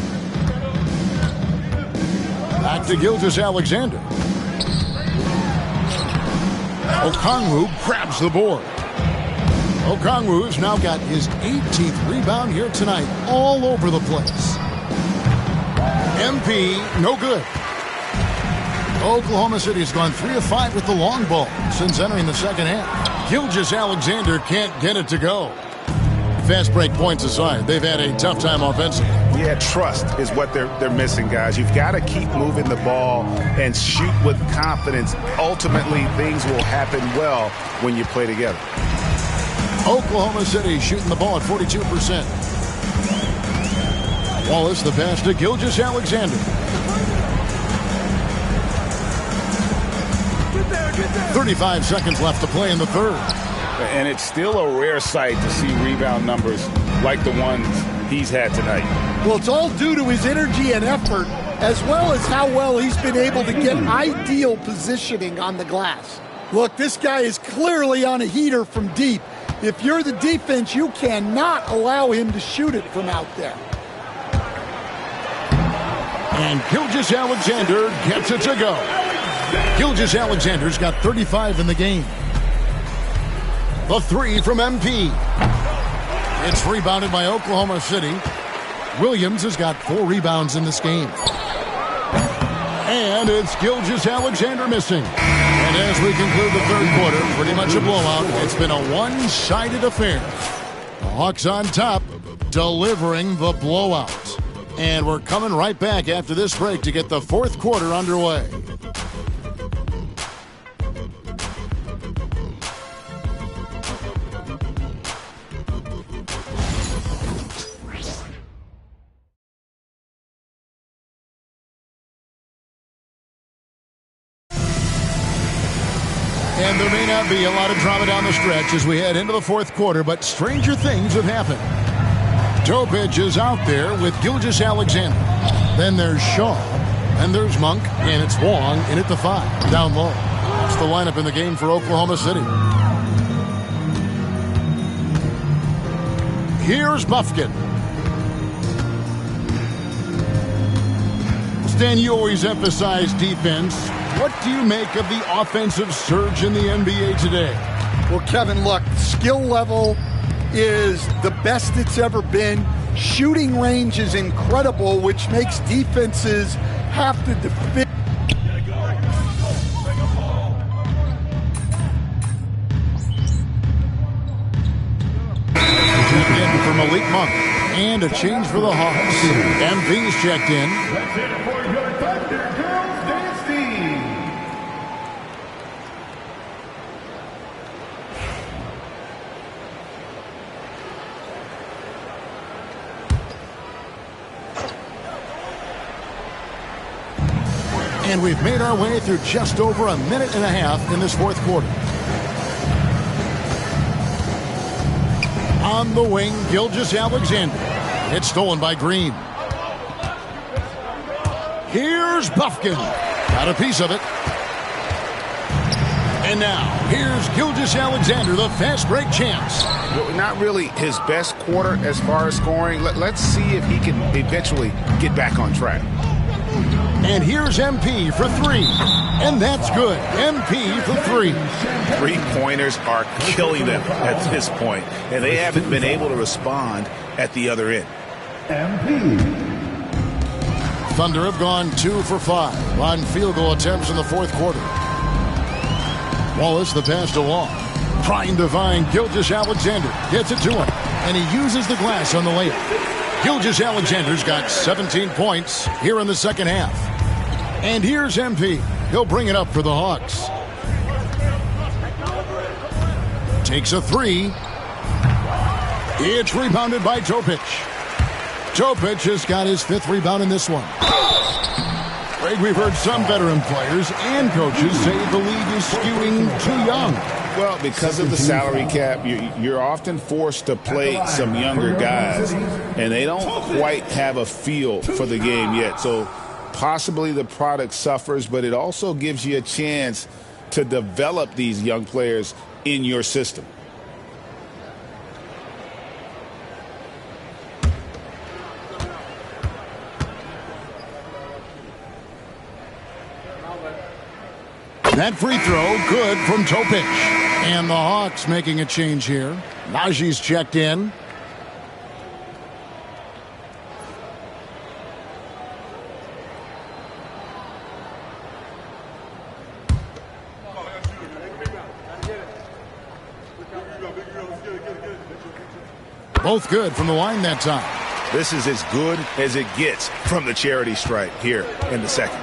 Back to Gilgeous-Alexander. Okongwu grabs the board. Okongwu's now got his 18th rebound here tonight, all over the place. MP, no good. Oklahoma City's gone 3 of 5 with the long ball since entering the second half. Gilgeous-Alexander can't get it to go. Fast break points aside, they've had a tough time offensively. Yeah, trust is what they're missing, guys. You've got to keep moving the ball and shoot with confidence. Ultimately, things will happen well when you play together. Oklahoma City shooting the ball at 42%. Wallace the pass to Gilgeous-Alexander. 35 seconds left to play in the third. And it's still a rare sight to see rebound numbers like the ones he's had tonight. Well, it's all due to his energy and effort, as well as how well he's been able to get ideal positioning on the glass. Look, this guy is clearly on a heater from deep. If you're the defense, you cannot allow him to shoot it from out there. And Gilgeous-Alexander gets it to go. Gilgeous-Alexander's got 35 in the game. The three from MP. It's rebounded by Oklahoma City. Williams has got 4 rebounds in this game. And it's Gilgeous-Alexander missing. And as we conclude the third quarter, pretty much a blowout. It's been a one-sided affair. The Hawks on top, delivering the blowout. And we're coming right back after this break to get the fourth quarter underway. And there may not be a lot of drama down the stretch as we head into the fourth quarter, but stranger things have happened. Topic is out there with Gilgeous-Alexander. Then there's Shaw, and there's Monk, and it's Wong in at the 5, down low. That's the lineup in the game for Oklahoma City. Here's Bufkin. Stan, you always emphasize defense. What do you make of the offensive surge in the NBA today? Well, Kevin, look, skill level is the best it's ever been. Shooting range is incredible, which makes defenses have to defend. Checked in for Malik Monk. And a change for the Hawks. MP's checked in. Let's hear it for your Thunder Girls Dance Team. And we've made our way through just over a minute and a half in this fourth quarter. On the wing, Gilgeous-Alexander. It's stolen by Green. Here's Bufkin. Got a piece of it. And now, here's Gilgeous-Alexander, the fast break champs. Not really his best quarter as far as scoring. Let's see if he can eventually get back on track. And here's MP for 3. And that's good. MP for 3. 3-pointers are killing them at this point, and they haven't been able to respond at the other end. Thunder have gone 2 for 5 on field goal attempts in the fourth quarter. Wallace the pass to Wong. Trying to find Gilgeous-Alexander. Gets it to him. And he uses the glass on the layup. Gilgeous-Alexander's got 17 points here in the second half. And here's MP. He'll bring it up for the Hawks. Takes a 3. It's rebounded by Topic. Topic has got his 5th rebound in this one. Greg, we've heard some veteran players and coaches say the league is skewing too young. Well, because of the salary cap, you're often forced to play some younger guys, and they don't quite have a feel for the game yet. So possibly the product suffers, but it also gives you a chance to develop these young players in your system. That free throw good from Topic. And the Hawks making a change here. Najee's checked in. Both good from the line that time. This is as good as it gets from the charity stripe here in the second.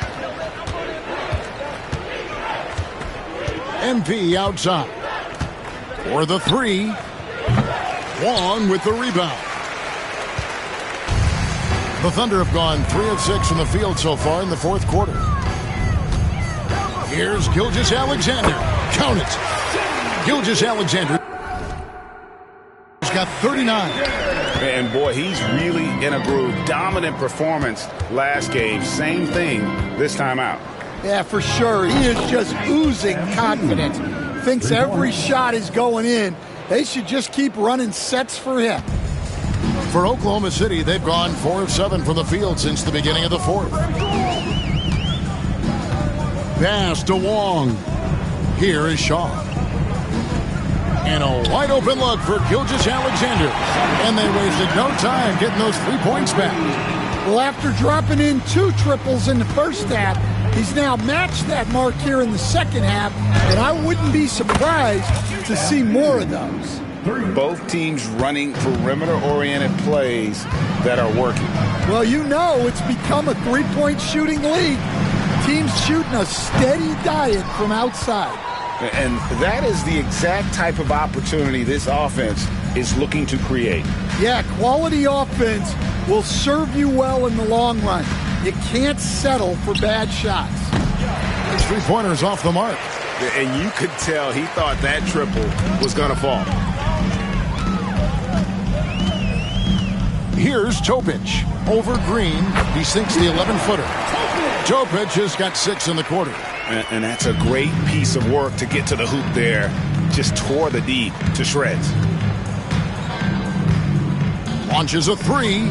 MP outside. For the 3. Wong with the rebound. The Thunder have gone 3 of 6 from the field so far in the 4th quarter. Here's Gilgeous-Alexander. Count it. Gilgeous-Alexander has got 39. And boy, he's really in a groove. Dominant performance last game. Same thing this time out. Yeah, for sure. He is just oozing confidence. Thinks every shot is going in. They should just keep running sets for him. For Oklahoma City, they've gone 4 of 7 from the field since the beginning of the 4th. Pass to Wong. Here is Shaw. And a wide open look for Gilgeous-Alexander. And they wasted no time getting those 3 points back. Well, after dropping in 2 triples in the first half, he's now matched that mark here in the second half, and I wouldn't be surprised to see more of those. Both teams running perimeter-oriented plays that are working. Well, you know it's become a 3-point shooting league. Teams shooting a steady diet from outside. And that is the exact type of opportunity this offense is looking to create. Yeah, quality offense will serve you well in the long run. You can't settle for bad shots. His 3-pointer's off the mark. And you could tell he thought that triple was going to fall. Here's Topic. Over Green. He sinks the 11-footer. Topic has got 6 in the quarter. And that's a great piece of work to get to the hoop there. Just tore the D to shreds. Launches a 3.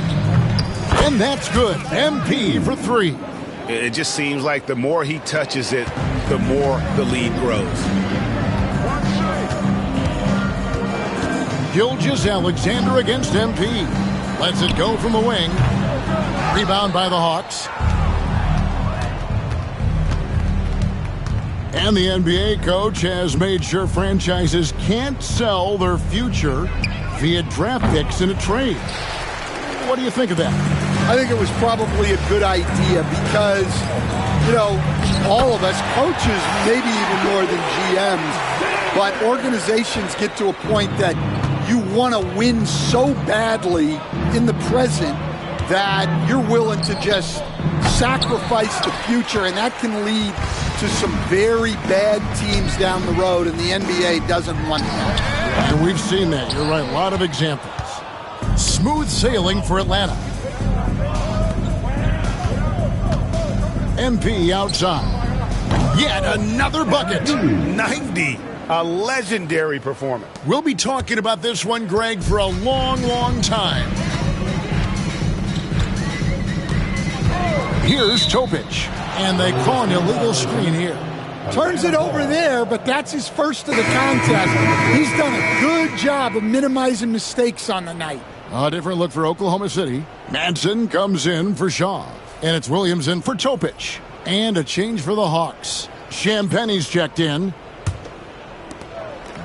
And that's good. MP for 3. It just seems like the more he touches it, the more the lead grows. Gilgeous-Alexander against MP. Lets it go from the wing. Rebound by the Hawks. And the NBA coach has made sure franchises can't sell their future via draft picks in a trade. What do you think of that? I think it was probably a good idea because, you know, all of us, coaches, maybe even more than GMs, but organizations get to a point that you want to win so badly in the present that you're willing to just sacrifice the future, and that can lead to some very bad teams down the road, and the NBA doesn't want that. And we've seen that. You're right. A lot of examples. Smooth sailing for Atlanta. MP outside. Yet another bucket. 90. A legendary performance. We'll be talking about this one, Greg, for a long, long time. Here's Topic. And they call an illegal screen here. Turns it over there, but that's his first of the contest. He's done a good job of minimizing mistakes on the night. A different look for Oklahoma City. Manson comes in for Shaw. And it's Williams in for Topic. And a change for the Hawks. Champagne's checked in.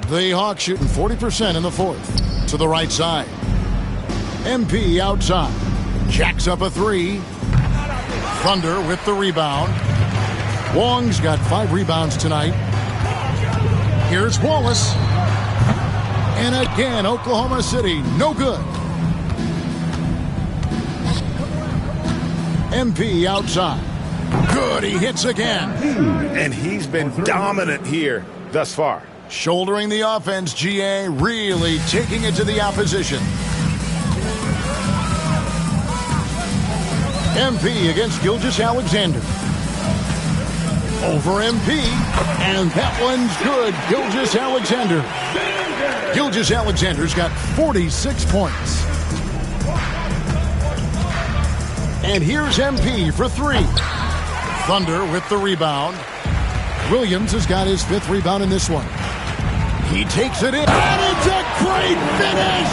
The Hawks shooting 40% in the 4th. To the right side. MP outside. Jacks up a 3. Thunder with the rebound. Wong's got 5 rebounds tonight. Here's Wallace. And again, Oklahoma City, no good. MP outside. Good, he hits again. And he's been dominant here thus far. Shouldering the offense, GA really taking it to the opposition. MP against Gilgeous-Alexander. Over MP, and that one's good. Gilgeous-Alexander. Gilgeous-Alexander's got 46 points. And here's MP for 3. Thunder with the rebound. Williams has got his 5th rebound in this one. He takes it in, and it's a great finish!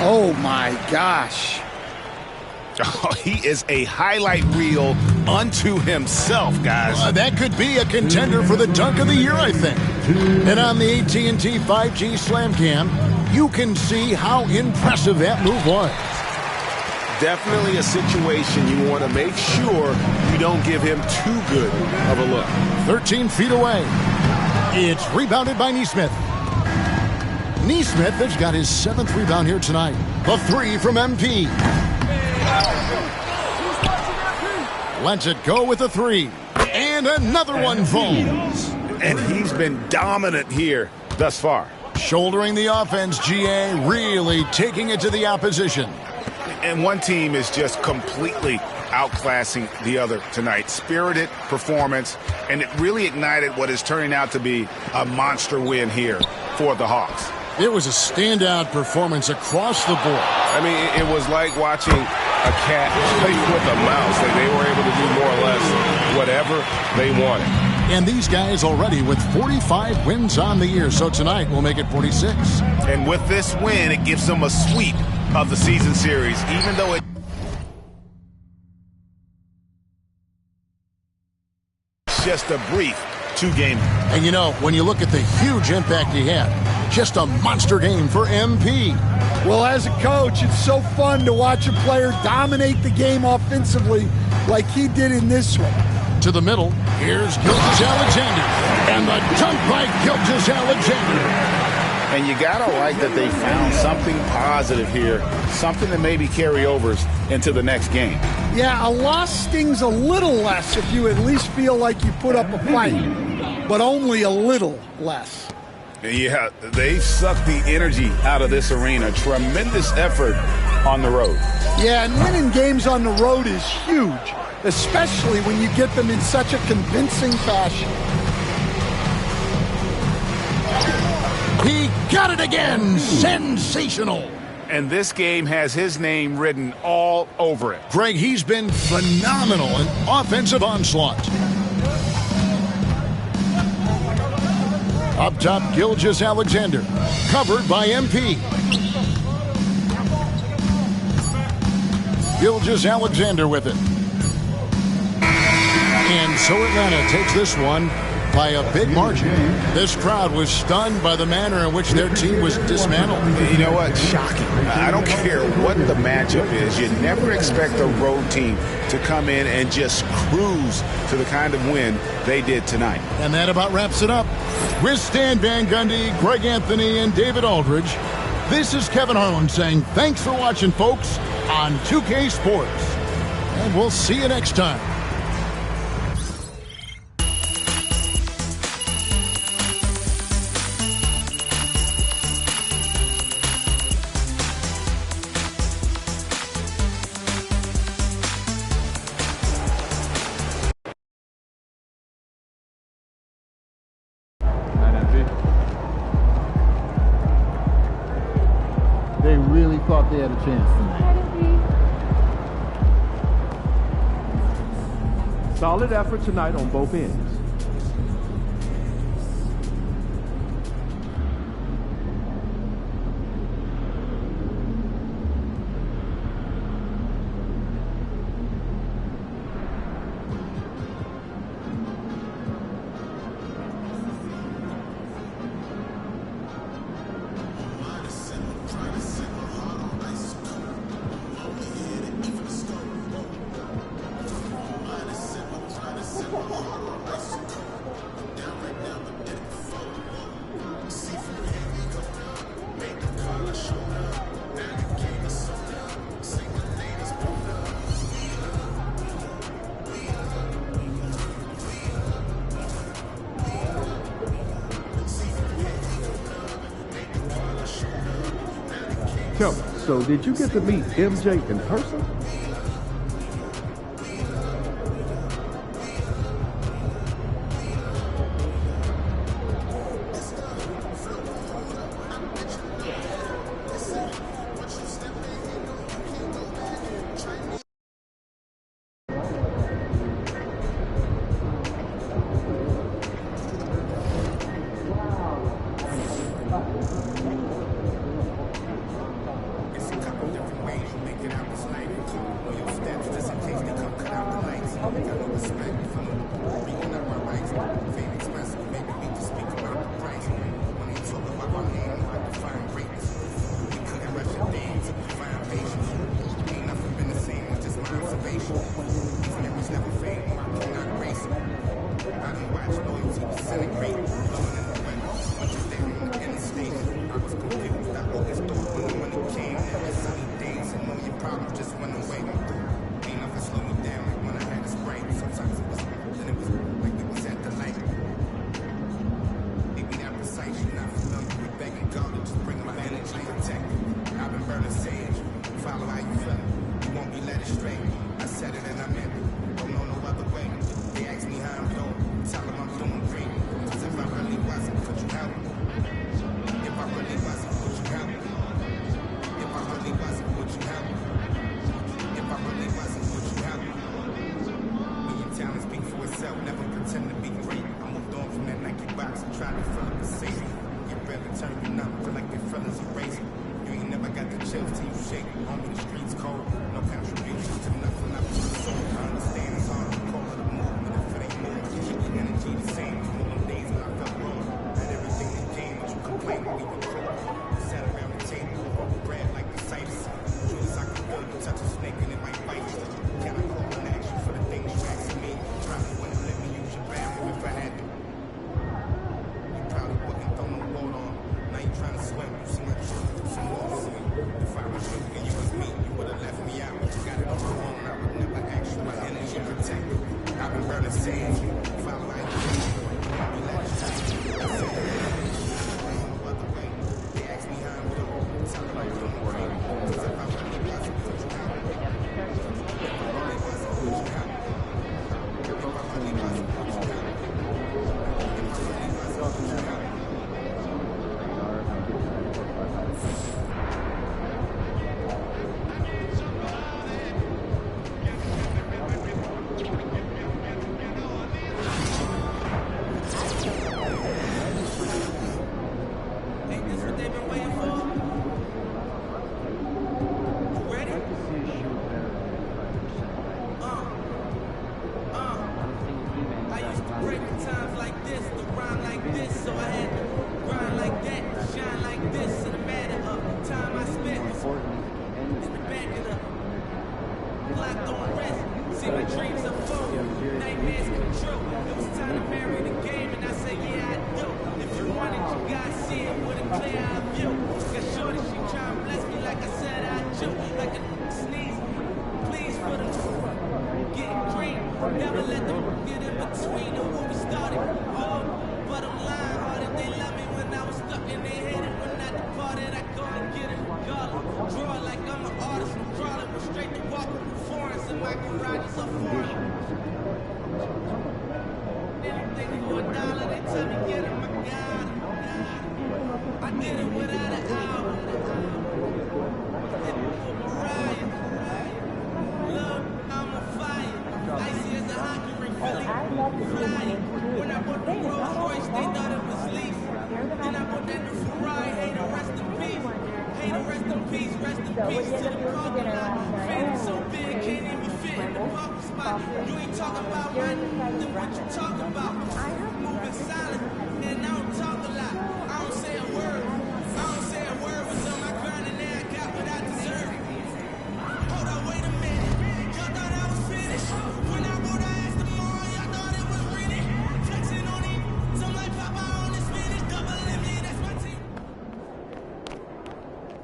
Oh my gosh. Oh, he is a highlight reel unto himself, guys. That could be a contender for the dunk of the year, I think. And on the AT&T 5G Slam Cam, you can see how impressive that move was. Definitely a situation you want to make sure you don't give him too good of a look. 13 feet away. It's rebounded by Neesmith. Neesmith has got his 7th rebound here tonight. The 3 from MP. Lets it go with a 3. And another one falls. And he's been dominant here thus far. Shouldering the offense, GA really taking it to the opposition. And one team is just completely outclassing the other tonight. Spirited performance, and it really ignited what is turning out to be a monster win here for the Hawks. It was a standout performance across the board. I mean, it was like watching a cat play with a mouse. They were able to do more or less whatever they wanted. And these guys already with 45 wins on the year, so tonight we'll make it 46. And with this win, it gives them a sweep of the season series, even though it just a brief 2-game. And you know, when you look at the huge impact he had, just a monster game for MP. Well, as a coach, it's so fun to watch a player dominate the game offensively like he did in this one. To the middle, here's Gilgeous-Alexander. And the dunk by Gilgeous-Alexander. And you gotta like that they found something positive here, something that maybe carryovers into the next game. Yeah, a loss stings a little less if you at least feel like you put up a fight, but only a little less. Yeah, they sucked the energy out of this arena. Tremendous effort on the road. Yeah, and winning games on the road is huge, especially when you get them in such a convincing fashion. He got it again! Sensational! And this game has his name written all over it. Greg, he's been phenomenal in offensive onslaught. Up top, Gilgeous-Alexander. Covered by MP. Gilgeous-Alexander with it. And so Atlanta takes this one by a big margin. This crowd was stunned by the manner in which their team was dismantled. You know what? Shocking. I don't care what the matchup is. You never expect a road team to come in and just cruise to the kind of win they did tonight. And that about wraps it up. With Stan Van Gundy, Greg Anthony, and David Aldridge, this is Kevin Harlan saying thanks for watching, folks, on 2K Sports. And we'll see you next time. They really thought they had a chance tonight. Solid effort tonight on both ends. Tell me, so did you get to meet MJ in person?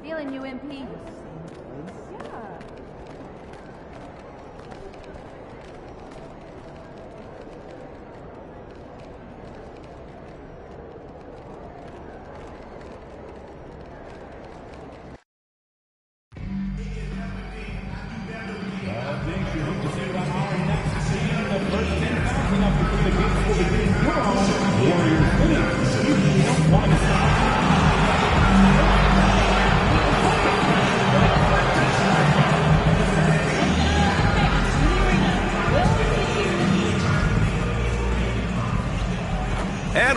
Feeling you, MP.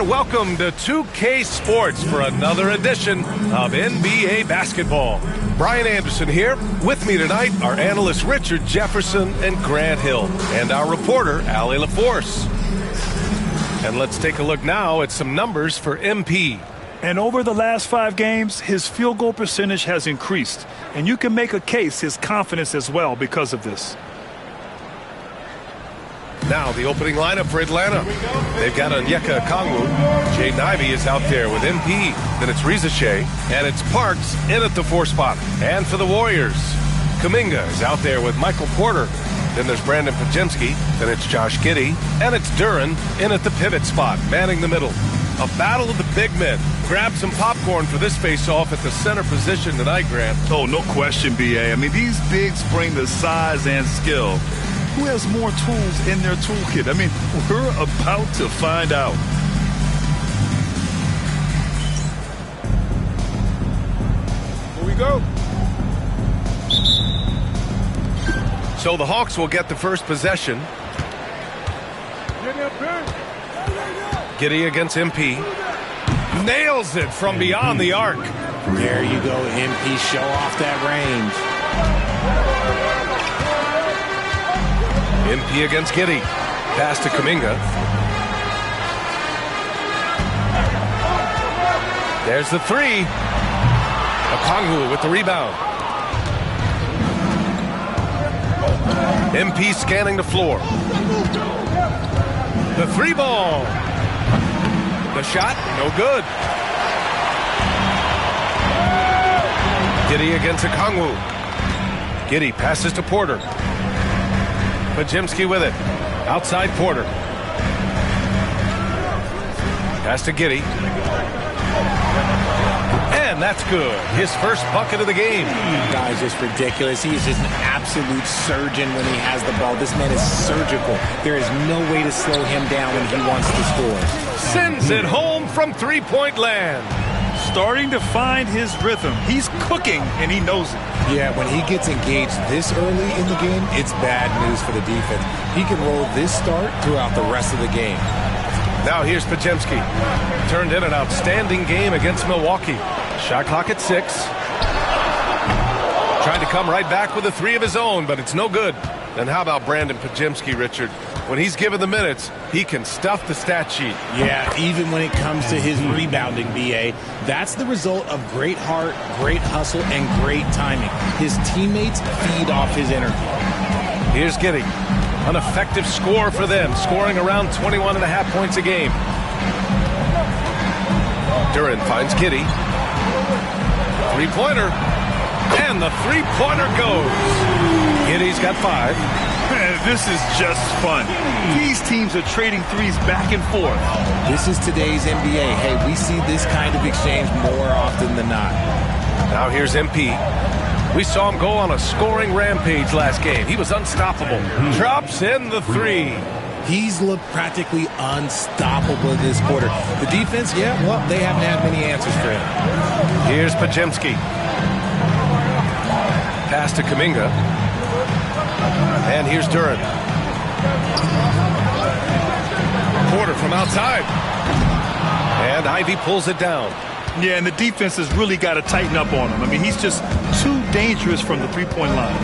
welcome to 2K Sports for another edition of NBA basketball. Brian Anderson here. With me tonight are analysts Richard Jefferson and Grant Hill, and our reporter, Allie LaForce. And let's take a look now at some numbers for MP. And over the last 5 games, his field goal percentage has increased. And you can make a case his confidence as well because of this. Now the opening lineup for Atlanta. They've got Onyeka Okongwu. Jaden Ivey is out there with MP. Then it's Reza Shea. And it's Parks in at the 4 spot. And for the Warriors, Kuminga is out there with Michael Porter. Then there's Brandon Podziemski. Then it's Josh Giddey. And it's Duren in at the pivot spot, manning the middle. A battle of the big men. Grab some popcorn for this face-off at the center position tonight, Grant. Oh, no question, B.A. I mean, these bigs bring the size and skill. Who has more tools in their toolkit? I mean, we're about to find out. Here we go. So the Hawks will get the first possession. Giddey against MP. Nails it from beyond the arc. There you go, MP. Show off that range. MP against Giddey. Pass to Kuminga. There's the 3. Okongwu with the rebound. MP scanning the floor. The 3 ball. The shot, no good. Giddey against Okongwu. Giddey passes to Porter. Podziemski with it. Outside Porter. Pass to Giddey. And that's good. His first bucket of the game. Guy's just ridiculous. He's just an absolute surgeon when he has the ball. This man is surgical. There is no way to slow him down when he wants to score. Sends it home from three-point land. Starting to find his rhythm. He's cooking, and he knows it. Yeah, when he gets engaged this early in the game, it's bad news for the defense. He can roll this start throughout the rest of the game. Now here's Podziemski. Turned in an outstanding game against Milwaukee. Shot clock at 6. Trying to come right back with a 3 of his own, but it's no good. And how about Brandon Podziemski, Richard? When he's given the minutes, he can stuff the stat sheet. Yeah, even when it comes to his rebounding, B.A., that's the result of great heart, great hustle, and great timing. His teammates feed off his energy. Here's Giddey. An effective score for them, scoring around 21.5 points a game. Duren finds Giddey. 3-pointer. And the 3-pointer goes. Giddey's got 5. Man, this is just fun. These teams are trading threes back and forth. This is today's NBA. Hey, we see this kind of exchange more often than not. Now here's MP. We saw him go on a scoring rampage last game. He was unstoppable. Drops in the 3. He's looked practically unstoppable this quarter. The defense, yeah, well, they haven't had many answers for him. Here's Podziemski. Pass to Kuminga. And here's Duren. Porter from outside. And Ivey pulls it down. Yeah, and the defense has really got to tighten up on him. I mean, he's just too dangerous from the 3-point line.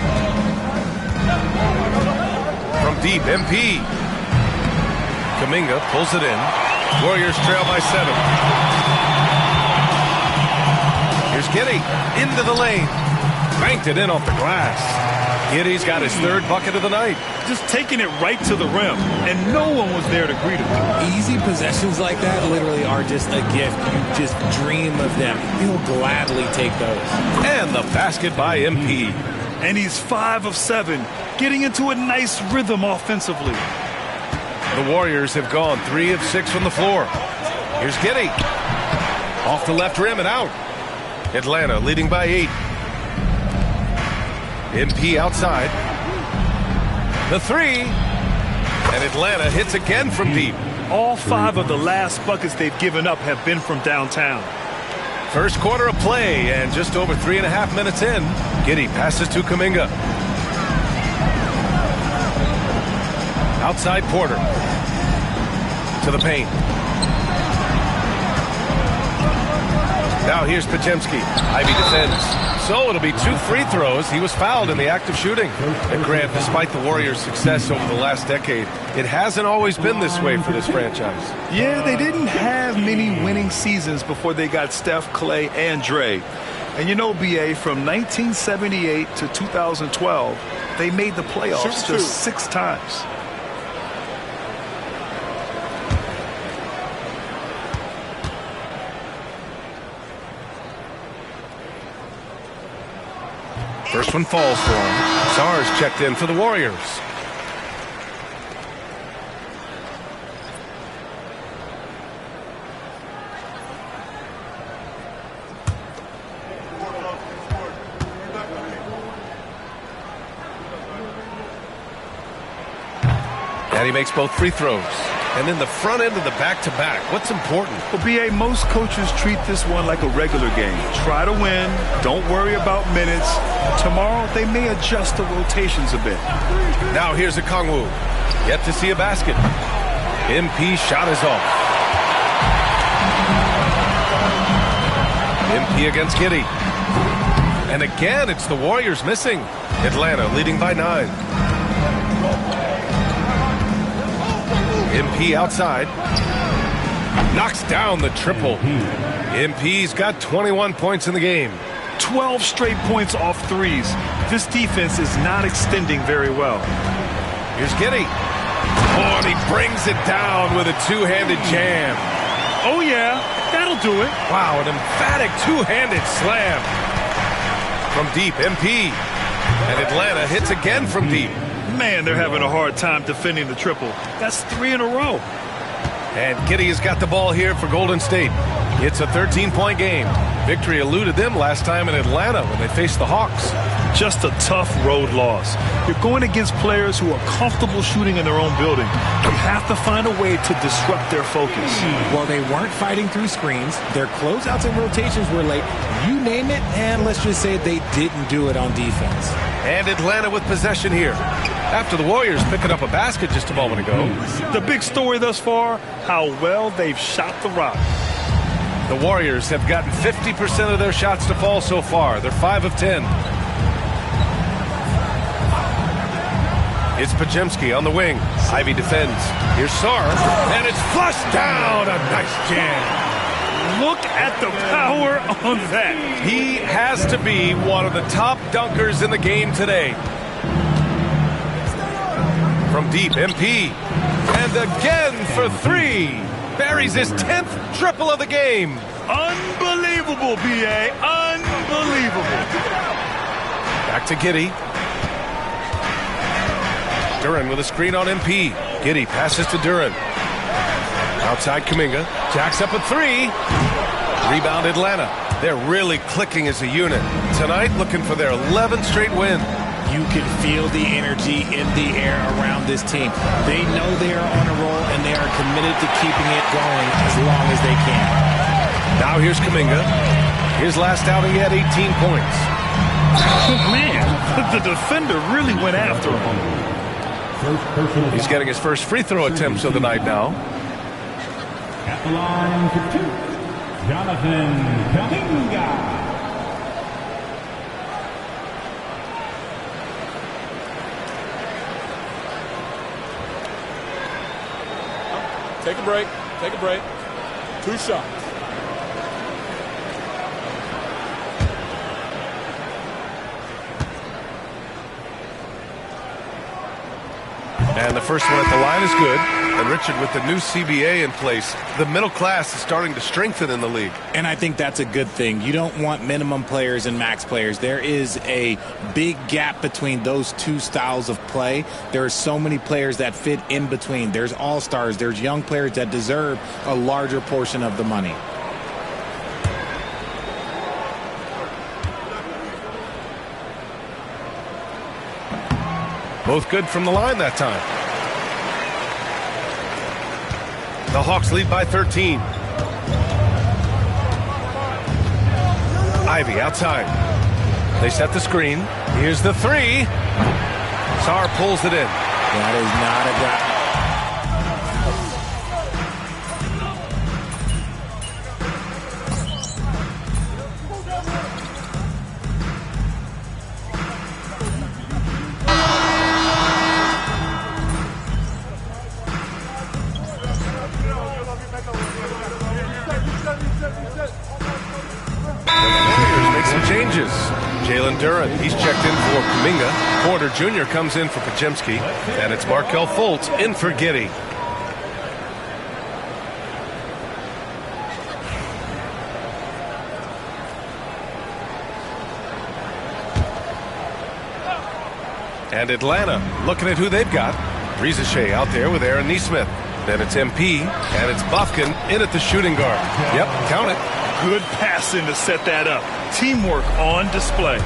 From deep, MP. Kuminga pulls it in. Warriors trail by 7. Here's Giddey into the lane. Banked it in off the glass. Giddey's got his 3rd bucket of the night. Just taking it right to the rim, and no one was there to greet him. Easy possessions like that literally are just a gift. You just dream of them. He'll gladly take those. And the basket by MP. And he's 5 of 7, getting into a nice rhythm offensively. The Warriors have gone 3 of 6 from the floor. Here's Giddey. Off the left rim and out. Atlanta leading by 8. MP outside. The 3. And Atlanta hits again from deep. All 5 of the last buckets they've given up have been from downtown. First quarter of play, and just over 3.5 minutes in, Giddey passes to Kuminga. Outside Porter. To the paint. Now here's Podziemski. Ivy defends. So it'll be 2 free throws. He was fouled in the act of shooting. And Grant, despite the Warriors' success over the last decade, it hasn't always been this way for this franchise. Yeah, they didn't have many winning seasons before they got Steph, Clay, and Dre. And you know, BA, from 1978 to 2012, they made the playoffs just 6 times. First one falls for him. Sarr's checked in for the Warriors. And he makes both free throws. And then the front end of the back-to-back. What's important? Well, BA, most coaches treat this one like a regular game. Try to win. Don't worry about minutes. Tomorrow, they may adjust the rotations a bit. Now here's Okongwu. Yet to see a basket. MP shot is off. MP against Giddey. And again, it's the Warriors missing. Atlanta leading by 9. MP outside. Knocks down the triple. MP's got 21 points in the game. 12 straight points off threes. This defense is not extending very well. Here's Giddey. Oh, and he brings it down with a two-handed jam. Oh, yeah. That'll do it. Wow, an emphatic two-handed slam. From deep, MP. And Atlanta hits again from deep. Man, they're having a hard time defending the triple. That's 3 in a row. And Giddey has got the ball here for Golden State. It's a 13-point game. Victory eluded them last time in Atlanta when they faced the Hawks. Just a tough road loss. You're going against players who are comfortable shooting in their own building. You have to find a way to disrupt their focus. Well, they weren't fighting through screens. Their closeouts and rotations were late. You name it, and let's just say they didn't do it on defense. And Atlanta with possession here. After the Warriors picking up a basket just a moment ago. The big story thus far, how well they've shot the rock. The Warriors have gotten 50% of their shots to fall so far. They're 5 of 10. It's Podziemski on the wing. Ivy defends. Here's Sarr, and it's flushed down. A nice jam. Look at the power on that. He has to be one of the top dunkers in the game today. From deep, MP. And again for 3. Buries his 10th triple of the game. Unbelievable, B.A. Unbelievable. Back to Giddey. Duren with a screen on MP. Giddey passes to Duren. Outside Kuminga. Jacks up a 3. Rebound Atlanta. They're really clicking as a unit. Tonight looking for their 11th straight win. You can feel the energy in the air around this team. They know they are on a roll, and they are committed to keeping it going as long as they can. Now here's Kuminga. His last outing, he had 18 points. Man, the defender really went after him. He's getting his first free throw attempts of the night now. At the line for 2, Jonathan Kuminga. Take a break. Take a break. 2 shots. And the first one at the line is good. And Richard, with the new CBA in place, the middle class is starting to strengthen in the league. And I think that's a good thing. You don't want minimum players and max players. There is a big gap between those two styles of play. There are so many players that fit in between. There's all-stars. There's young players that deserve a larger portion of the money. Both good from the line that time. The Hawks lead by 13. Ivy outside. They set the screen. Here's the 3. Sarr pulls it in. That is not a guy. some changes. Jalen Duren, he's checked in for Kuminga. Porter Jr. comes in for Podziemski. And it's Markelle Fultz in for Giddey. And Atlanta looking at who they've got. Rizachet out there with Aaron Nesmith. Then it's MP, and it's Bufkin in at the shooting guard. Yep, count it. Good passing to set that up. Teamwork on display.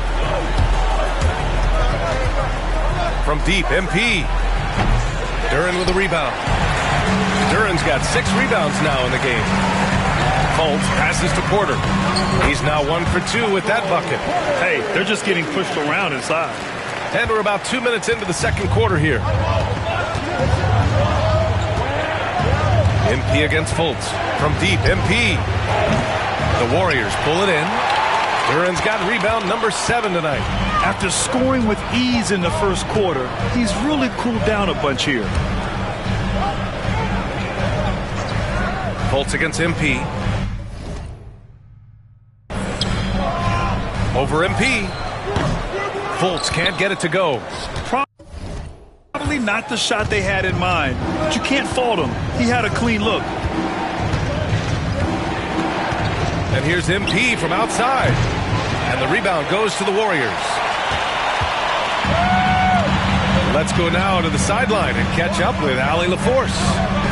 From deep, MP. Duren with a rebound. Duren's got 6 rebounds now in the game. Fultz passes to Porter. He's now 1 for 2 with that bucket. Hey, they're just getting pushed around inside. And we're about 2 minutes into the second quarter here. MP against Fultz. From deep, MP. The Warriors pull it in. Duren's got rebound number 7 tonight. After scoring with ease in the first quarter, he's really cooled down a bunch here. Fultz against MP. Over MP. Fultz can't get it to go. Probably not the shot they had in mind, but you can't fault him. He had a clean look. And here's MP from outside. And the rebound goes to the Warriors. Let's go now to the sideline and catch up with Allie LaForce.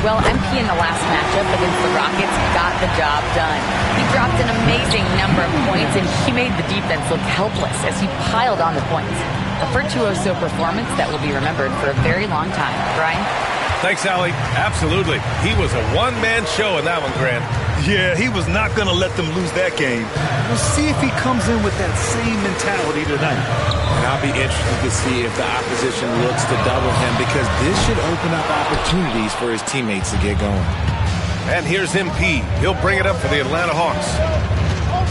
Well, MP in the last matchup against the Rockets got the job done. He dropped an amazing number of points, and he made the defense look helpless as he piled on the points. A virtuoso performance that will be remembered for a very long time. Brian? Thanks, Allie. Absolutely. He was a one-man show in that one, Grant. Yeah, he was not going to let them lose that game. We'll see if he comes in with that same mentality tonight. And I'll be interested to see if the opposition looks to double him, because this should open up opportunities for his teammates to get going. And here's MP. He'll bring it up for the Atlanta Hawks.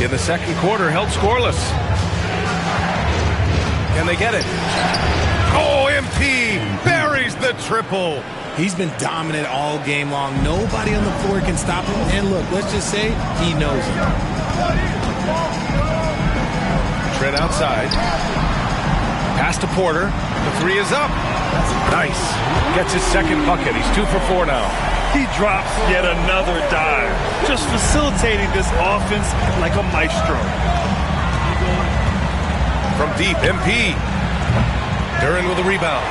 In the second quarter, held scoreless. Can they get it? Oh, MP buries the triple. He's been dominant all game long. Nobody on the floor can stop him. And look, let's just say he knows it. Trent outside. Pass to Porter. The 3 is up. Nice. Gets his second bucket. He's 2 for 4 now. He drops yet another dive. Just facilitating this offense like a maestro. From deep, MP. Duren with a rebound.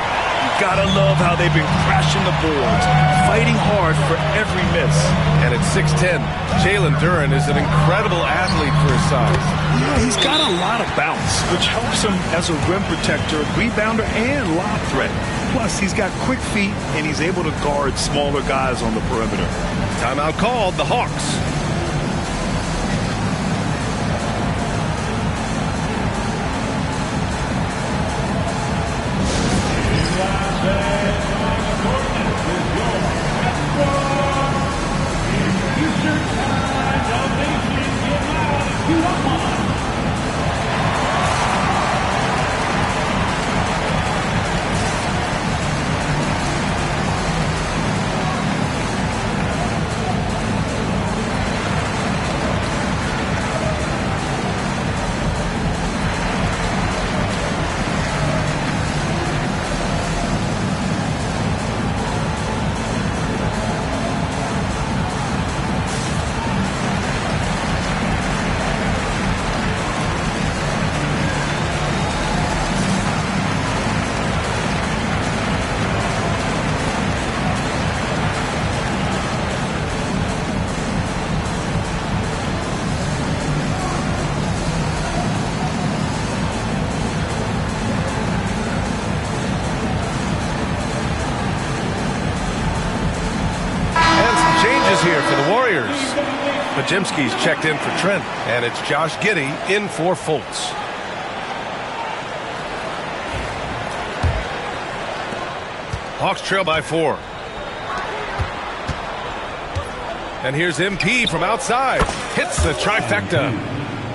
Gotta love how they've been crashing the boards, fighting hard for every miss. And at 6'10", Jalen Duren is an incredible athlete for his size. Yeah, he's got a lot of bounce, which helps him as a rim protector, rebounder, and lob threat. Plus, he's got quick feet, and he's able to guard smaller guys on the perimeter. Timeout called, the Hawks. Here for the Warriors. Podziemski's checked in for Trent, and it's Josh Giddey in for Fultz. Hawks trail by 4. And here's MP from outside. Hits the trifecta.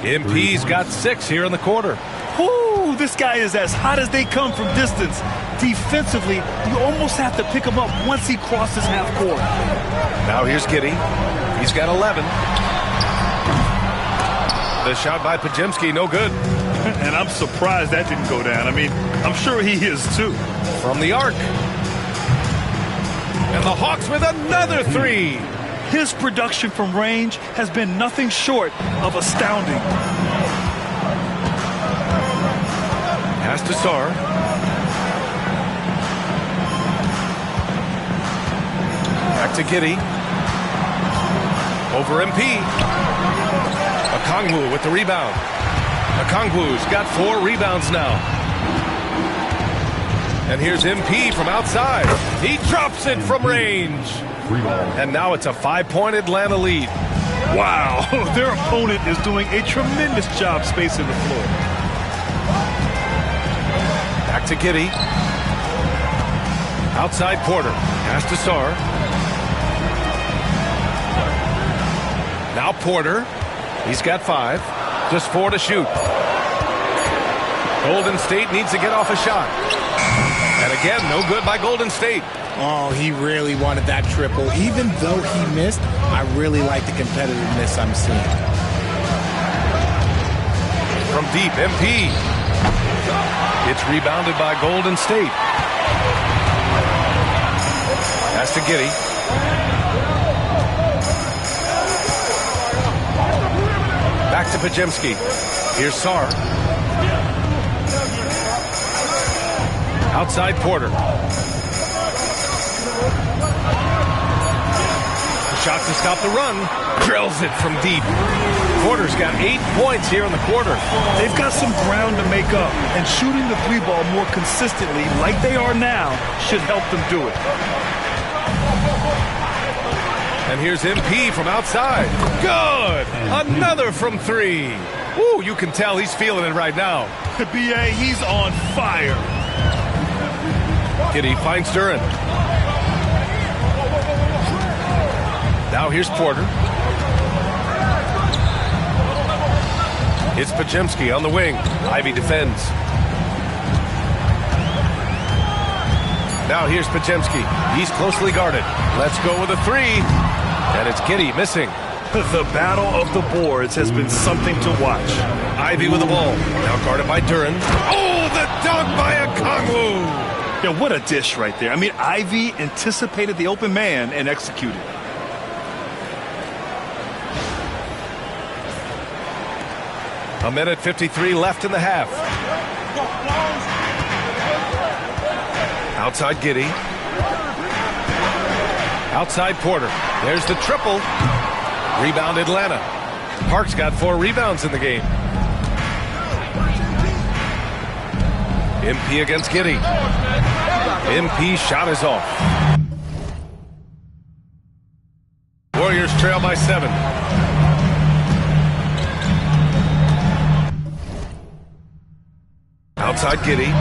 MP's got 6 here in the quarter. Ooh, this guy is as hot as they come from distance. Defensively, you almost have to pick him up once he crosses half court. Now here's Giddey. He's got 11. The shot by Podziemski, no good. And I'm surprised that didn't go down. I mean, I'm sure he is too. From the arc. And the Hawks with another three. His production from range has been nothing short of astounding. Pass to Sarr. Back to Giddey. Over MP. Okongwu with the rebound. Okongwu's got 4 rebounds now. And here's MP from outside. He drops it from range. And now it's a 5-point Atlanta lead. Wow, their opponent is doing a tremendous job spacing the floor. Back to Giddey. Outside Porter. Pass to Sarr. Now Porter. He's got 5. Just 4 to shoot. Golden State needs to get off a shot. And again, no good by Golden State. Oh, he really wanted that triple. Even though he missed, I really like the competitiveness I'm seeing. From deep, MP. It's rebounded by Golden State. Pass to Giddey. Back to Podziemski. Here's Sarr. Outside Porter. Shot to stop the run. Drills it from deep. Porter's got 8 points here in the quarter. They've got some ground to make up, and shooting the 3-ball more consistently like they are now should help them do it. And here's MP from outside. Good! Another from 3. Ooh, you can tell he's feeling it right now. B.A., he's on fire. Giddey finds Duren. Now here's Porter. It's Podziemski on the wing. Ivy defends. Now here's Podziemski. He's closely guarded. Let's go with a 3. And it's Giddey missing. The battle of the boards has been something to watch. Ivy with the ball. Now guarded by Duren. Oh, the dunk by Okongwu. Yeah, what a dish right there. I mean, Ivy anticipated the open man and executed. A minute 53 left in the half. Outside Giddey. Outside Porter. There's the triple. Rebound Atlanta. Park's got 4 rebounds in the game. MP against Giddey. MP shot is off. Warriors trail by 7. Outside Giddey.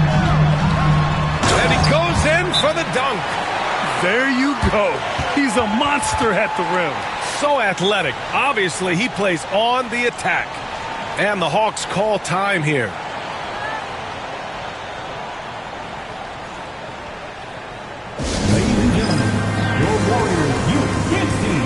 And he goes in for the dunk. There you go. He's a monster at the rim. So athletic. Obviously, he plays on the attack. And the Hawks call time here. Ladies and gentlemen, your Warriors Youth Kids team.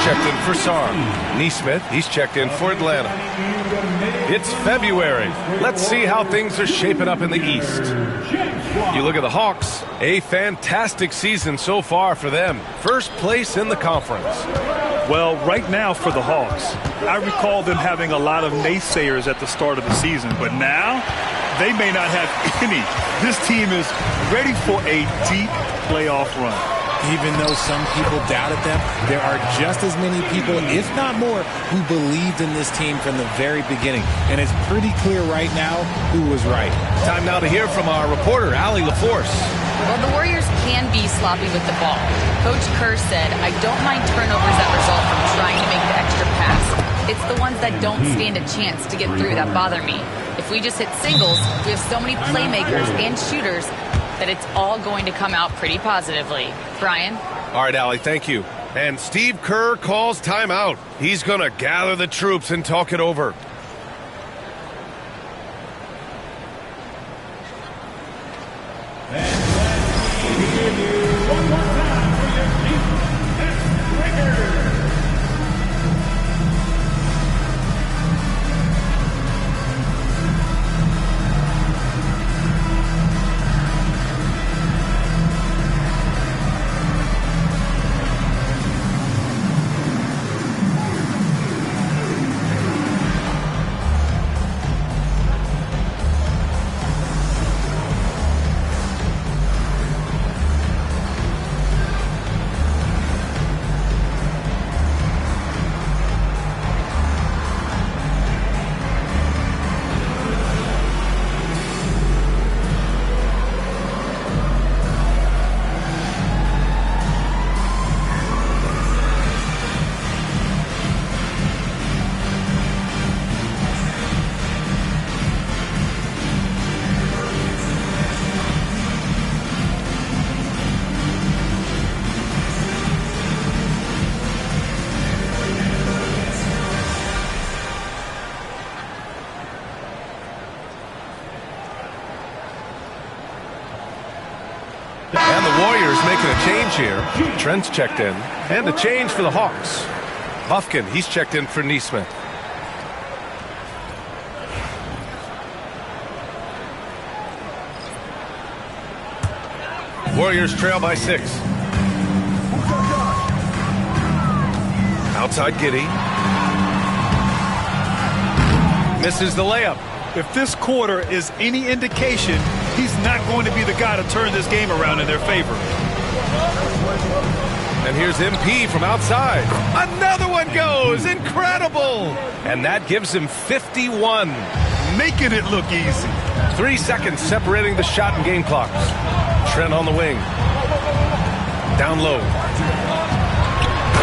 checked in for Sarr. Neesmith, he's checked in for Atlanta. It's February. Let's see how things are shaping up in the East. You look at the Hawks, a fantastic season so far for them. First place in the conference. Well, right now for the Hawks, I recall them having a lot of naysayers at the start of the season, but now they may not have any. This team is ready for a deep playoff run. Even though some people doubted them, there are just as many people, if not more, who believed in this team from the very beginning. And it's pretty clear right now who was right. Time now to hear from our reporter, Allie LaForce. Well, the Warriors can be sloppy with the ball. Coach Kerr said, I don't mind turnovers that result from trying to make the extra pass. It's the ones that don't stand a chance to get through that bother me. If we just hit singles, we have so many playmakers and shooters that it's all going to come out pretty positively. Brian? All right, Allie, thank you. And Steve Kerr calls timeout. He's going to gather the troops and talk it over. And the Warriors making a change here. Trent's checked in. And a change for the Hawks. Buffkin, he's checked in for Neesmith. Warriors trail by 6. Outside Giddey. Misses the layup. If this quarter is any indication, he's not going to be the guy to turn this game around in their favor. And here's MP from outside. Another one goes. Incredible. And that gives him 51. Making it look easy. 3 seconds separating the shot and game clocks. Trent on the wing. Down low.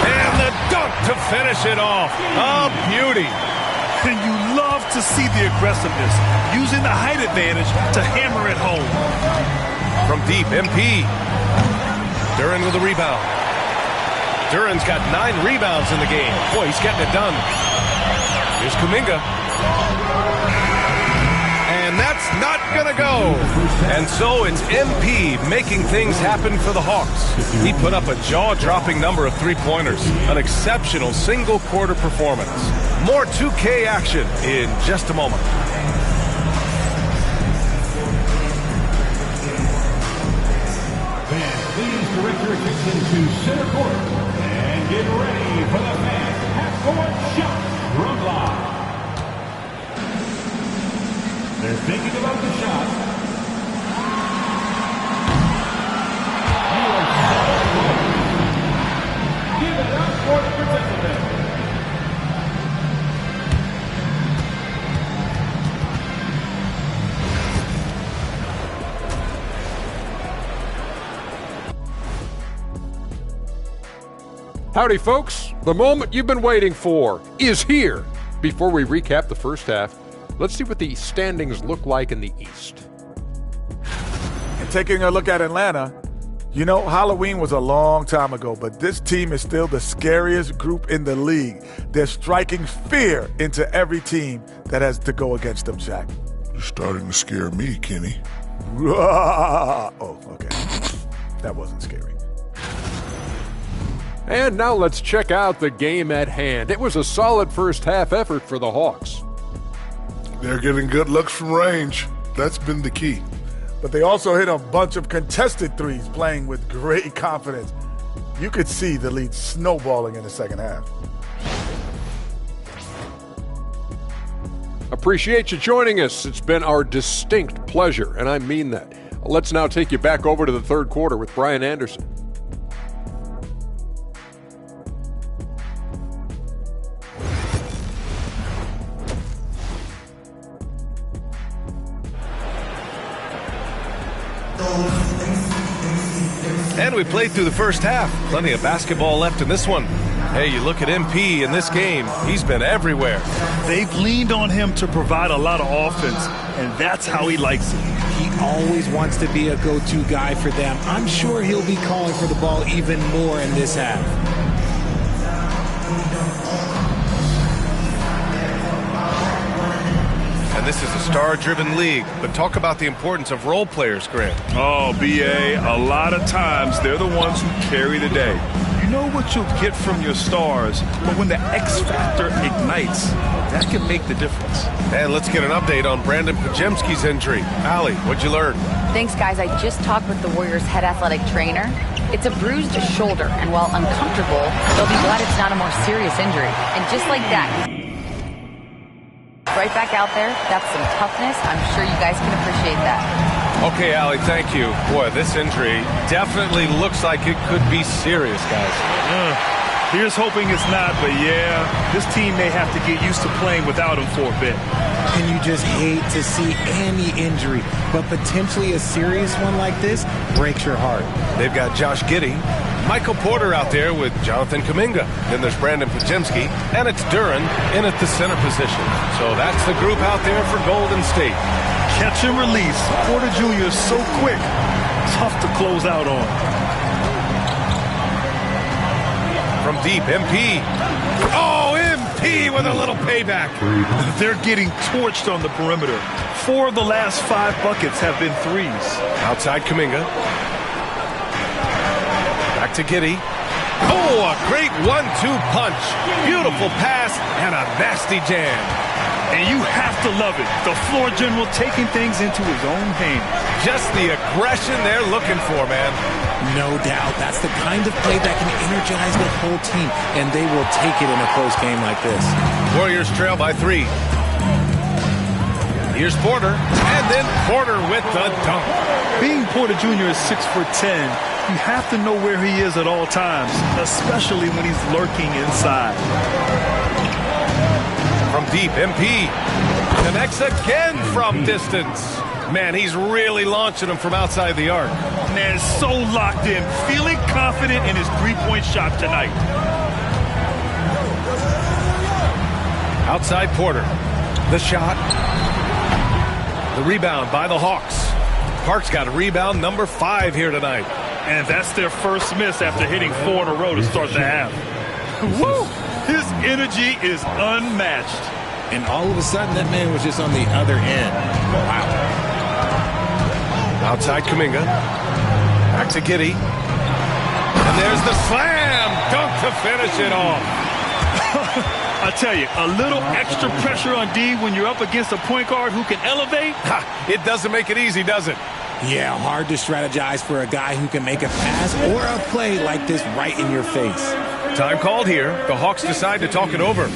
And the dunk to finish it off. A beauty. And you love to see the aggressiveness, using the height advantage to hammer it home. From deep, MP. Duren with a rebound. Duren's got 9 rebounds in the game. Boy, he's getting it done. Here's Kuminga. And that's not going to go. And so it's MP making things happen for the Hawks. He put up a jaw-dropping number of three-pointers. An exceptional single-quarter performance. More 2K action in just a moment. Fans, please direct your attention to center court and get ready for the fast half-court shot from live. They're thinking about the shot. You are so give it up for the participant. Howdy, folks. The moment you've been waiting for is here. Before we recap the first half, let's see what the standings look like in the East. And taking a look at Atlanta, you know, Halloween was a long time ago, but this team is still the scariest group in the league. They're striking fear into every team that has to go against them, Shaq. You're starting to scare me, Kenny. Oh, okay. That wasn't scary. And now let's check out the game at hand. It was a solid first half effort for the Hawks. They're getting good looks from range. That's been the key. But they also hit a bunch of contested threes, playing with great confidence. You could see the lead snowballing in the second half. Appreciate you joining us. It's been our distinct pleasure, and I mean that. Let's now take you back over to the third quarter with Brian Anderson. And we played through the first half. Plenty of basketball left in this one. Hey, you look at MP in this game, he's been everywhere. They've leaned on him to provide a lot of offense, and that's how he likes it. He always wants to be a go-to guy for them. I'm sure he'll be calling for the ball even more in this half. And this is a star-driven league, but talk about the importance of role players, Grant. Oh, B.A., a lot of times they're the ones who carry the day. You know what you'll get from your stars, but when the X factor ignites, that can make the difference. And let's get an update on Brandon Pajemski's injury. Allie, what'd you learn? Thanks, guys. I just talked with the Warriors' head athletic trainer. It's a bruised shoulder, and while uncomfortable, they'll be glad it's not a more serious injury. And just like that, right back out there, that's some toughness. I'm sure you guys can appreciate that. Okay, Allie, thank you. Boy, this injury definitely looks like it could be serious, guys. Here's hoping it's not, but yeah, this team may have to get used to playing without him for a bit. And you just hate to see any injury, but potentially a serious one like this breaks your heart. They've got Josh Giddey, Michael Porter out there with Jonathan Kuminga. Then there's Brandon Pajemski, and it's Duren in at the center position. So that's the group out there for Golden State. Catch and release. Porter Jr. is so quick. Tough to close out on. From deep, MP. Oh, MP with a little payback. They're getting torched on the perimeter. 4 of the last 5 buckets have been threes. Outside Kuminga. Back to Giddey. Oh, a great 1-2 punch. Beautiful pass and a nasty jam. And you have to love it. The floor general taking things into his own hands. Just the aggression they're looking for, man. No doubt. That's the kind of play that can energize the whole team, and they will take it in a close game like this. Warriors trail by 3. Here's Porter, and then Porter with the dunk. Being Porter Jr. is 6'10", you have to know where he is at all times, especially when he's lurking inside. From deep, MP connects again from distance. Man, he's really launching them from outside the arc. Man, so locked in, feeling confident in his three-point shot tonight. Outside Porter. The shot. The rebound by the Hawks. Park's got a rebound number 5 here tonight. And that's their first miss after hitting 4 in a row to start the half. Woo! His energy is unmatched. And all of a sudden, that man was just on the other end. Wow. Outside Kuminga. Back to Giddey. And there's the slam dunk to finish it off. I tell you, a little extra pressure on D when you're up against a point guard who can elevate. It doesn't make it easy, does it? Yeah, hard to strategize for a guy who can make a pass or a play like this right in your face. Time called here. The Hawks decide to talk it over.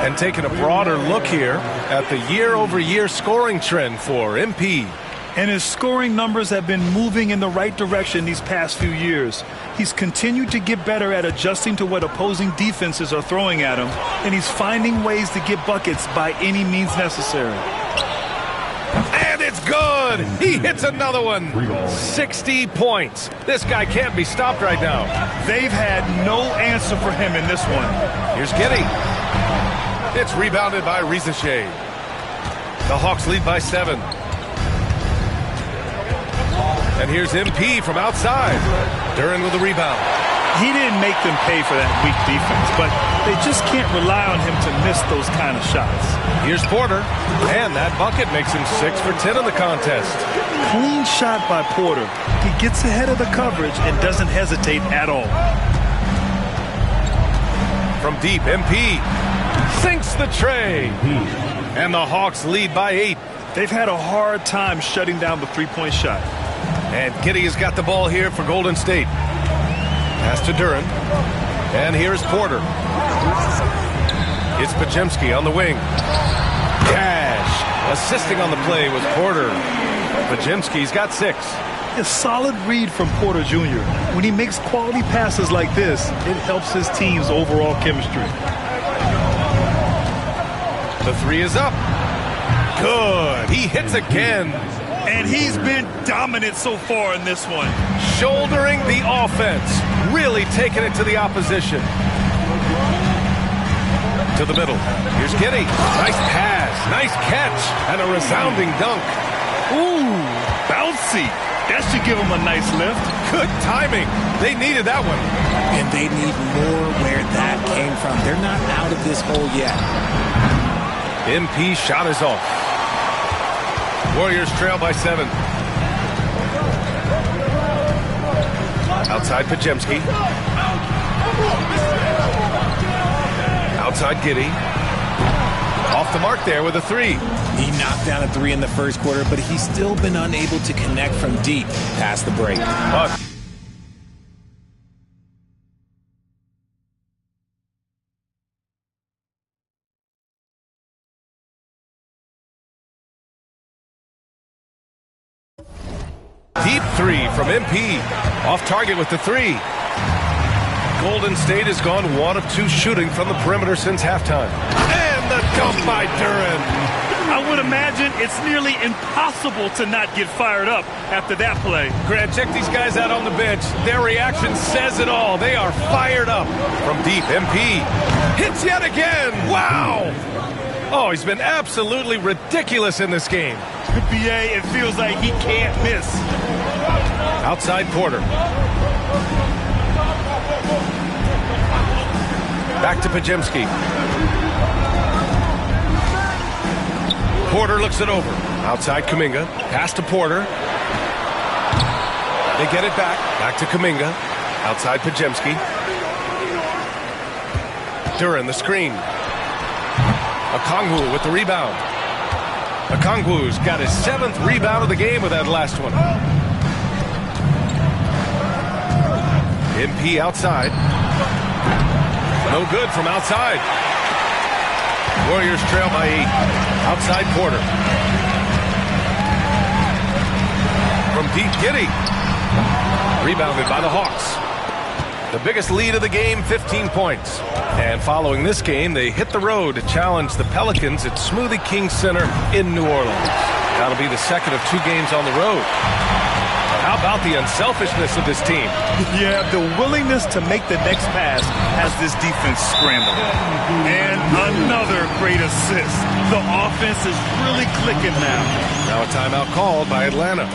And taking a broader look here at the year-over-year scoring trend for MP. And his scoring numbers have been moving in the right direction these past few years. He's continued to get better at adjusting to what opposing defenses are throwing at him, and he's finding ways to get buckets by any means necessary. And it's good! He hits another one! 60 points. This guy can't be stopped right now. They've had no answer for him in this one. Here's Giddy. It's rebounded by Rizachet. The Hawks lead by 7. And here's MP from outside. Duren with the rebound. He didn't make them pay for that weak defense, but they just can't rely on him to miss those kind of shots. Here's Porter, and that bucket makes him 6 for 10 in the contest. Clean shot by Porter. He gets ahead of the coverage and doesn't hesitate at all. From deep, MP sinks the tray. And the Hawks lead by 8. They've had a hard time shutting down the three-point shot. And Giddy has got the ball here for Golden State. Pass to Duren. And here's Porter. It's Podziemski on the wing. Cash assisting on the play was Porter. Podziemski's got 6. A solid read from Porter Jr. When he makes quality passes like this, it helps his team's overall chemistry. The 3 is up. Good. He hits again. And he's been dominant so far in this one. Shouldering the offense. Really taking it to the opposition. To the middle. Here's Giddy. Nice pass. Nice catch. And a resounding dunk. Ooh, bouncy. That should give him a nice lift. Good timing. They needed that one. And they need more where that came from. They're not out of this hole yet. MP shot is off. Warriors trail by 7. Outside Podziemski. Outside Giddy. Off the mark there with a 3. He knocked down a 3 in the first quarter, but he's still been unable to connect from deep past the break. Deep 3 from MP. Off target with the 3. Golden State has gone 1 of 2 shooting from the perimeter since halftime. And the dunk by Duren. I would imagine it's nearly impossible to not get fired up after that play. Grant, check these guys out on the bench. Their reaction says it all. They are fired up. From deep, MP hits yet again. Wow. Oh, he's been absolutely ridiculous in this game. BA, it feels like he can't miss. Outside Porter. Back to Podziemski. Porter looks it over. Outside Kuminga. Pass to Porter. They get it back. Back to Kuminga. Outside Podziemski. Duren the screen. Okongwu with the rebound. Okongwu's got his 7th rebound of the game with that last one. MP outside. No good from outside. Warriors trail by 8. Outside Porter. From deep, Giddy. Rebounded by the Hawks. The biggest lead of the game, 15 points. And following this game, they hit the road to challenge the Pelicans at Smoothie King Center in New Orleans. That'll be the second of 2 games on the road. How about the unselfishness of this team? Yeah, the willingness to make the next pass has this defense scrambling. And another great assist. The offense is really clicking now. Now a timeout called by Atlanta.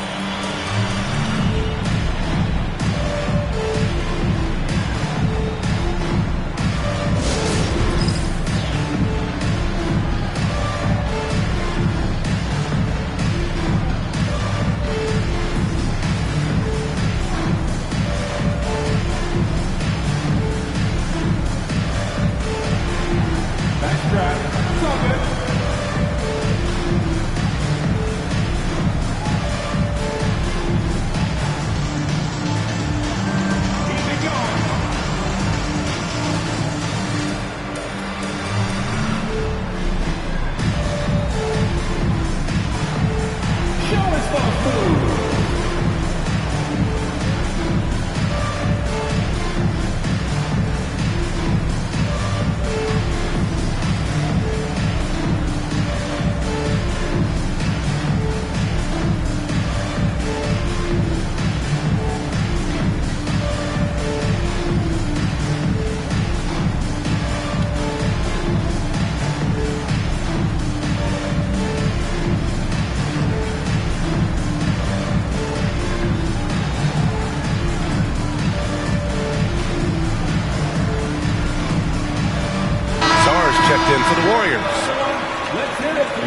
the Warriors.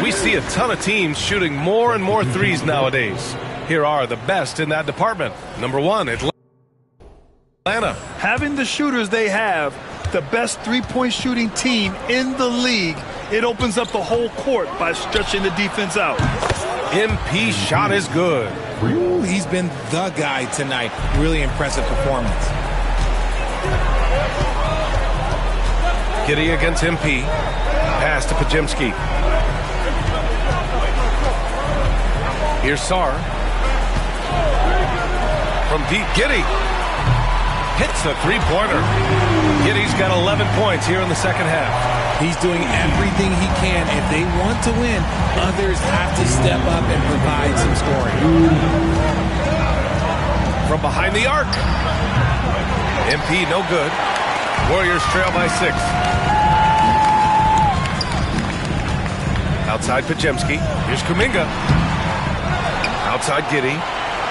We see a ton of teams shooting more and more threes nowadays. Here are the best in that department. Number 1, Atlanta. Having the shooters they have, the best three-point shooting team in the league, it opens up the whole court by stretching the defense out. MP shot is good. Ooh, he's been the guy tonight. Really impressive performance. Giddy against MP. Pass to Pajemski. Here's Sar. From deep, Giddy hits the three-pointer. Giddy's got 11 points here in the second half. He's doing everything he can. If they want to win, others have to step up and provide some scoring. From behind the arc. MP no good. Warriors trail by 6. Outside Pajemski. Here's Kuminga. Outside Giddy.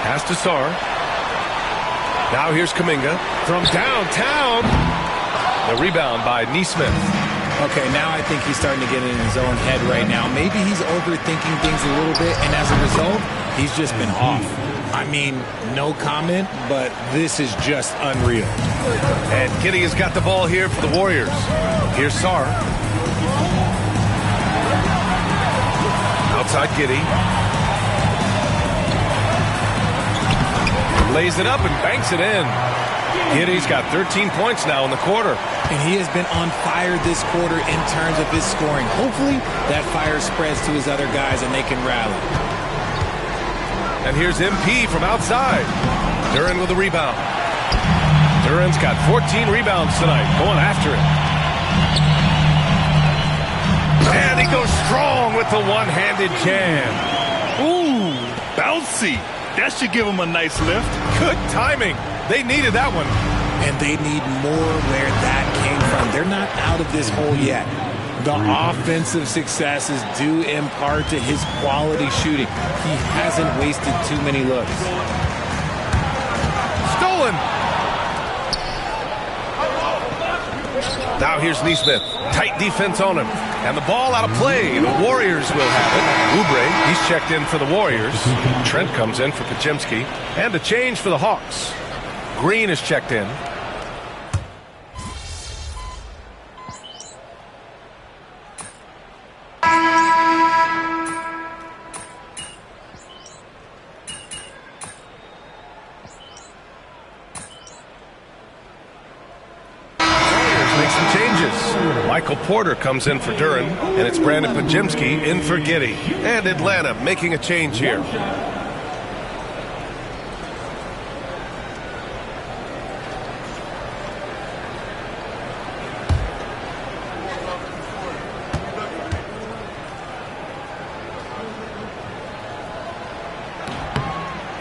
Pass to Sar. Now here's Kuminga from downtown. The rebound by Nesmith. Okay, now I think he's starting to get in his own head right now. Maybe he's overthinking things a little bit, and as a result, he's just been off. I mean, no comment, but this is just unreal. And Giddy has got the ball here for the Warriors. Here's Sar. Outside Giddy. Lays it up and banks it in. Giddy's got 13 points now in the quarter. And he has been on fire this quarter in terms of his scoring. Hopefully, that fire spreads to his other guys and they can rally. And here's MP from outside. Duren with a rebound. Duren's got 14 rebounds tonight, going after it. And he goes strong with the one-handed jam. Ooh, bouncy. That should give him a nice lift. Good timing. They needed that one. And they need more where that came from. They're not out of this hole yet. The offensive success is due in part to his quality shooting. He hasn't wasted too many looks. Stolen. Now here's Nesmith. Tight defense on him. And the ball out of play. The Warriors will have it. Oubre, he's checked in for the Warriors. Trent comes in for Pajemski. And a change for the Hawks. Green is checked in. Michael Porter comes in for Duren, and it's Brandon Pajemski in for Giddy. And Atlanta making a change here.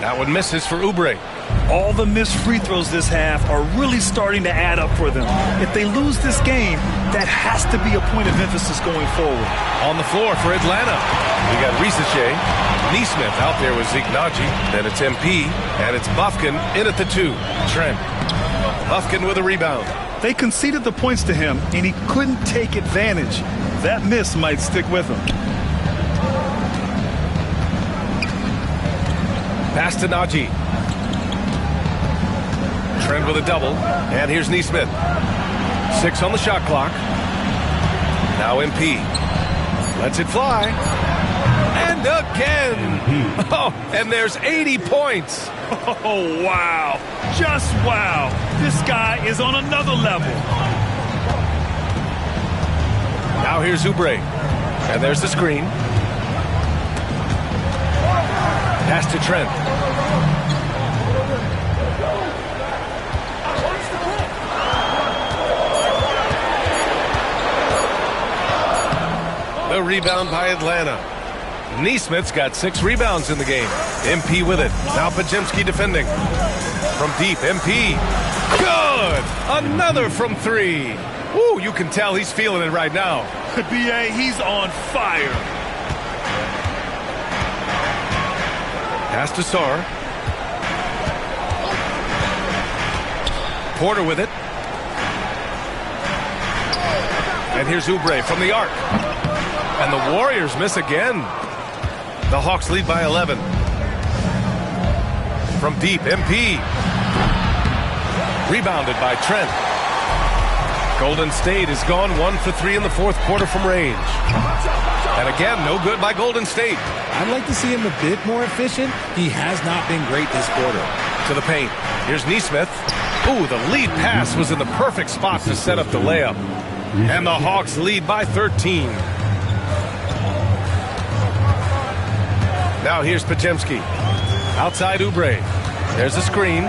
That one misses for Oubre. All the missed free throws this half are really starting to add up for them. If they lose this game, that has to be a point of emphasis going forward. On the floor for Atlanta, we got Risache, Nesmith out there with Zeke Naji. Then it's MP, and it's Bufkin in at the 2. Trent. Bufkin with a rebound. They conceded the points to him, and he couldn't take advantage. That miss might stick with him. Pass to Naji. Trent with a double. And here's Nesmith. 6 on the shot clock. Now MP. Lets it fly. And again. Oh, and there's 80 points. Oh, wow. Just wow. This guy is on another level. Now here's Oubre. And there's the screen. Pass to Trent. The rebound by Atlanta. Nesmith's got 6 rebounds in the game. MP with it. Now Pajemski defending. From deep, MP. Good! Another from 3. Woo, you can tell he's feeling it right now. B.A., he's on fire. Pass to Sar. Porter with it. And here's Oubre from the arc. And the Warriors miss again. The Hawks lead by 11. From deep, MP. Rebounded by Trent. Golden State has gone 1 for 3 in the fourth quarter from range. And again, no good by Golden State. I'd like to see him a bit more efficient. He has not been great this quarter. To the paint. Here's Nesmith. Ooh, the lead pass was in the perfect spot to set up the layup. And the Hawks lead by 13. Now here's Podziemski. Outside Oubre. There's a screen.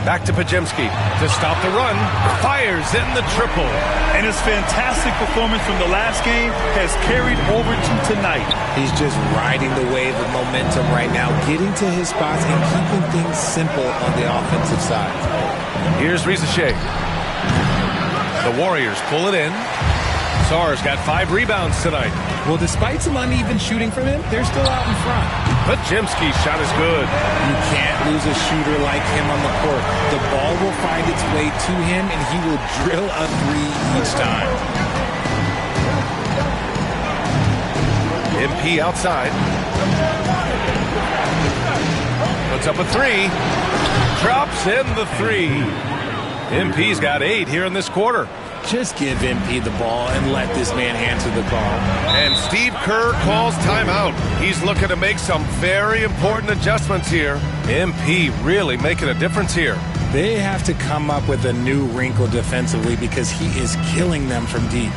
Back to Podziemski to stop the run. Fires in the triple. And his fantastic performance from the last game has carried over to tonight. He's just riding the wave of momentum right now, getting to his spots and keeping things simple on the offensive side. Here's Risache. The Warriors pull it in. Sarr's got 5 rebounds tonight. Well, despite some uneven shooting from him, they're still out in front. Podziemski's shot is good. You can't lose a shooter like him on the court. The ball will find its way to him, and he will drill a 3 each time. MP outside. Puts up a 3. Drops in the 3. MP's got 8 here in this quarter. Just give MP the ball and let this man answer the call. And Steve Kerr calls timeout. He's looking to make some very important adjustments here. MP really making a difference here. They have to come up with a new wrinkle defensively because he is killing them from deep.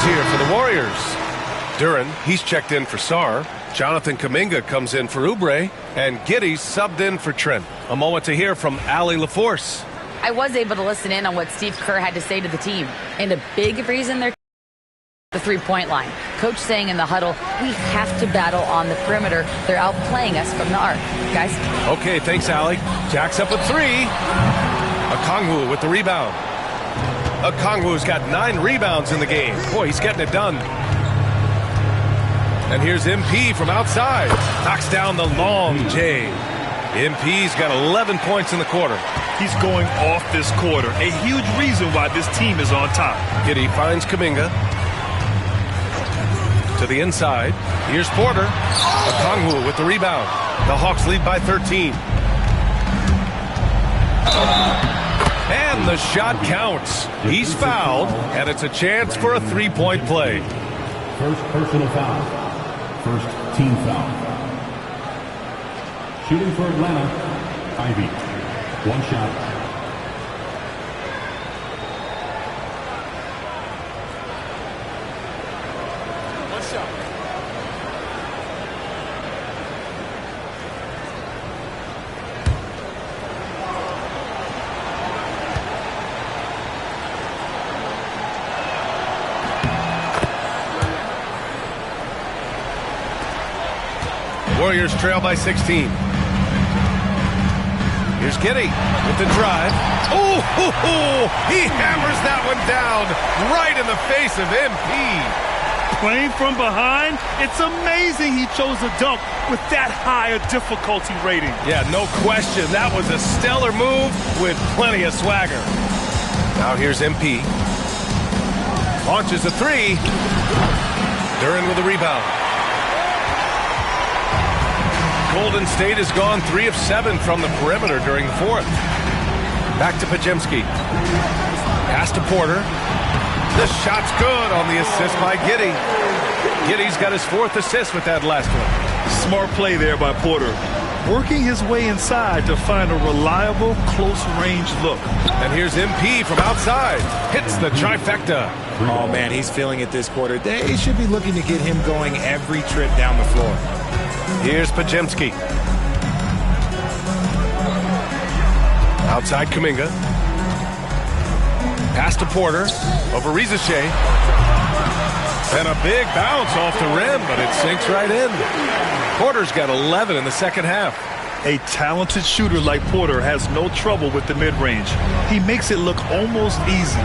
Here for the Warriors. Duran, he's checked in for Sarr. Jonathan Kuminga comes in for Oubre. And Giddey's subbed in for Trent. A moment to hear from Allie LaForce. I was able to listen in on what Steve Kerr had to say to the team. And a big reason they're the three-point line. Coach saying in the huddle, we have to battle on the perimeter. They're outplaying us from the arc. Guys? Okay, thanks, Allie. Jacks up a 3. Okongwu with the rebound. Okongwu's got 9 rebounds in the game. Boy, he's getting it done. And here's MP from outside. Knocks down the long J. MP's got 11 points in the quarter. He's going off this quarter. A huge reason why this team is on top. Giddey finds Kuminga. To the inside. Here's Porter. Okongwu with the rebound. The Hawks lead by 13. And the shot counts. He's fouled, and it's a chance for a three-point play. First personal foul. First team foul. Shooting for Atlanta, Ivy. 1 shot. Warriors trail by 16. Here's Giddey with the drive. Oh, he hammers that one down right in the face of MP. Playing from behind, it's amazing he chose a dunk with that high a difficulty rating. Yeah, no question. That was a stellar move with plenty of swagger. Now here's MP. Launches a 3. Duran with the rebound. Golden State has gone 3 of 7 from the perimeter during the fourth. Back to Podziemski. Pass to Porter. The shot's good on the assist by Giddey. Giddey's got his 4th assist with that last one. Smart play there by Porter. working his way inside to find a reliable, close-range look. And here's MP from outside. Hits the trifecta. Oh, man, he's feeling it this quarter. They should be looking to get him going every trip down the floor. Here's Pajemski. Outside Kuminga. Pass to Porter. Over Rizachet. And a big bounce off the rim, but it sinks right in. Porter's got 11 in the second half. A talented shooter like Porter has no trouble with the mid-range. He makes it look almost easy.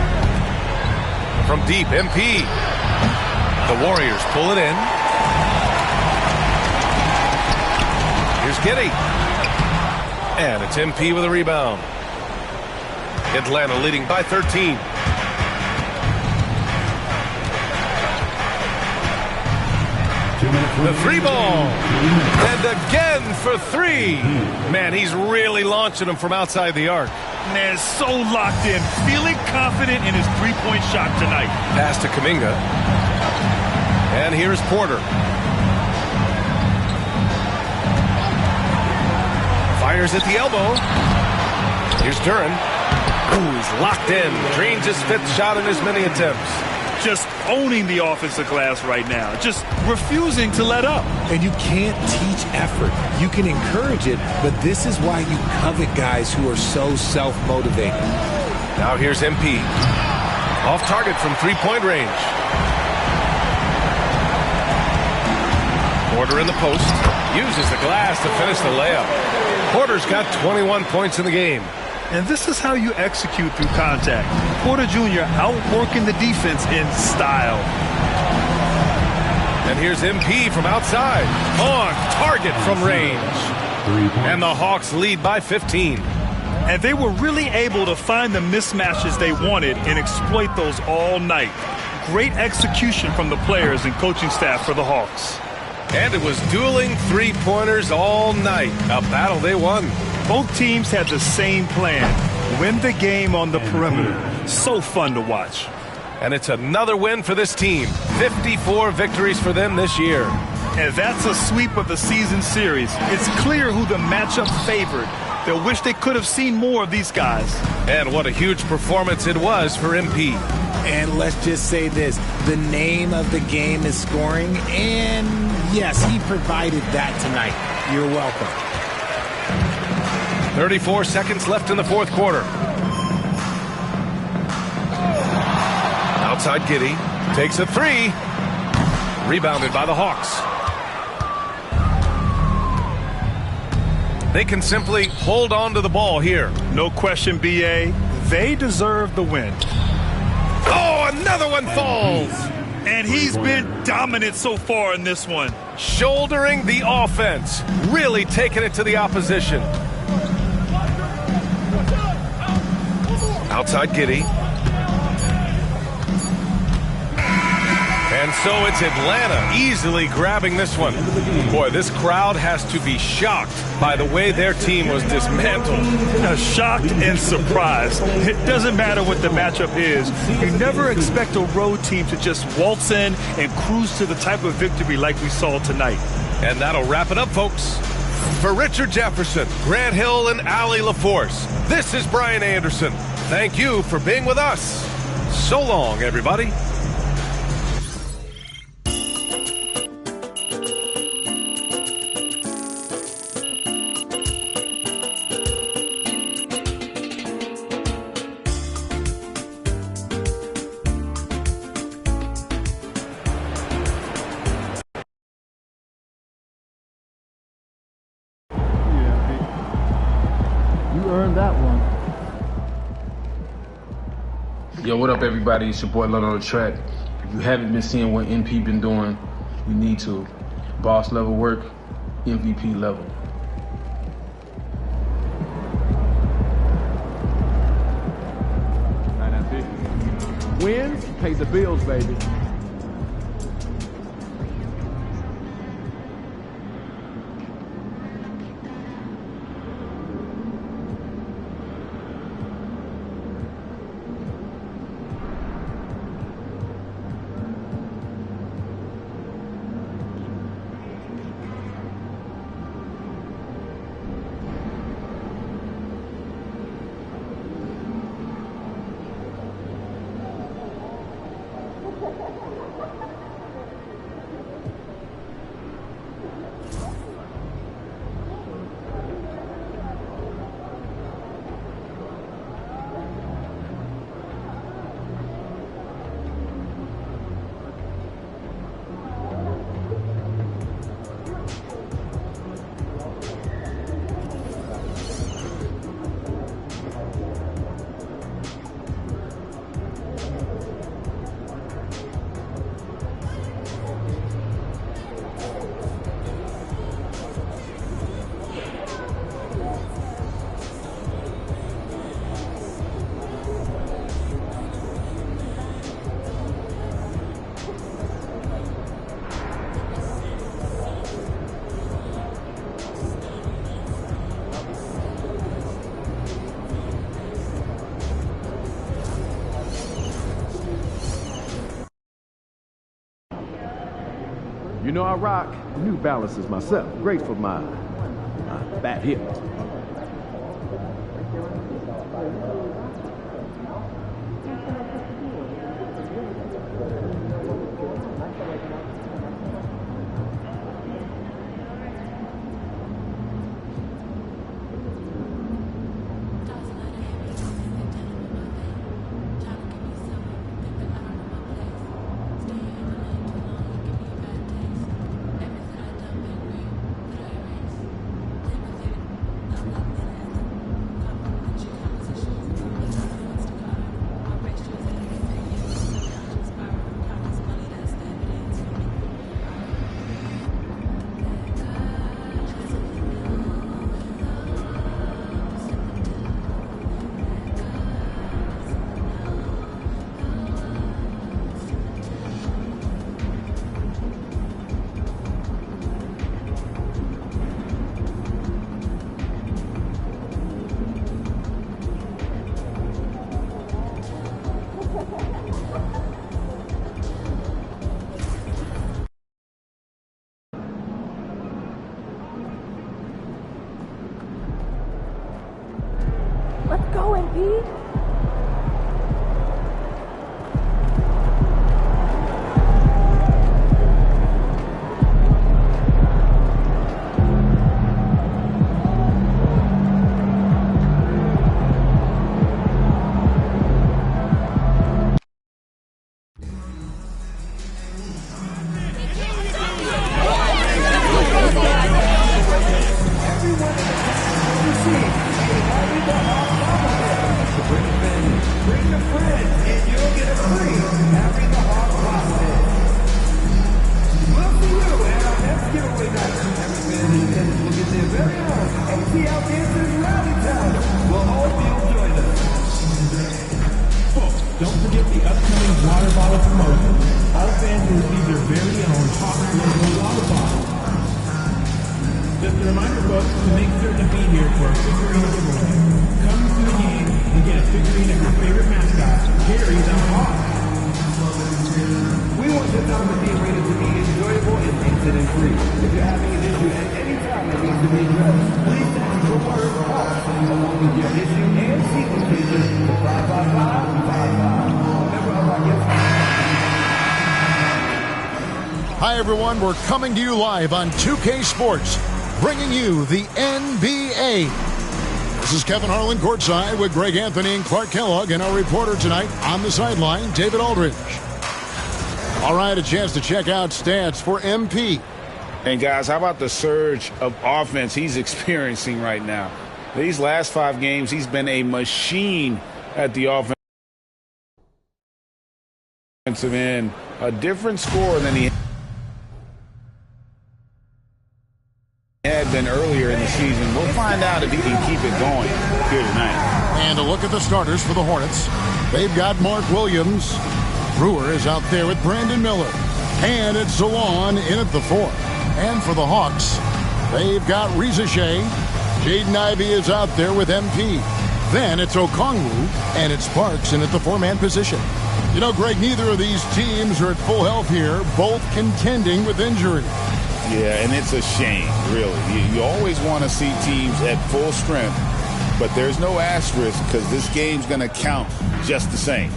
From deep, MP. The Warriors pull it in. Here's Giddey. And it's MP with a rebound. Atlanta leading by 13. The three ball. And again for three. Man, he's really launching them from outside the arc. Man, so locked in, feeling confident in his three-point shot tonight. Pass to Kuminga. And here's Porter. Fires at the elbow. Here's Duren. Ooh, he's locked in. Drains his fifth shot in as many attempts. Just owning the offensive glass right now. Just refusing to let up. And you can't teach effort. You can encourage it, but this is why you covet guys who are so self-motivated. Now here's MP. Off target from three-point range. Porter in the post. Uses the glass to finish the layup. Porter's got 21 points in the game. And this is how you execute through contact. Porter Jr. outworking the defense in style. And here's MP from outside. On target from range. And the Hawks lead by 15. And they were really able to find the mismatches they wanted and exploit those all night. Great execution from the players and coaching staff for the Hawks. And it was dueling three-pointers all night. A battle they won. Both teams had the same plan. Win the game on the perimeter. So fun to watch. And it's another win for this team. 54 victories for them this year. And that's a sweep of the season series. It's clear who the matchup favored. They'll wish they could have seen more of these guys. And what a huge performance it was for MP. And let's just say this. The name of the game is scoring. And yes, he provided that tonight. You're welcome. 34 seconds left in the fourth quarter. Outside Giddey. Takes a three. Rebounded by the Hawks. They can simply hold on to the ball here. No question, B.A. They deserve the win. Oh, another one falls. And he's been dominant so far in this one. Shouldering the offense. Really taking it to the opposition. Outside Giddey. And so it's Atlanta easily grabbing this one. Boy, this crowd has to be shocked by the way their team was dismantled. Shocked and surprised. It doesn't matter what the matchup is. You never expect a road team to just waltz in and cruise to the type of victory like we saw tonight. And that'll wrap it up, folks. For Richard Jefferson, Grant Hill, and Allie LaForce, this is Brian Anderson. Thank you for being with us. So long, everybody. You earned that one. Yo, what up, everybody? It's your boy Lud on the track. If you haven't been seeing what MP been doing, you need to. Boss level work, MVP level. Wins pay the bills, baby. You know I rock New Balances myself. Great for my bad hip. Let's go, MP. Don't forget the upcoming water bottle promotion. All fans will receive their very own Hawk logo water bottle. Just a reminder, folks, to make certain to be here for a figurine giveaway. Come to the game and get a figurine of your favorite mascot, Harry the Hawk. We want this opportunity rated to be enjoyable and incident-free. If you're having an issue at any time that needs to be addressed, please text the word HAWK along with your issue and season picture to 55555. Hi, everyone. We're coming to you live on 2K Sports, bringing you the NBA. This is Kevin Harlan courtside with Greg Anthony and Clark Kellogg, and our reporter tonight on the sideline, David Aldridge. All right, a chance to check out stats for MP. And guys, how about the surge of offense he's experiencing right now? These last 5 games, he's been a machine at the offensive end. A different score than he had been earlier in the season. We'll find out if he can keep it going here tonight. And a look at the starters for the Hornets. They've got Mark Williams. Brewer is out there with Brandon Miller. And it's Zalon in at the 4. And for the Hawks, they've got Reza Shea. Jaden Ivey is out there with MP. Then it's Okongwu, and it's Sparks in at the 4-man position. You know, Greg, neither of these teams are at full health here, both contending with injury. Yeah, and it's a shame, really. You always want to see teams at full strength, but there's no asterisk because this game's going to count just the same.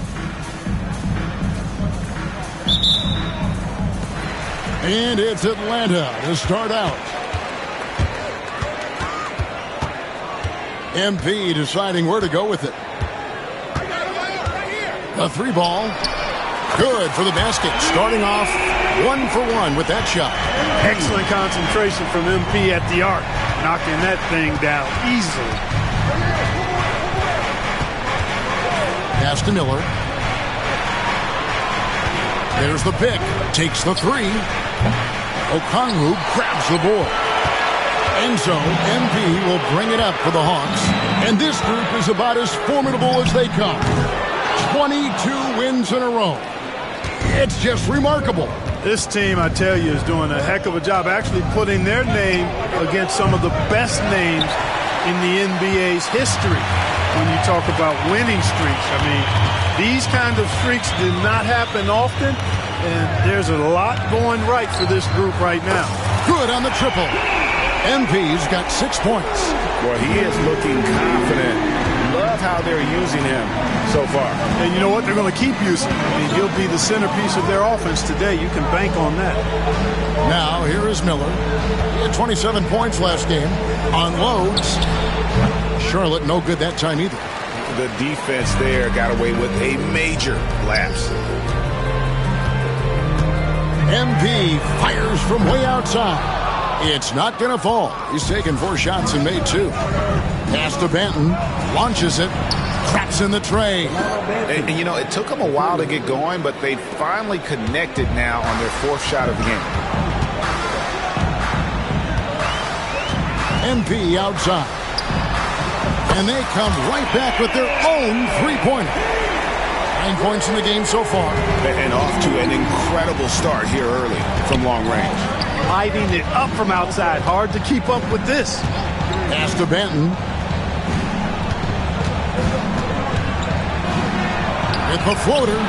And it's Atlanta to start out. MP deciding where to go with it. A 3-ball. Good for the basket. Starting off 1 for 1 with that shot. Excellent concentration from MP at the arc. Knocking that thing down easily. Pass to Miller. There's the pick. Takes the 3. Okongwu grabs the board. And so MP will bring it up for the Hawks. And this group is about as formidable as they come. 22 wins in a row. It's just remarkable. This team, I tell you, is doing a heck of a job actually putting their name against some of the best names in the NBA's history when you talk about winning streaks. I mean, these kinds of streaks do not happen often, And there's a lot going right for this group right now. Good on the triple. MP's got 6 points. Well, he is looking confident. Love how they're using him so far. And you know what? They're going to keep using him. I mean, he'll be the centerpiece of their offense today. You can bank on that. Now, here is Miller. He had 27 points last game. Unloads. Charlotte no good that time either. The defense there got away with a major lapse. MP fires from way outside. It's not going to fall. He's taken 4 shots and made 2. Pass to Benton. Launches it. Traps in the tray. And, you know, it took them a while to get going, but they finally connected now on their 4th shot of the game. MP outside. And they come right back with their own 3-pointer. 9 points in the game so far. And off to an incredible start here early from long range. Lighting it up from outside. Hard to keep up with this. Pass to Benton. With the floater.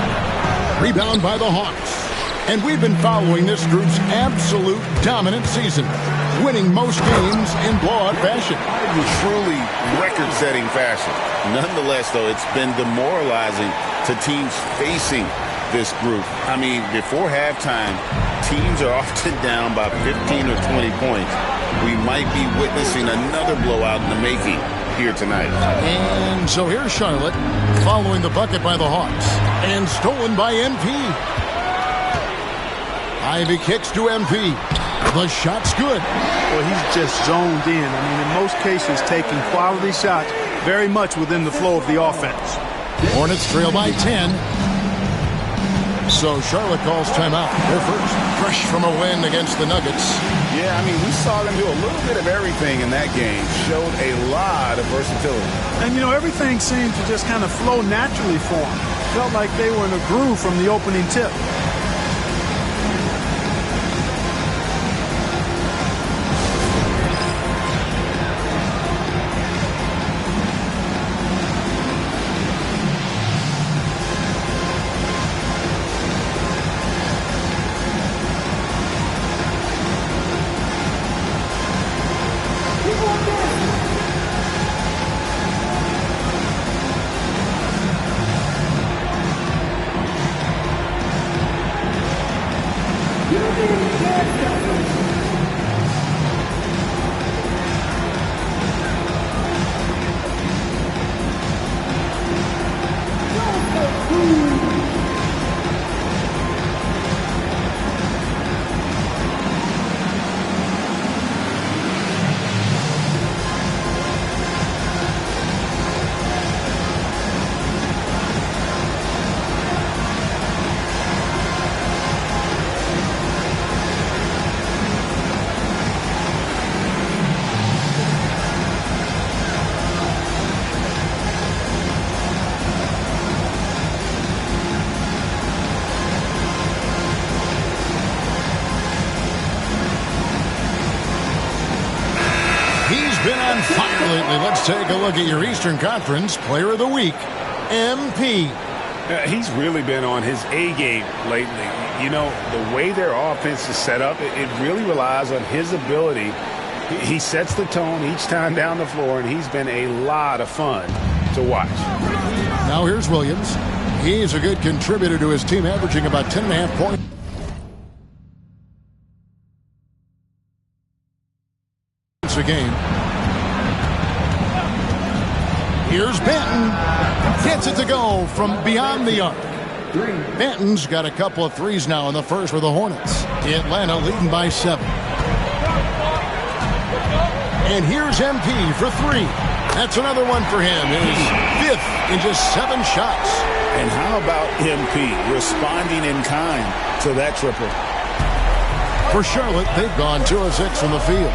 Rebound by the Hawks. And we've been following this group's absolute dominant season, winning most games in blowout fashion. Truly record-setting fashion. Nonetheless, though, it's been demoralizing to teams facing this group. I mean, before halftime, teams are often down by 15 or 20 points. We might be witnessing another blowout in the making here tonight. And so here's Charlotte following the bucket by the Hawks. And stolen by MP. Ivy kicks to MP. The shot's good. Well, he's just zoned in. I mean, in most cases, taking quality shots very much within the flow of the offense. Hornets trail by 10. So Charlotte calls timeout. They're first. Fresh from a win against the Nuggets. Yeah, I mean, we saw them do a little bit of everything in that game. Showed a lot of versatility. And, you know, everything seemed to just kind of flow naturally for them. Felt like they were in a groove from the opening tip. Been on fire lately. Let's take a look at your Eastern Conference Player of the Week, MP. He's really been on his A game lately. You know, the way their offense is set up, it really relies on his ability. He sets the tone each time down the floor, and he's been a lot of fun to watch. Now here's Williams. He's a good contributor to his team, averaging about 10.5 points a game. Here's Benton. Gets it to go from beyond the arc. Benton's got a couple of threes now in the first for the Hornets. Atlanta leading by 7. And here's MP for 3. That's another one for him. His 5th in just 7 shots. And how about MP responding in kind to that triple? For Charlotte, they've gone 2 of 6 from the field.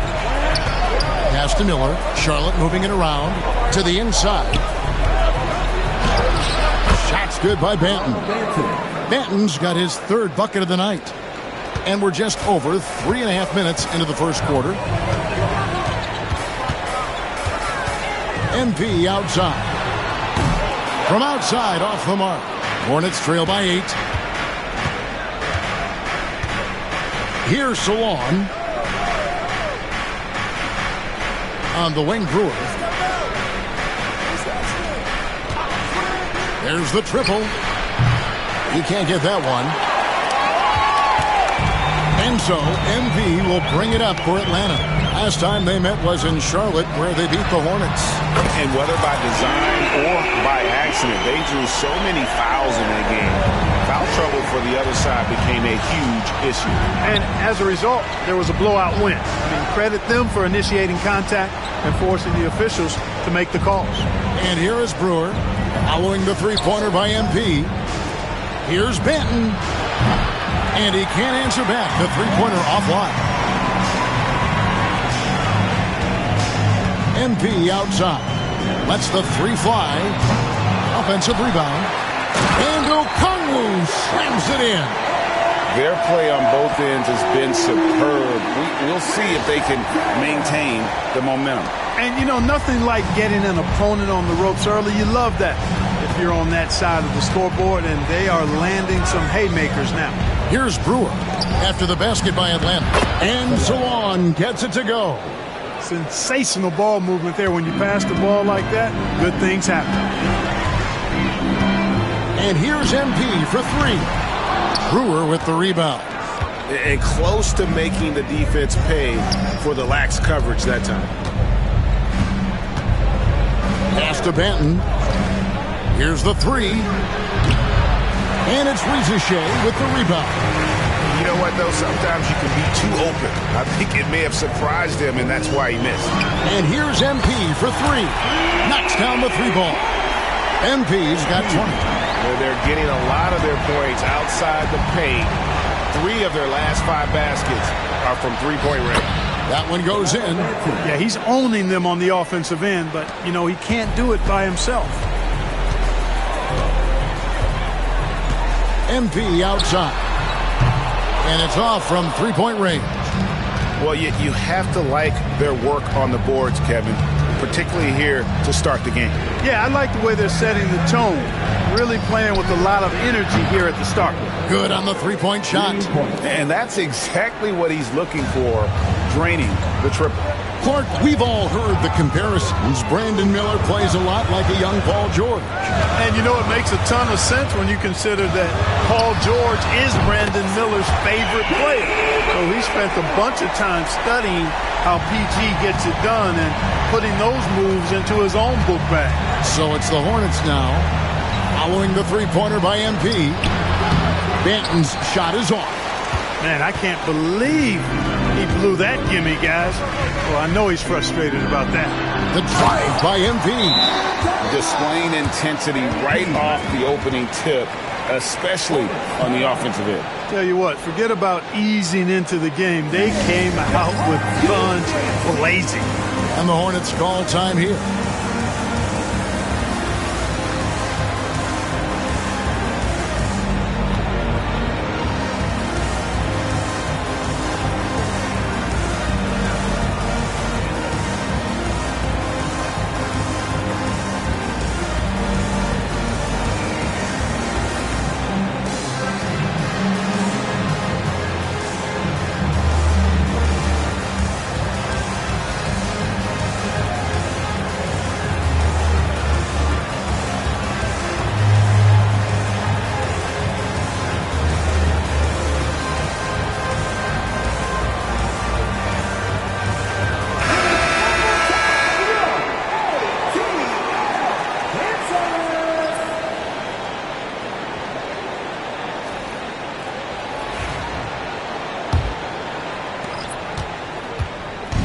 Pass to Miller. Charlotte moving it around to the inside. Shot's good by Benton. Benton's got his 3rd bucket of the night. And we're just over 3.5 minutes into the first quarter. MP outside. From outside, off the mark. Hornets trail by 8. Here's Salon. On the wing, Brewer. There's the triple. He can't get that one. And so, MP will bring it up for Atlanta. Last time they met was in Charlotte, where they beat the Hornets. And whether by design or by accident, they drew so many fouls in that game. Foul trouble for the other side became a huge issue. And as a result, there was a blowout win. I mean, credit them for initiating contact and forcing the officials to make the calls. And here is Brewer, following the three-pointer by MP. Here's Benton. And he can't answer back. The three-pointer offline. MP outside. Lets the three fly. Offensive rebound. And Okongwu slams it in. Their play on both ends has been superb. We'll see if they can maintain the momentum. And, you know, nothing like getting an opponent on the ropes early. You love that if you're on that side of the scoreboard, and they are landing some haymakers now. Here's Brewer after the basket by Atlanta. And Salon gets it to go. Sensational ball movement there. When you pass the ball like that, good things happen. And here's MP for three. Brewer with the rebound. And close to making the defense pay for the lax coverage that time. Pass to Benton. Here's the three. And it's Rizichet with the rebound. You know what, though? Sometimes you can be too open. I think it may have surprised him, and that's why he missed. And here's MP for three. Knocks down the three ball. MP's got 20. They're getting a lot of their points outside the paint. 3 of their last 5 baskets are from three-point range. That one goes in. Yeah, he's owning them on the offensive end, but, you know, he can't do it by himself. MP outside. And it's off from three-point range. Well, you have to like their work on the boards, Kevin, particularly here to start the game. Yeah, I like the way they're setting the tone. Really playing with a lot of energy here at the start. Good on the three-point shot. And that's exactly what he's looking for, draining the triple. Clark, we've all heard the comparisons. Brandon Miller plays a lot like a young Paul George. And you know, it makes a ton of sense when you consider that Paul George is Brandon Miller's favorite player. So he spent a bunch of time studying how PG gets it done and putting those moves into his own book bag. So it's the Hornets now, following the three-pointer by MP. Benton's shot is off. Man, I can't believe he blew that gimme, guys. Well, I know he's frustrated about that. The drive by MP. Displaying intensity right off the opening tip, especially on the offensive end. Tell you what, forget about easing into the game. They came out with guns blazing. And the Hornets call time here.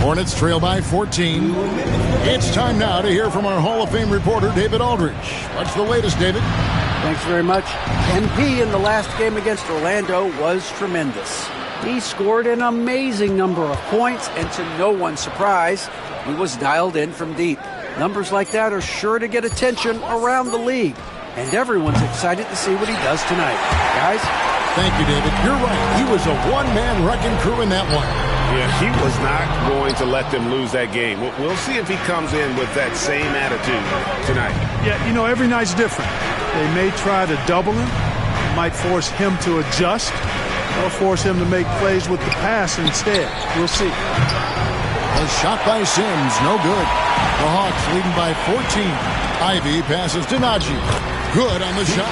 Hornets trail by 14. It's time now to hear from our Hall of Fame reporter, David Aldridge. What's the latest, David? Thanks very much. MP in the last game against Orlando was tremendous. He scored an amazing number of points, and to no one's surprise, he was dialed in from deep. Numbers like that are sure to get attention around the league, and everyone's excited to see what he does tonight. Guys? Thank you, David. You're right. He was a one-man wrecking crew in that one. Yeah, he was not going to let them lose that game. We'll see if he comes in with that same attitude tonight. Yeah, you know, every night's different. They may try to double him, might force him to adjust. or force him to make plays with the pass instead. We'll see. A shot by Sims, no good. The Hawks leading by 14. Ivy passes to Najee. Good on the shot.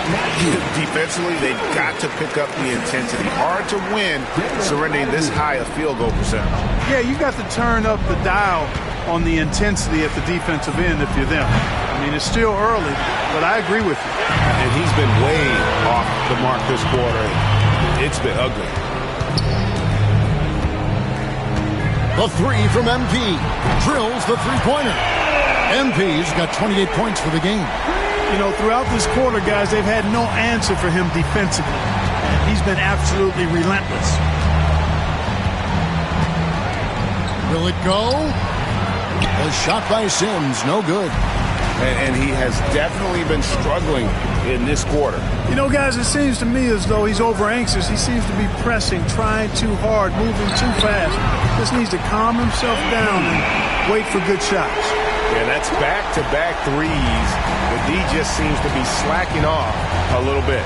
Defensively, they've got to pick up the intensity. Hard to win surrendering this high a field goal percentage. Yeah, you got to turn up the dial on the intensity at the defensive end if you're them. I mean, it's still early, but I agree with you. And he's been way off the mark this quarter. It's been ugly. The three from MP. Drills the three-pointer. MP's got 28 points for the game. You know, throughout this quarter, guys, they've had no answer for him defensively. And he's been absolutely relentless. Will it go? A shot by Sims, no good. And he has definitely been struggling in this quarter. You know, guys, it seems to me as though he's over-anxious. He seems to be pressing, trying too hard, moving too fast. Just needs to calm himself down and wait for good shots. Yeah, that's back-to-back threes. The D just seems to be slacking off a little bit.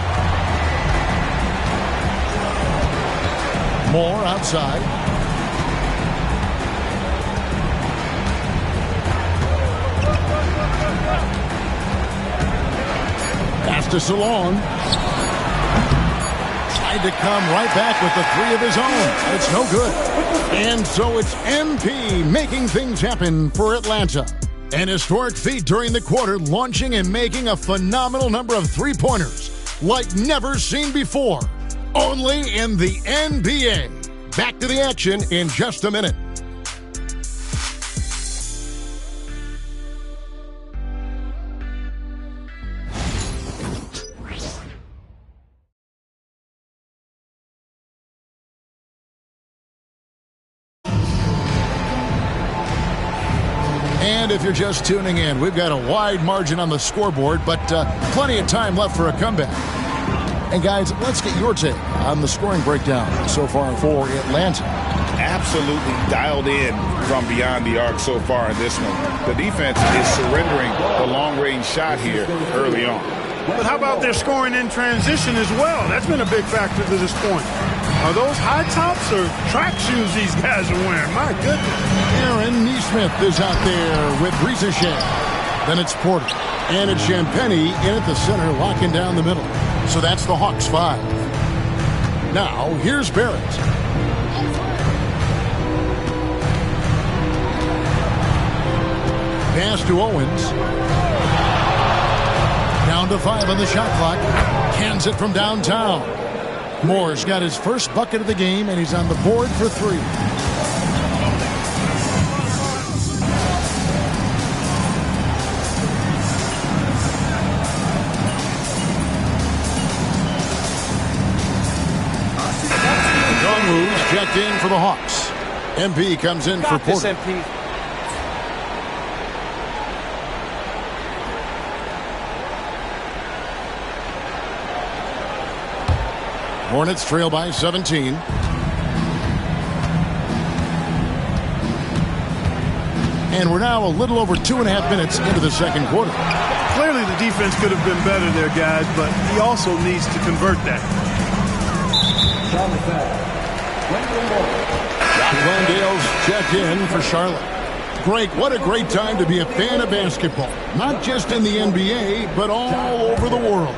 Moore outside. Pass to Salon. Tried to come right back with the three of his own. It's no good. And so it's MP making things happen for Atlanta. An historic feat during the quarter, launching and making a phenomenal number of three-pointers like never seen before. Only in the NBA. Back to the action in just a minute. And if you're just tuning in, we've got a wide margin on the scoreboard, but plenty of time left for a comeback. And guys, let's get your take on the scoring breakdown so far for Atlanta. Absolutely dialed in from beyond the arc so far in this one. The defense is surrendering the long-range shot here early on. But how about their scoring in transition as well? That's been a big factor to this point. Are those high tops or track shoes these guys are wearing? My goodness. Aaron Neesmith is out there with Ricochet. Then it's Porter. And it's Champagny in at the center, locking down the middle. So that's the Hawks 5. Now, here's Barrett. Pass to Owens. Down to 5 on the shot clock. Cans it from downtown. Moore's got his first bucket of the game, and he's on the board for 3. Moves checked in for the Hawks. MP comes in for Porter. Hornets trail by 17. And we're now a little over 2.5 minutes into the second quarter. Clearly the defense could have been better there, guys, but he also needs to convert that. Landale's checked in for Charlotte. Greg, what a great time to be a fan of basketball. Not just in the NBA, but all over the world.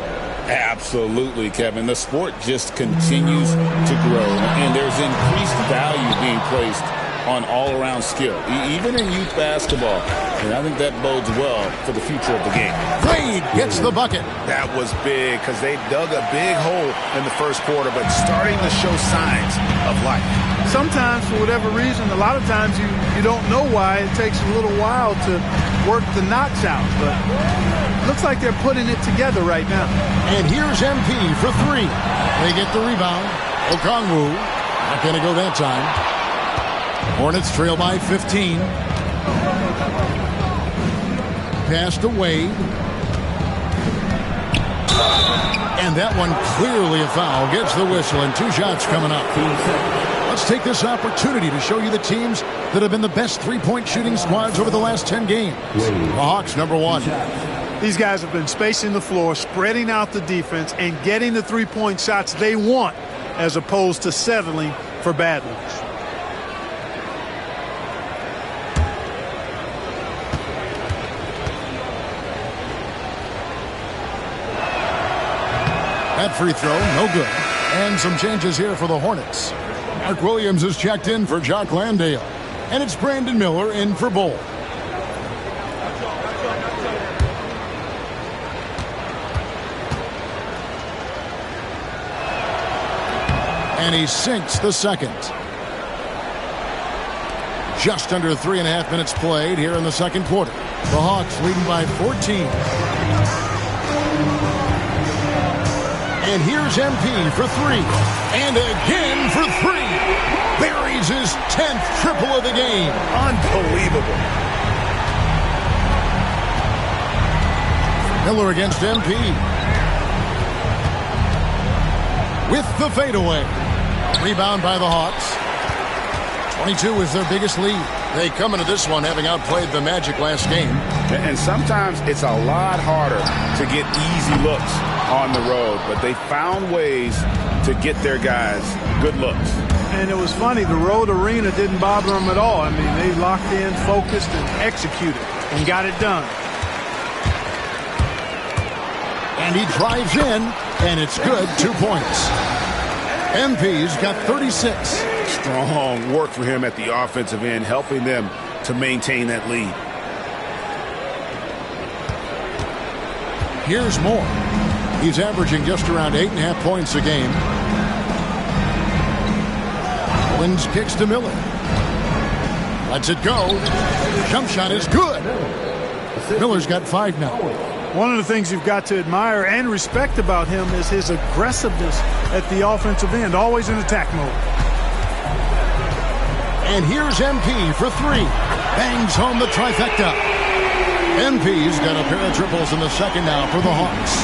Absolutely, Kevin. The sport just continues to grow, and there's increased value being placed on all-around skill, even in youth basketball. And I think that bodes well for the future of the game. Wade gets the bucket. That was big because they dug a big hole in the first quarter, but starting to show signs of life. Sometimes, for whatever reason, a lot of times you don't know why. It takes a little while to work the knots out, but looks like they're putting it together right now. And here's MP for 3. They get the rebound. Okongwu not going to go that time. Hornets trail by 15. Pass to Wade. And that one clearly a foul. Gets the whistle and 2 shots coming up. Let's take this opportunity to show you the teams that have been the best three-point shooting squads over the last 10 games. The Hawks, number 1. These guys have been spacing the floor, spreading out the defense, and getting the three-point shots they want as opposed to settling for bad ones. That free throw, no good. And some changes here for the Hornets. Mark Williams is checked in for Jock Landale. And it's Brandon Miller in for Bull. And he sinks the second. Just under 3.5 minutes played here in the second quarter. The Hawks leading by 14. And here's MP for three. And again for three. Buries his 10th triple of the game. Unbelievable. Miller against MP. With the fadeaway. Rebound by the Hawks. 22 is their biggest lead. They come into this one having outplayed the Magic last game. And sometimes it's a lot harder to get easy looks on the road, but they found ways to get their guys good looks. And it was funny, the road arena didn't bother them at all. I mean, they locked in, focused, and executed, and got it done. And he drives in, and it's good. 2 points. MP's got 36. Strong work for him at the offensive end, helping them to maintain that lead. Here's Moore. He's averaging just around 8.5 points a game. Owens kicks to Miller. Lets it go. Jump shot is good. Miller's got 5 now. One of the things you've got to admire and respect about him is his aggressiveness at the offensive end, always in attack mode. And here's MP for three. Bangs home the trifecta. MP's got a pair of triples in the second now for the Hawks.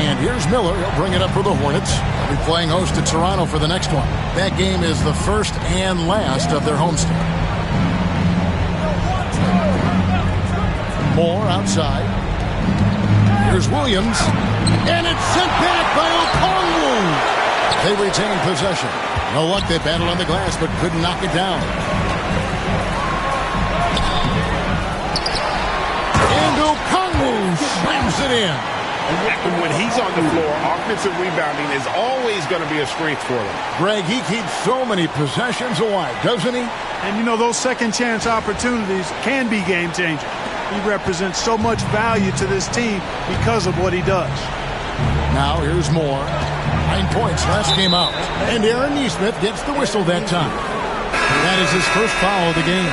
And here's Miller. He'll bring it up for the Hornets. They'll be playing host to Toronto for the next one. That game is the first and last of their homestand. Moore outside. Here's Williams. And it's sent back by Okongwu. They retain possession. No luck, they battled on the glass, but couldn't knock it down. And Okongwu slams it in. And when he's on the floor, offensive rebounding is always going to be a strength for them. Greg, he keeps so many possessions alive, doesn't he? And you know, those second chance opportunities can be game changing. He represents so much value to this team because of what he does. Now here's Moore. 9 points last game out. And Aaron Nesmith gets the whistle that time. That is his first foul of the game.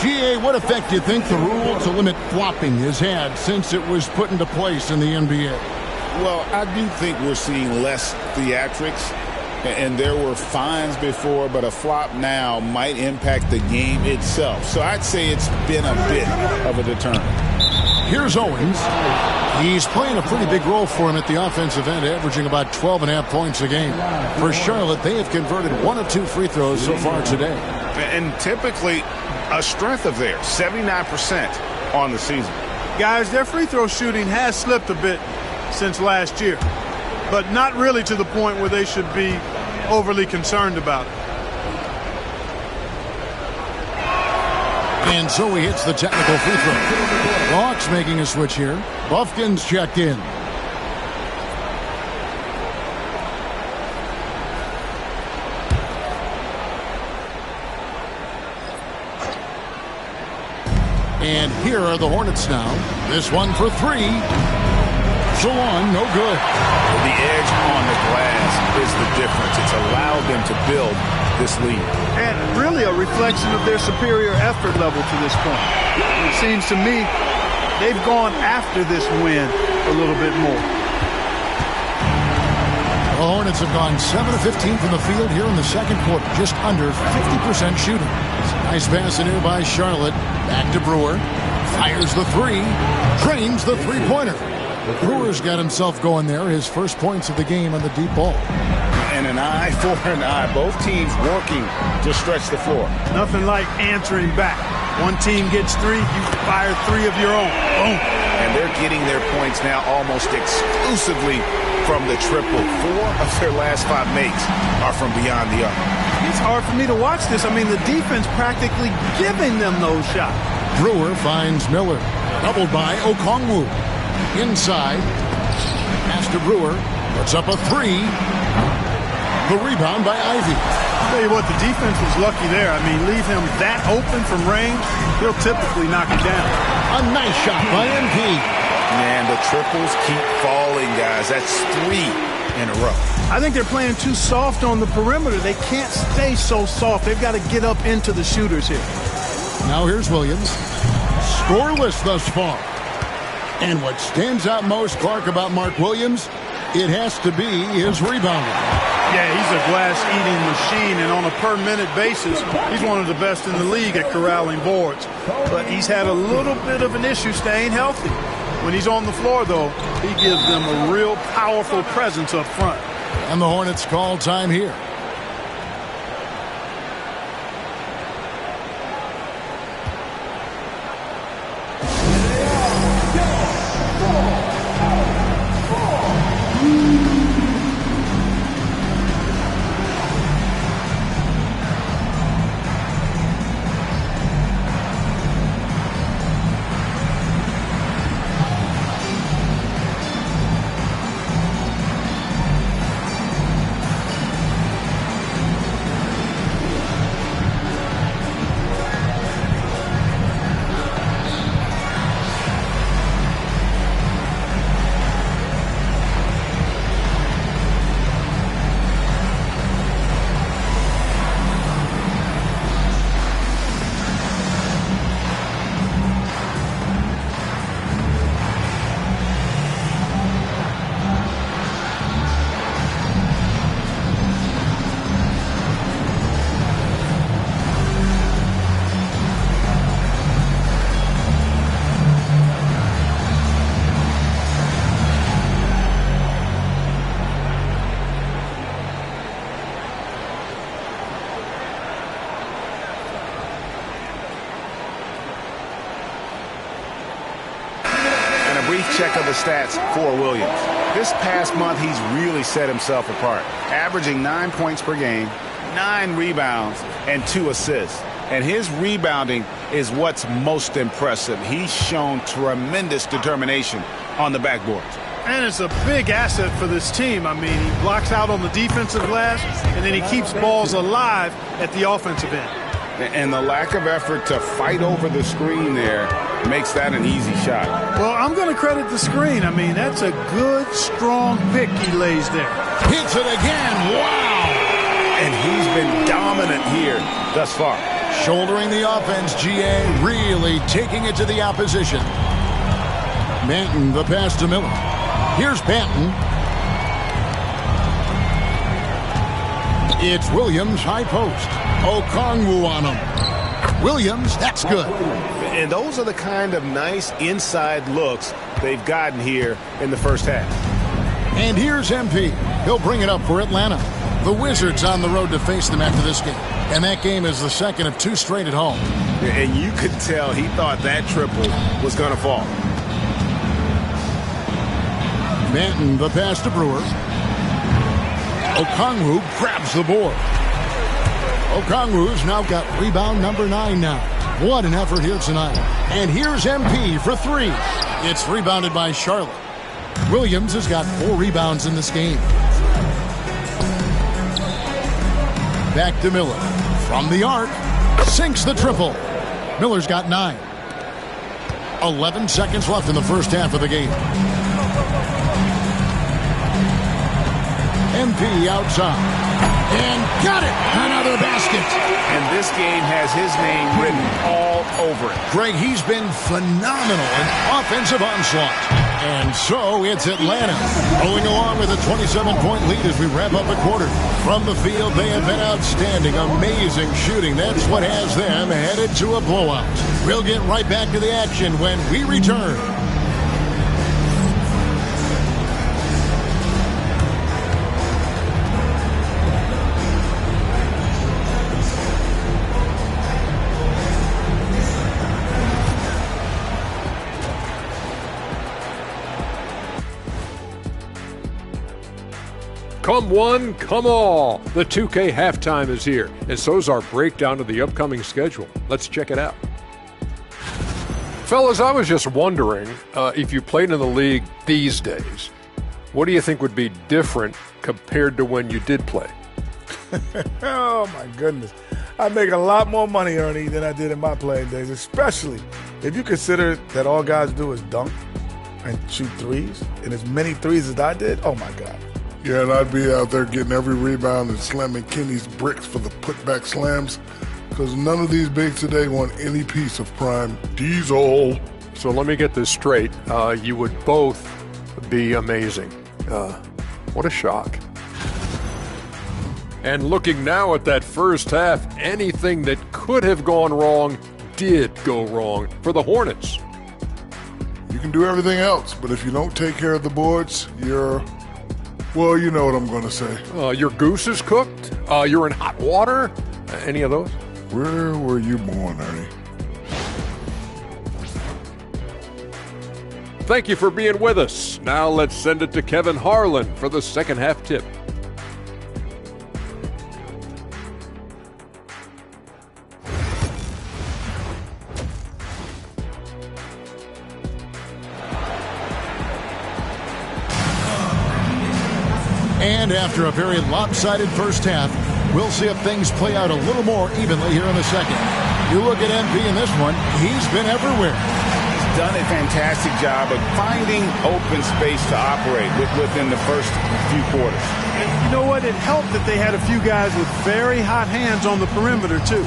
G.A., what effect do you think the rule to limit flopping has had since it was put into place in the NBA? Well, I do think we're seeing less theatrics. And there were fines before, but a flop now might impact the game itself. So I'd say it's been a bit of a deterrent. Here's Owens. He's playing a pretty big role for him at the offensive end, averaging about 12.5 points a game. For Charlotte, they have converted 1 of 2 free throws so far today. And typically a strength of theirs, 79% on the season. Guys, their free throw shooting has slipped a bit since last year, but not really to the point where they should be overly concerned about it. And so he hits the technical free throw. The Hawks making a switch here. Buffkin's checked in. And here are the Hornets now. This one for three. So on, no good. The edge on the glass is the difference. It's allowed them to build this lead. And really a reflection of their superior effort level to this point. It seems to me they've gone after this win a little bit more. The Hornets have gone 7 of 15 from the field here in the second quarter, just under 50% shooting. Nice pass in here by Charlotte. Back to Brewer. Fires the three. Drains the three-pointer. Brewer's got himself going there. His first points of the game on the deep ball. And an eye for an eye. Both teams working to stretch the floor. Nothing like answering back. One team gets 3, you fire 3 of your own. Boom. And they're getting their points now almost exclusively from the triple. 4 of their last 5 makes are from beyond the arc. It's hard for me to watch this. I mean, the defense practically giving them those shots. Brewer finds Miller. Doubled by Okongwu. Inside. Pass to Brewer. Puts up a 3. The rebound by Ivy. I'll tell you what, the defense was lucky there. I mean, leave him that open from range, he'll typically knock it down. A nice shot by MP. Man, the triples keep falling, guys. That's 3 in a row. I think they're playing too soft on the perimeter. They can't stay so soft. They've got to get up into the shooters here. Now here's Williams. Scoreless thus far. And what stands out most, Clark, about Mark Williams, it has to be his rebounding. Yeah, he's a glass-eating machine, and on a per-minute basis, he's one of the best in the league at corralling boards. But he's had a little bit of an issue staying healthy. When he's on the floor, though, he gives them a real powerful presence up front. And the Hornets call time here. Check of the stats for Williams. This past month, he's really set himself apart, averaging 9 points per game, 9 rebounds, and 2 assists. And his rebounding is what's most impressive. He's shown tremendous determination on the backboard. And it's a big asset for this team. I mean, he blocks out on the defensive glass, and then he keeps balls alive at the offensive end. And the lack of effort to fight over the screen there makes that an easy shot. Well, I'm going to credit the screen. I mean, that's a good, strong pick he lays there. Hits it again. Wow! And he's been dominant here thus far. Shouldering the offense, GA really taking it to the opposition. Banton, the pass to Miller. Here's Banton. It's Williams, high post. Okongwu on him. Williams, that's good. And those are the kind of nice inside looks they've gotten here in the first half. And here's MP. He'll bring it up for Atlanta. The Wizards on the road to face them after this game. And that game is the second of 2 straight at home. And you could tell he thought that triple was going to fall. Banton, the pass to Brewer. Okongwu grabs the board. Okongwu's now got rebound number 9 now. What an effort here tonight. And here's MP for 3. It's rebounded by Charlotte. Williams has got 4 rebounds in this game. Back to Miller. From the arc. Sinks the triple. Miller's got 9. 11 seconds left in the first half of the game. MP outside. And got it! Another basket. And this game has his name written all over it. Greg, he's been phenomenal in offensive onslaught. And so it's Atlanta rolling along with a 27-point lead as we wrap up the quarter. From the field, they have been outstanding. Amazing shooting. That's what has them headed to a blowout. We'll get right back to the action when we return. Come one, come all. The 2K halftime is here, and so's our breakdown of the upcoming schedule. Let's check it out. Fellas, I was just wondering if you played in the league these days, what do you think would be different compared to when you did play? Oh, my goodness. I make a lot more money, Ernie, than I did in my playing days, especially if you consider that all guys do is dunk and shoot threes, and as many threes as I did. Oh, my God. Yeah, and I'd be out there getting every rebound and slamming Kenny's bricks for the putback slams, because none of these bigs today want any piece of prime diesel. So let me get this straight. You would both be amazing. What a shock. And looking now at that first half, anything that could have gone wrong did go wrong for the Hornets. You can do everything else, but if you don't take care of the boards, well, you know what I'm going to say. Your goose is cooked? You're in hot water? Any of those? Where were you born, Ernie? Thank you for being with us. Now let's send it to Kevin Harlan for the second half tip. And after a very lopsided first half, we'll see if things play out a little more evenly here in the second. You look at MP in this one, he's been everywhere. He's done a fantastic job of finding open space to operate within the first few quarters. And you know what? It helped that they had a few guys with very hot hands on the perimeter, too.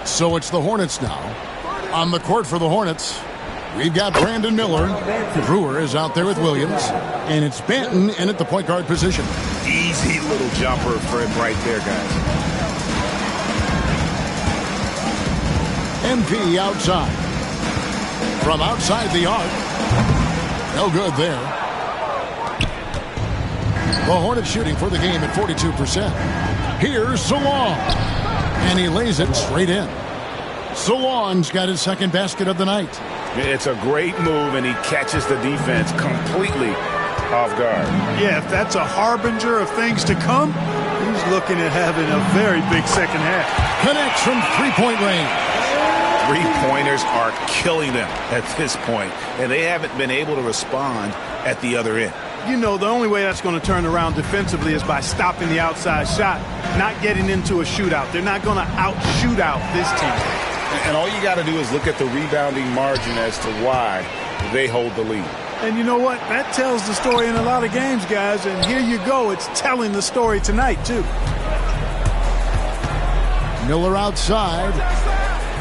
So it's the Hornets now. On the court for the Hornets, we've got Brandon Miller. Brewer is out there with Williams. And it's Banton in at the point guard position. Easy little jumper for him right there, guys. MP outside. From outside the arc. No good there. The Hornets shooting for the game at 42%. Here's Salon. And he lays it straight in. Salon's got his second basket of the night. It's a great move, and he catches the defense completely off guard. Yeah, if that's a harbinger of things to come, he's looking at having a very big second half. Connects from three-point range. Three-pointers are killing them at this point, and they haven't been able to respond at the other end. you know, the only way that's going to turn around defensively is by stopping the outside shot, not getting into a shootout. They're not going to out-shoot out this team. And all you got to do is look at the rebounding margin as to why they hold the lead. And you know what? That tells the story in a lot of games, guys. And here you go. It's telling the story tonight, too. Miller outside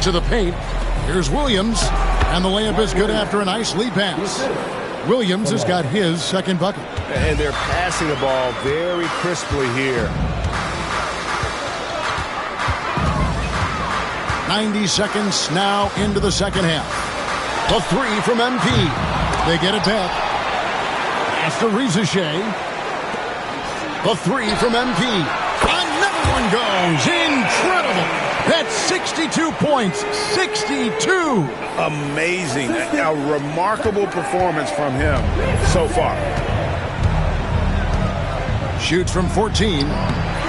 to the paint. Here's Williams. And the layup is good after a nice lead pass. Williams has got his second bucket. And they're passing the ball very crisply here. 90 seconds now into the second half. The three from MP. They get it back. After Shea. The three from MP. Another one goes. Incredible. That's 62 points. 62. Amazing. A remarkable performance from him so far. Shoots from 14.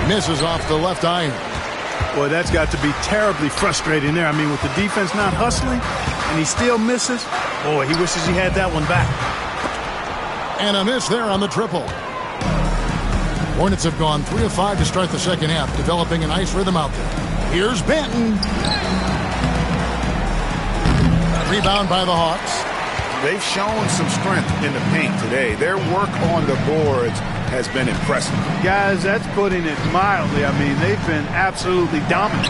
Misses off the left iron. Boy, that's got to be terribly frustrating there. I mean, with the defense not hustling and he still misses, boy, he wishes he had that one back. And a miss there on the triple. Hornets have gone 3 of 5 to start the second half, developing a nice rhythm out there. Here's Benton. Rebound by the Hawks. They've shown some strength in the paint today. Their work on the boards has been impressive. Guys, that's putting it mildly. I mean, they've been absolutely dominant.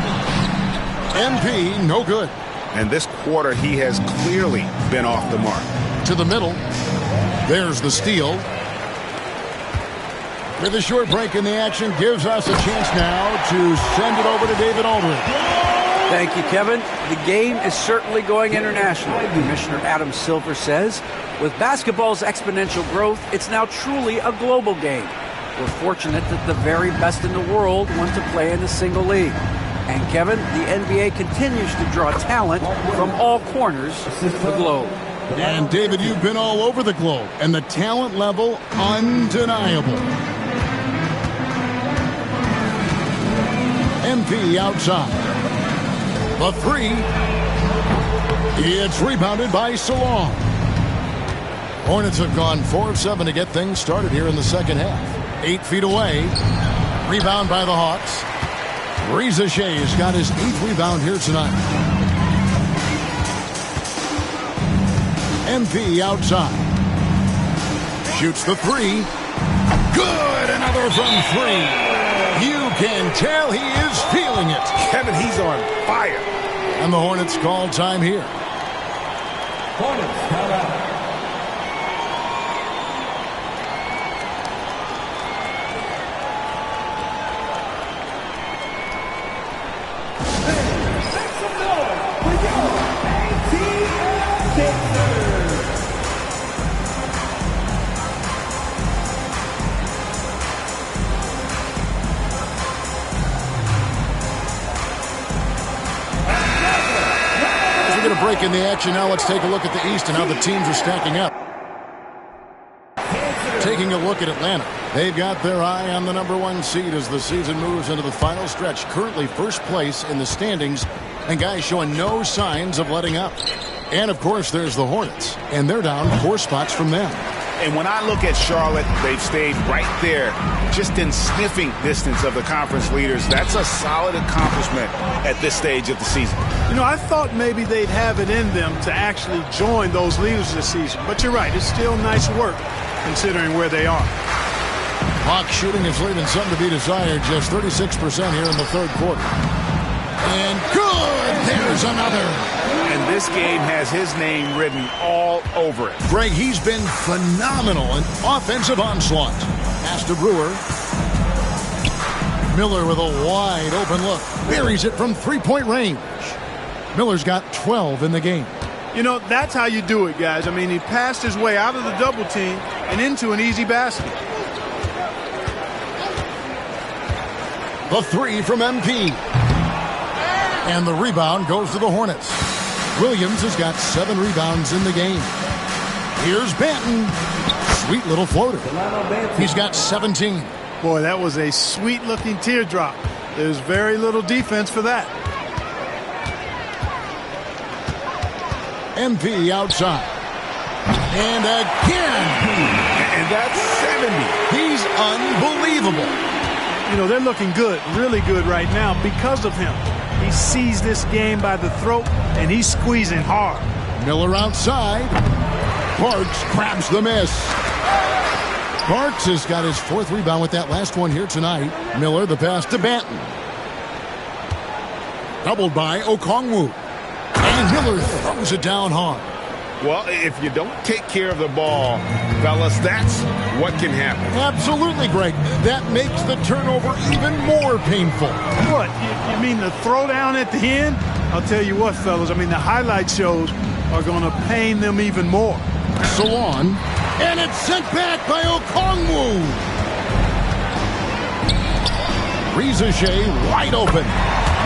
MP, no good. And this quarter, he has clearly been off the mark. To the middle. There's the steal. With a short break in the action, gives us a chance now to send it over to David Aldridge. Thank you, Kevin. The game is certainly going international. Commissioner Adam Silver says, with basketball's exponential growth, it's now truly a global game. We're fortunate that the very best in the world want to play in a single league. And Kevin, the NBA continues to draw talent from all corners of the globe. And David, you've been all over the globe, and the talent level undeniable. MP outside. The three. It's rebounded by Salon. Hornets have gone 4 of 7 to get things started here in the second half. 8 feet away. Rebound by the Hawks. Shea has got his 8th rebound here tonight. MP outside. Shoots the three. Good! Another from 3. You can tell he is feeling it. Kevin, he's on fire. And the Hornets call time here. Hornets come out. Break in the action now. Let's take a look at the East and how the teams are stacking up. Taking a look at Atlanta. They've got their eye on the #1 seed as the season moves into the final stretch. Currently first place in the standings, and guys showing no signs of letting up. And of course there's the Hornets, and they're down 4 spots from them. And when I look at Charlotte, they've stayed right there, just in sniffing distance of the conference leaders. That's a solid accomplishment at this stage of the season. You know, I thought maybe they'd have it in them to actually join those leaders this season. But you're right, it's still nice work considering where they are. Hawks shooting is leaving something to be desired. Just 36% here in the third quarter. And good! There's another. And this game has his name written all over it. Greg, he's been phenomenal in offensive onslaught. Pass to Brewer. Miller with a wide open look. Buries it from three-point range. Miller's got 12 in the game. You know, that's how you do it, guys. I mean, he passed his way out of the double team and into an easy basket. The three from MP. And the rebound goes to the Hornets. Williams has got 7 rebounds in the game. Here's Benton. Sweet little floater. He's got 17. Boy, that was a sweet-looking teardrop. There's very little defense for that. MP outside. And again. And got 70. He's unbelievable. You know, they're looking good, really good right now because of him. He sees this game by the throat, and he's squeezing hard. Miller outside. Parks grabs the miss. Parks has got his 4th rebound with that last one here tonight. Miller, the pass to Banton. Doubled by Okongwu. And Miller throws it down hard. Well, if you don't take care of the ball, fellas, that's what can happen. Absolutely, Greg. That makes the turnover even more painful. What? You mean the throwdown at the end? I'll tell you what, fellas. I mean, the highlight shows are going to pain them even more. So on. And it's sent back by Okongwu. Reza Shea wide open.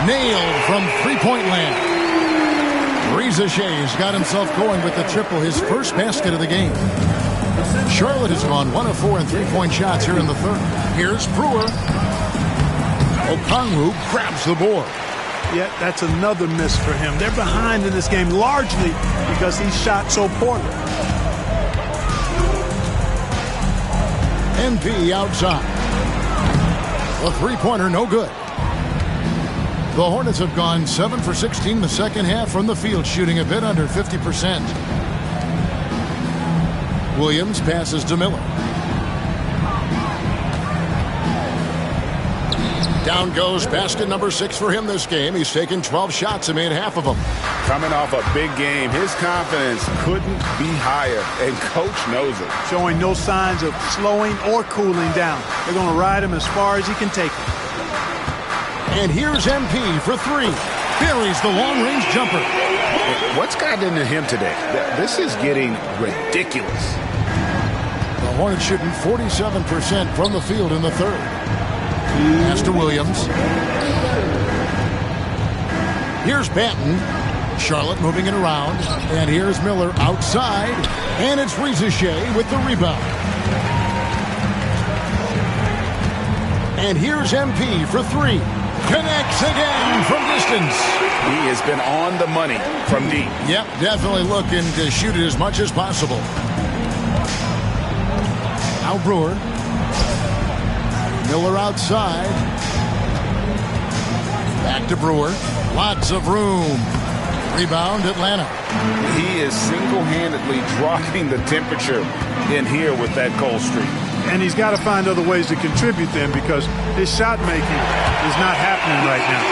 Nailed from three-point land. Reza Shea's got himself going with the triple, his first basket of the game. Charlotte has gone 1 of 4 in three-point shots here in the third. Here's Brewer. Okongwu grabs the board. Yeah, that's another miss for him. They're behind in this game largely because he shot so poorly. NP outside. A three-pointer, no good. The Hornets have gone 7 for 16 the second half from the field, shooting a bit under 50%. Williams passes to Miller. Down goes basket number 6 for him this game. He's taken 12 shots and made half of them. Coming off a big game, his confidence couldn't be higher, and coach knows it. Showing no signs of slowing or cooling down. They're going to ride him as far as he can take him. And here's MP for 3. Buries the long-range jumper. What's gotten into him today? This is getting ridiculous. The Hornets shooting 47% from the field in the third. Pass to Williams. Here's Banton. Charlotte moving it around. And here's Miller outside. And it's Reza Shea with the rebound. And here's MP for 3. Connects again from distance. He has been on the money from deep. Yep, definitely looking to shoot it as much as possible. Now Brewer. Miller outside. Back to Brewer. Lots of room. Rebound, Atlanta. He is single-handedly dropping the temperature in here with that cold streak. And he's got to find other ways to contribute then because his shot making is not happening right now.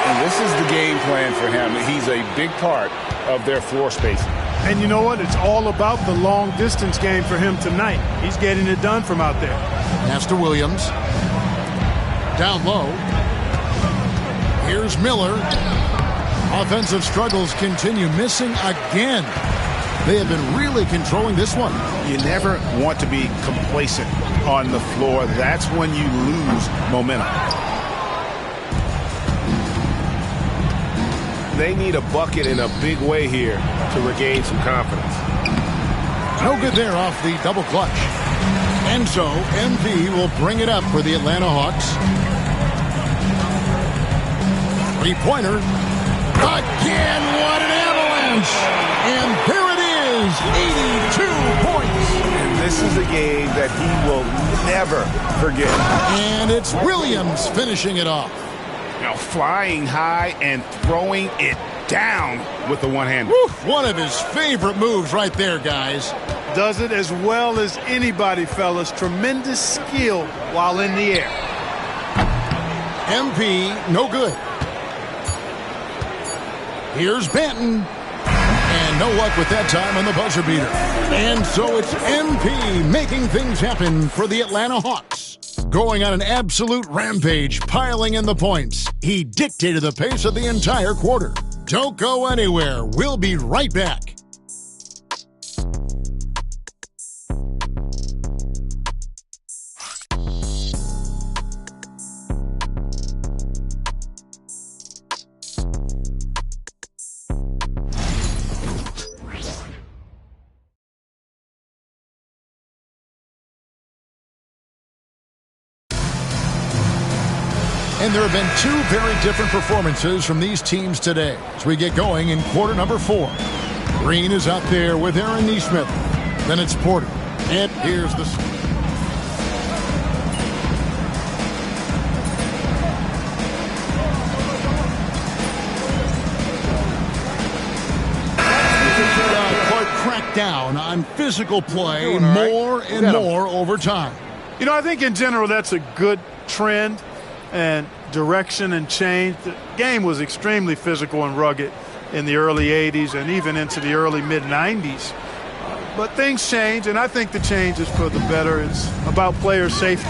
And this is the game plan for him. He's a big part of their floor spacing. And you know what? It's all about the long-distance game for him tonight. He's getting it done from out there. Pass to Williams. Down low. Here's Miller. Offensive struggles continue. Missing again. They have been really controlling this one. You never want to be complacent on the floor. That's when you lose momentum. They need a bucket in a big way here to regain some confidence. No good there off the double clutch. And so MP will bring it up for the Atlanta Hawks. Three-pointer. Again, what an avalanche! And there it is, 82 points. And this is a game that he will never forget. And it's Williams finishing it off. You know, flying high and throwing it down with the one-hander. One of his favorite moves right there, guys. Does it as well as anybody, fellas. Tremendous skill while in the air. MP, no good. Here's Banton. And no luck with that time on the buzzer beater. And so it's MP making things happen for the Atlanta Hawks. Going on an absolute rampage, piling in the points. He dictated the pace of the entire quarter. Don't go anywhere. We'll be right back. And there have been two very different performances from these teams today as we get going in quarter number 4. Green is out there with Aaron Nesmith. Then it's Porter. And here's the... Court cracked down on physical play more and more over time. You know, I think in general that's a good trend and direction and change. The game was extremely physical and rugged in the early 80s and even into the early mid-90s. But things change, and I think the change is for the better. It's about player safety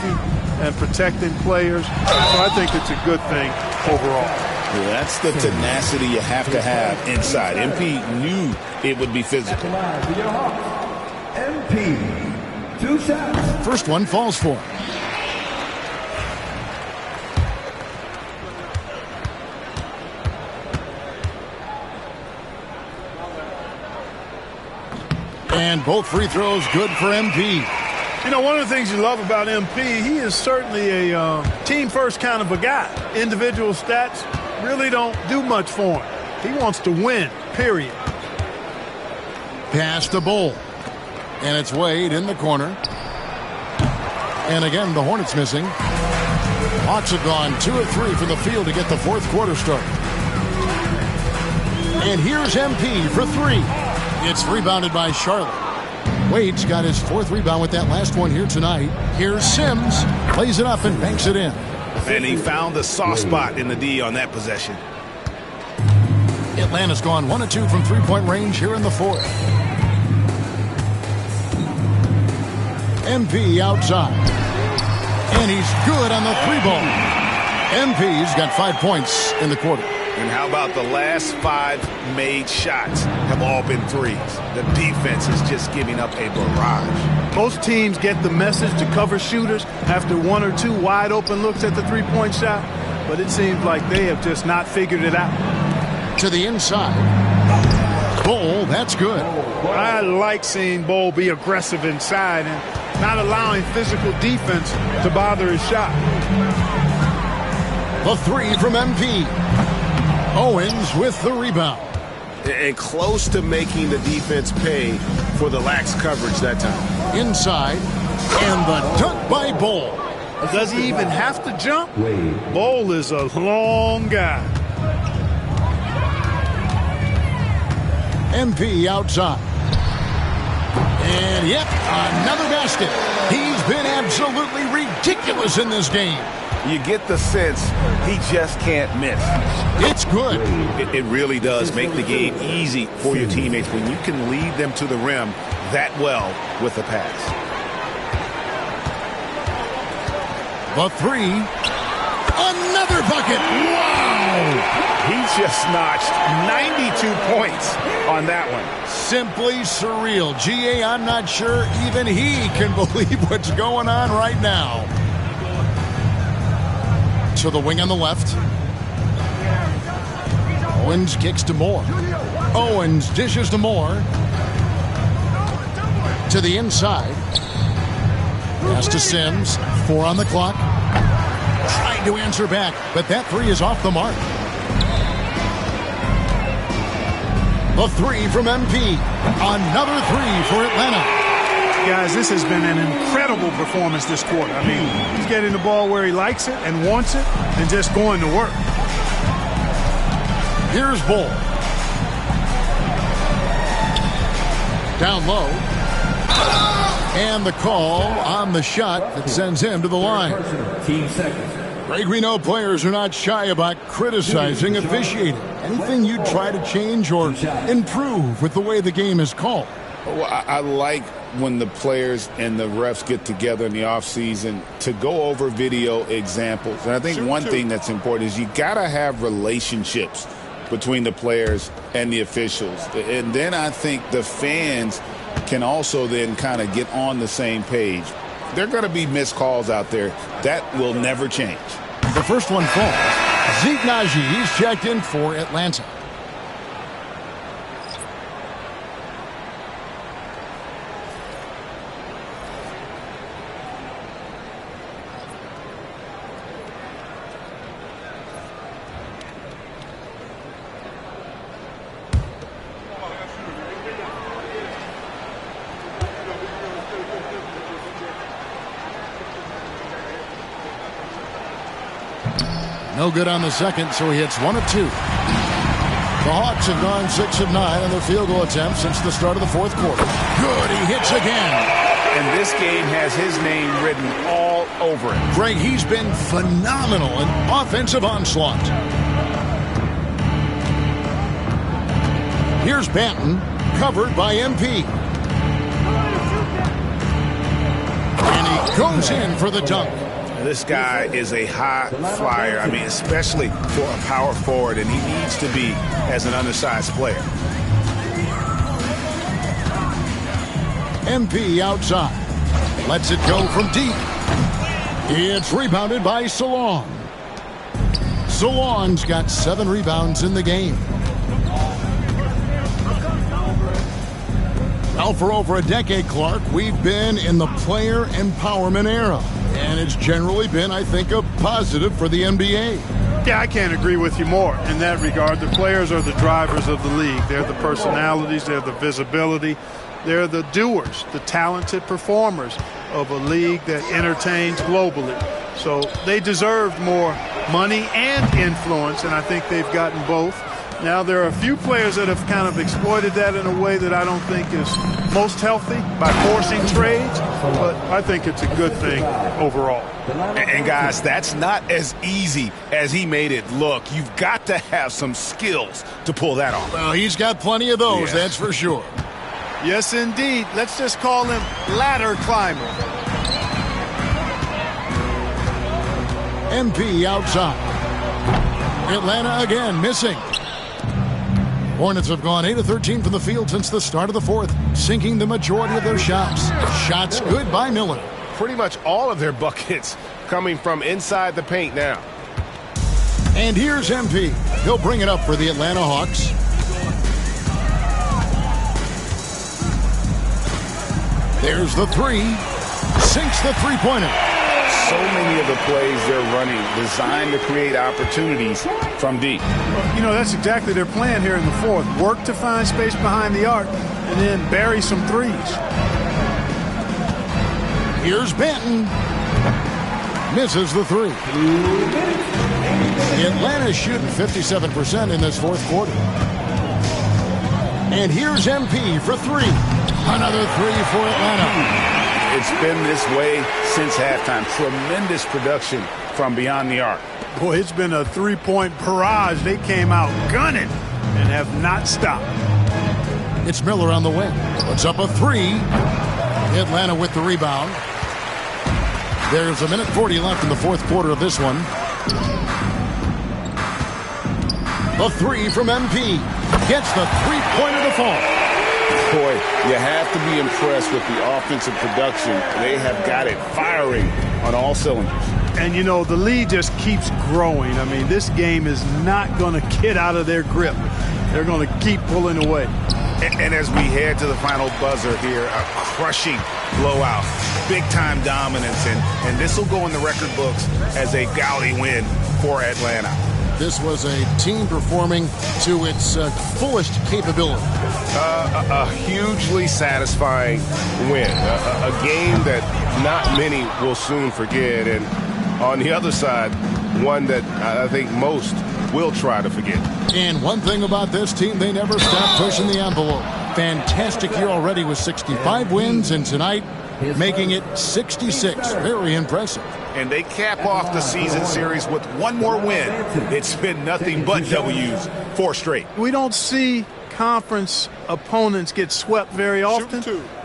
and protecting players. So I think it's a good thing overall. Yeah, that's the tenacity you have to have inside. MP knew it would be physical. MP, 2 shots. First one falls for him. And both free throws good for MP. You know, one of the things you love about MP, he is certainly a team-first kind of a guy. Individual stats really don't do much for him. He wants to win, period. Pass to Bull. And it's Wade in the corner. And again, the Hornets missing. Hawks have gone 2 of 3 from the field to get the fourth quarter started. And here's MP for 3. It's rebounded by Charlotte. Wade's got his 4th rebound with that last one here tonight. Here's Sims. Plays it up and banks it in. And he found the soft spot in the D on that possession. Atlanta's gone 1 of 2 from three-point range here in the fourth. MP outside. And he's good on the 3-ball. MP's got 5 points in the quarter. And how about the last 5 made shots have all been threes? The defense is just giving up a barrage. Most teams get the message to cover shooters after 1 or 2 wide open looks at the three-point shot, but it seems like they have just not figured it out. To the inside. Bull, that's good. I like seeing Bull be aggressive inside and not allowing physical defense to bother his shot. The 3 from MP. Owens with the rebound. And close to making the defense pay for the lax coverage that time. Inside. And the dunk by Bull. Does he even have to jump? Bull is a long guy. MP outside. And yep, another basket. He's been absolutely ridiculous in this game. You get the sense he just can't miss. It's good. It really does make the game easy for your teammates when you can lead them to the rim that well with a pass. The 3. Another bucket. Wow. He just notched 92 points on that one. Simply surreal. GA, I'm not sure even he can believe what's going on right now. To the wing on the left. Owens kicks to Moore. Owens dishes to Moore. To the inside. Pass to Sims. 4 on the clock. Trying to answer back, but that 3 is off the mark. The 3 from MP. Another 3 for Atlanta. Guys, this has been an incredible performance this quarter. I mean, he's getting the ball where he likes it and wants it and just going to work. Here's Bull. Down low. And the call on the shot that sends him to the line. Greg, we know players are not shy about criticizing officiating. Anything you'd try to change or improve with the way the game is called? Well, I like when the players and the refs get together in the offseason to go over video examples. And I think one thing that's important is you got to have relationships between the players and the officials. And then I think the fans can also then kind of get on the same page. There are going to be missed calls out there. That will never change. The first one falls. Zeke Naji, he's checked in for Atlanta. No good on the second, so he hits 1 of 2. The Hawks have gone 6 of 9 on their field goal attempts since the start of the fourth quarter. Good, he hits again. And this game has his name written all over it. Greg, he's been phenomenal in offensive onslaught. Here's Banton, covered by MP. And he goes in for the dunk. This guy is a high flyer. I mean, especially for a power forward, and he needs to be as an undersized player. MP outside. Lets it go from deep. It's rebounded by Salon. Salon's got 7 rebounds in the game. Well, for over a decade, Clark, we've been in the player empowerment era. And it's generally been, I think, a positive for the NBA. Yeah, I can't agree with you more in that regard. The players are the drivers of the league. They're the personalities. They're the visibility. They're the doers, the talented performers of a league that entertains globally. So they deserve more money and influence, and I think they've gotten both. Now, there are a few players that have kind of exploited that in a way that I don't think is most healthy by forcing trades, but I think it's a good thing overall. And guys, that's not as easy as he made it look. You've got to have some skills to pull that off. Well, he's got plenty of those, that's for sure. Yes, indeed. Let's just call him ladder climber. MP outside. Atlanta again missing. Hornets have gone 8 of 13 from the field since the start of the fourth, sinking the majority of their shots. Shots good by Miller. Pretty much all of their buckets coming from inside the paint now. And here's MP. He'll bring it up for the Atlanta Hawks. There's the 3. Sinks the three-pointer. So many of the plays they're running designed to create opportunities from deep. You know, that's exactly their plan here in the fourth. Work to find space behind the arc and then bury some threes. Here's Banton. Misses the 3. Atlanta's shooting 57% in this fourth quarter. And here's MP for 3. Another 3 for Atlanta. It's been this way since halftime. Tremendous production from beyond the arc. Boy, it's been a three-point barrage. They came out gunning and have not stopped. It's Miller on the wing. Puts up a 3. Atlanta with the rebound. There's a minute 40 left in the fourth quarter of this one. The 3 from MP. Gets the three-pointer to fall. Boy, you have to be impressed with the offensive production. They have got it firing on all cylinders. And, you know, the lead just keeps growing. I mean, this game is not going to get out of their grip. They're going to keep pulling away. And as we head to the final buzzer here, a crushing blowout, big-time dominance, and this will go in the record books as a gaudy win for Atlanta. This was a team performing to its fullest capability. A hugely satisfying win. A game that not many will soon forget. And on the other side, one that I think most will try to forget. And one thing about this team, they never stop pushing the envelope. Fantastic year already with 65 wins, and tonight making it 66. Very impressive. And they cap off the season series with one more win. It's been nothing but W's, 4 straight. We don't see conference opponents get swept very often,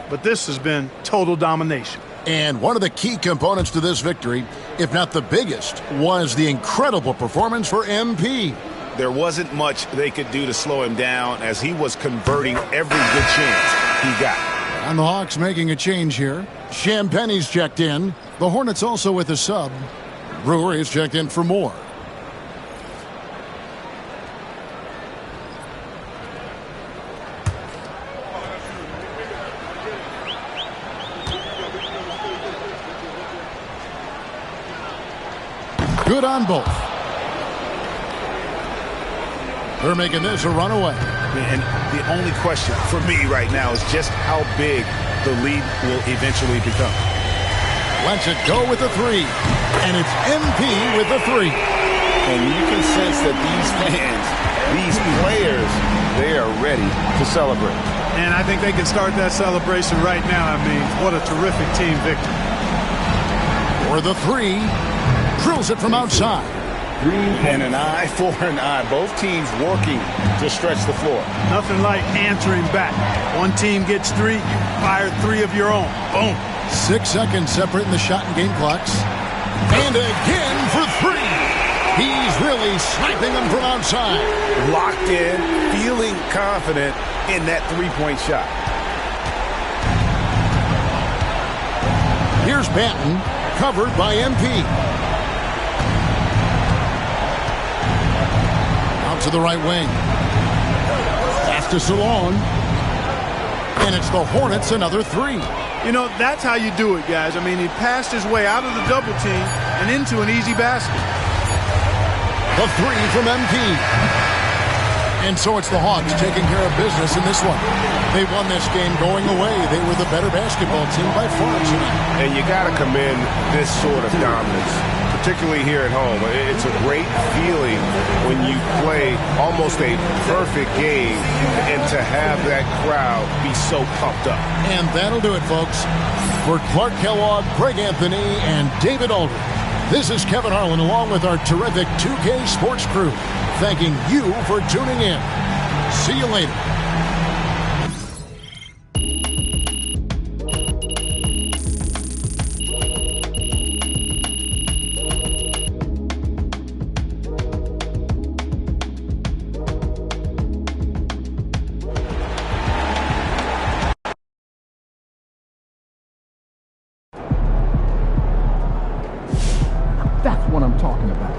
but this has been total domination. And one of the key components to this victory, if not the biggest, was the incredible performance for MP. There wasn't much they could do to slow him down as he was converting every good chance he got. And the Hawks making a change here. Champagne's checked in. The Hornets also with a sub. Brewer is checked in for more. Good on both. They're making this a runaway. And the only question for me right now is just how big the lead will eventually become. Lets it go with the 3. And it's MP with the 3. And you can sense that these fans, these players, they are ready to celebrate. And I think they can start that celebration right now. I mean, what a terrific team victory. For the three, drills it from outside. And an eye for an eye. Both teams working to stretch the floor. Nothing like answering back. One team gets three, you fire three of your own. Boom. 6 seconds separating the shot and game clocks. And again for three. He's really sniping them from outside. Locked in, feeling confident in that three-point shot. Here's Banton, covered by MP. Out to the right wing. Pass to Salon. And it's the Hornets, another three. You know, that's how you do it, guys. I mean, he passed his way out of the double team and into an easy basket. The three from MP. And so it's the Hawks taking care of business in this one. They won this game going away. They were the better basketball team by far tonight. And you got to commend this sort of dominance, particularly here at home. It's a great feeling when you play almost a perfect game and to have that crowd be so pumped up. And that'll do it, folks. For Clark Kellogg, Greg Anthony, and David Aldridge, this is Kevin Harlan along with our terrific 2K Sports crew, thanking you for tuning in. See you later. That's what I'm talking about.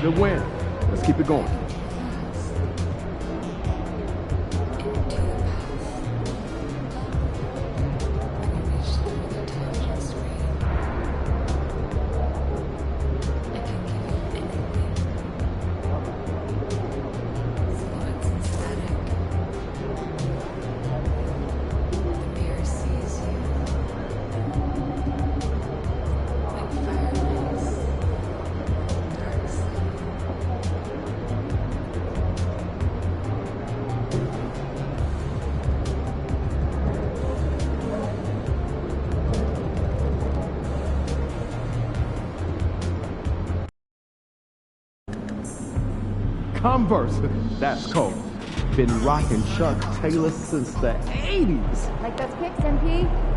Good win. Let's keep it going. Converse. That's cold. Been rocking Chuck Taylor since the 80s. Like those kicks, MP?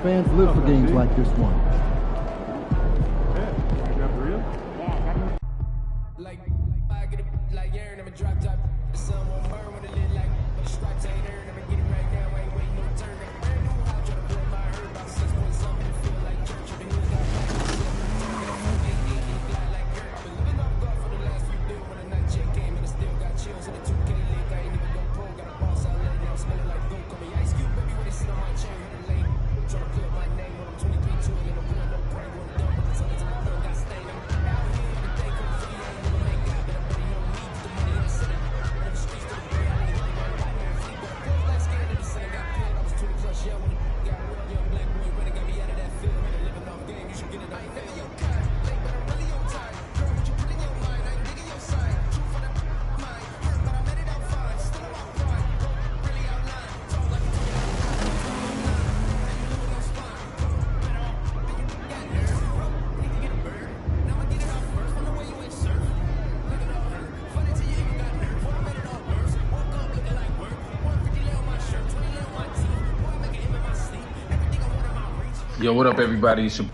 Fans live for games like this one. Yo, what up, everybody? It's your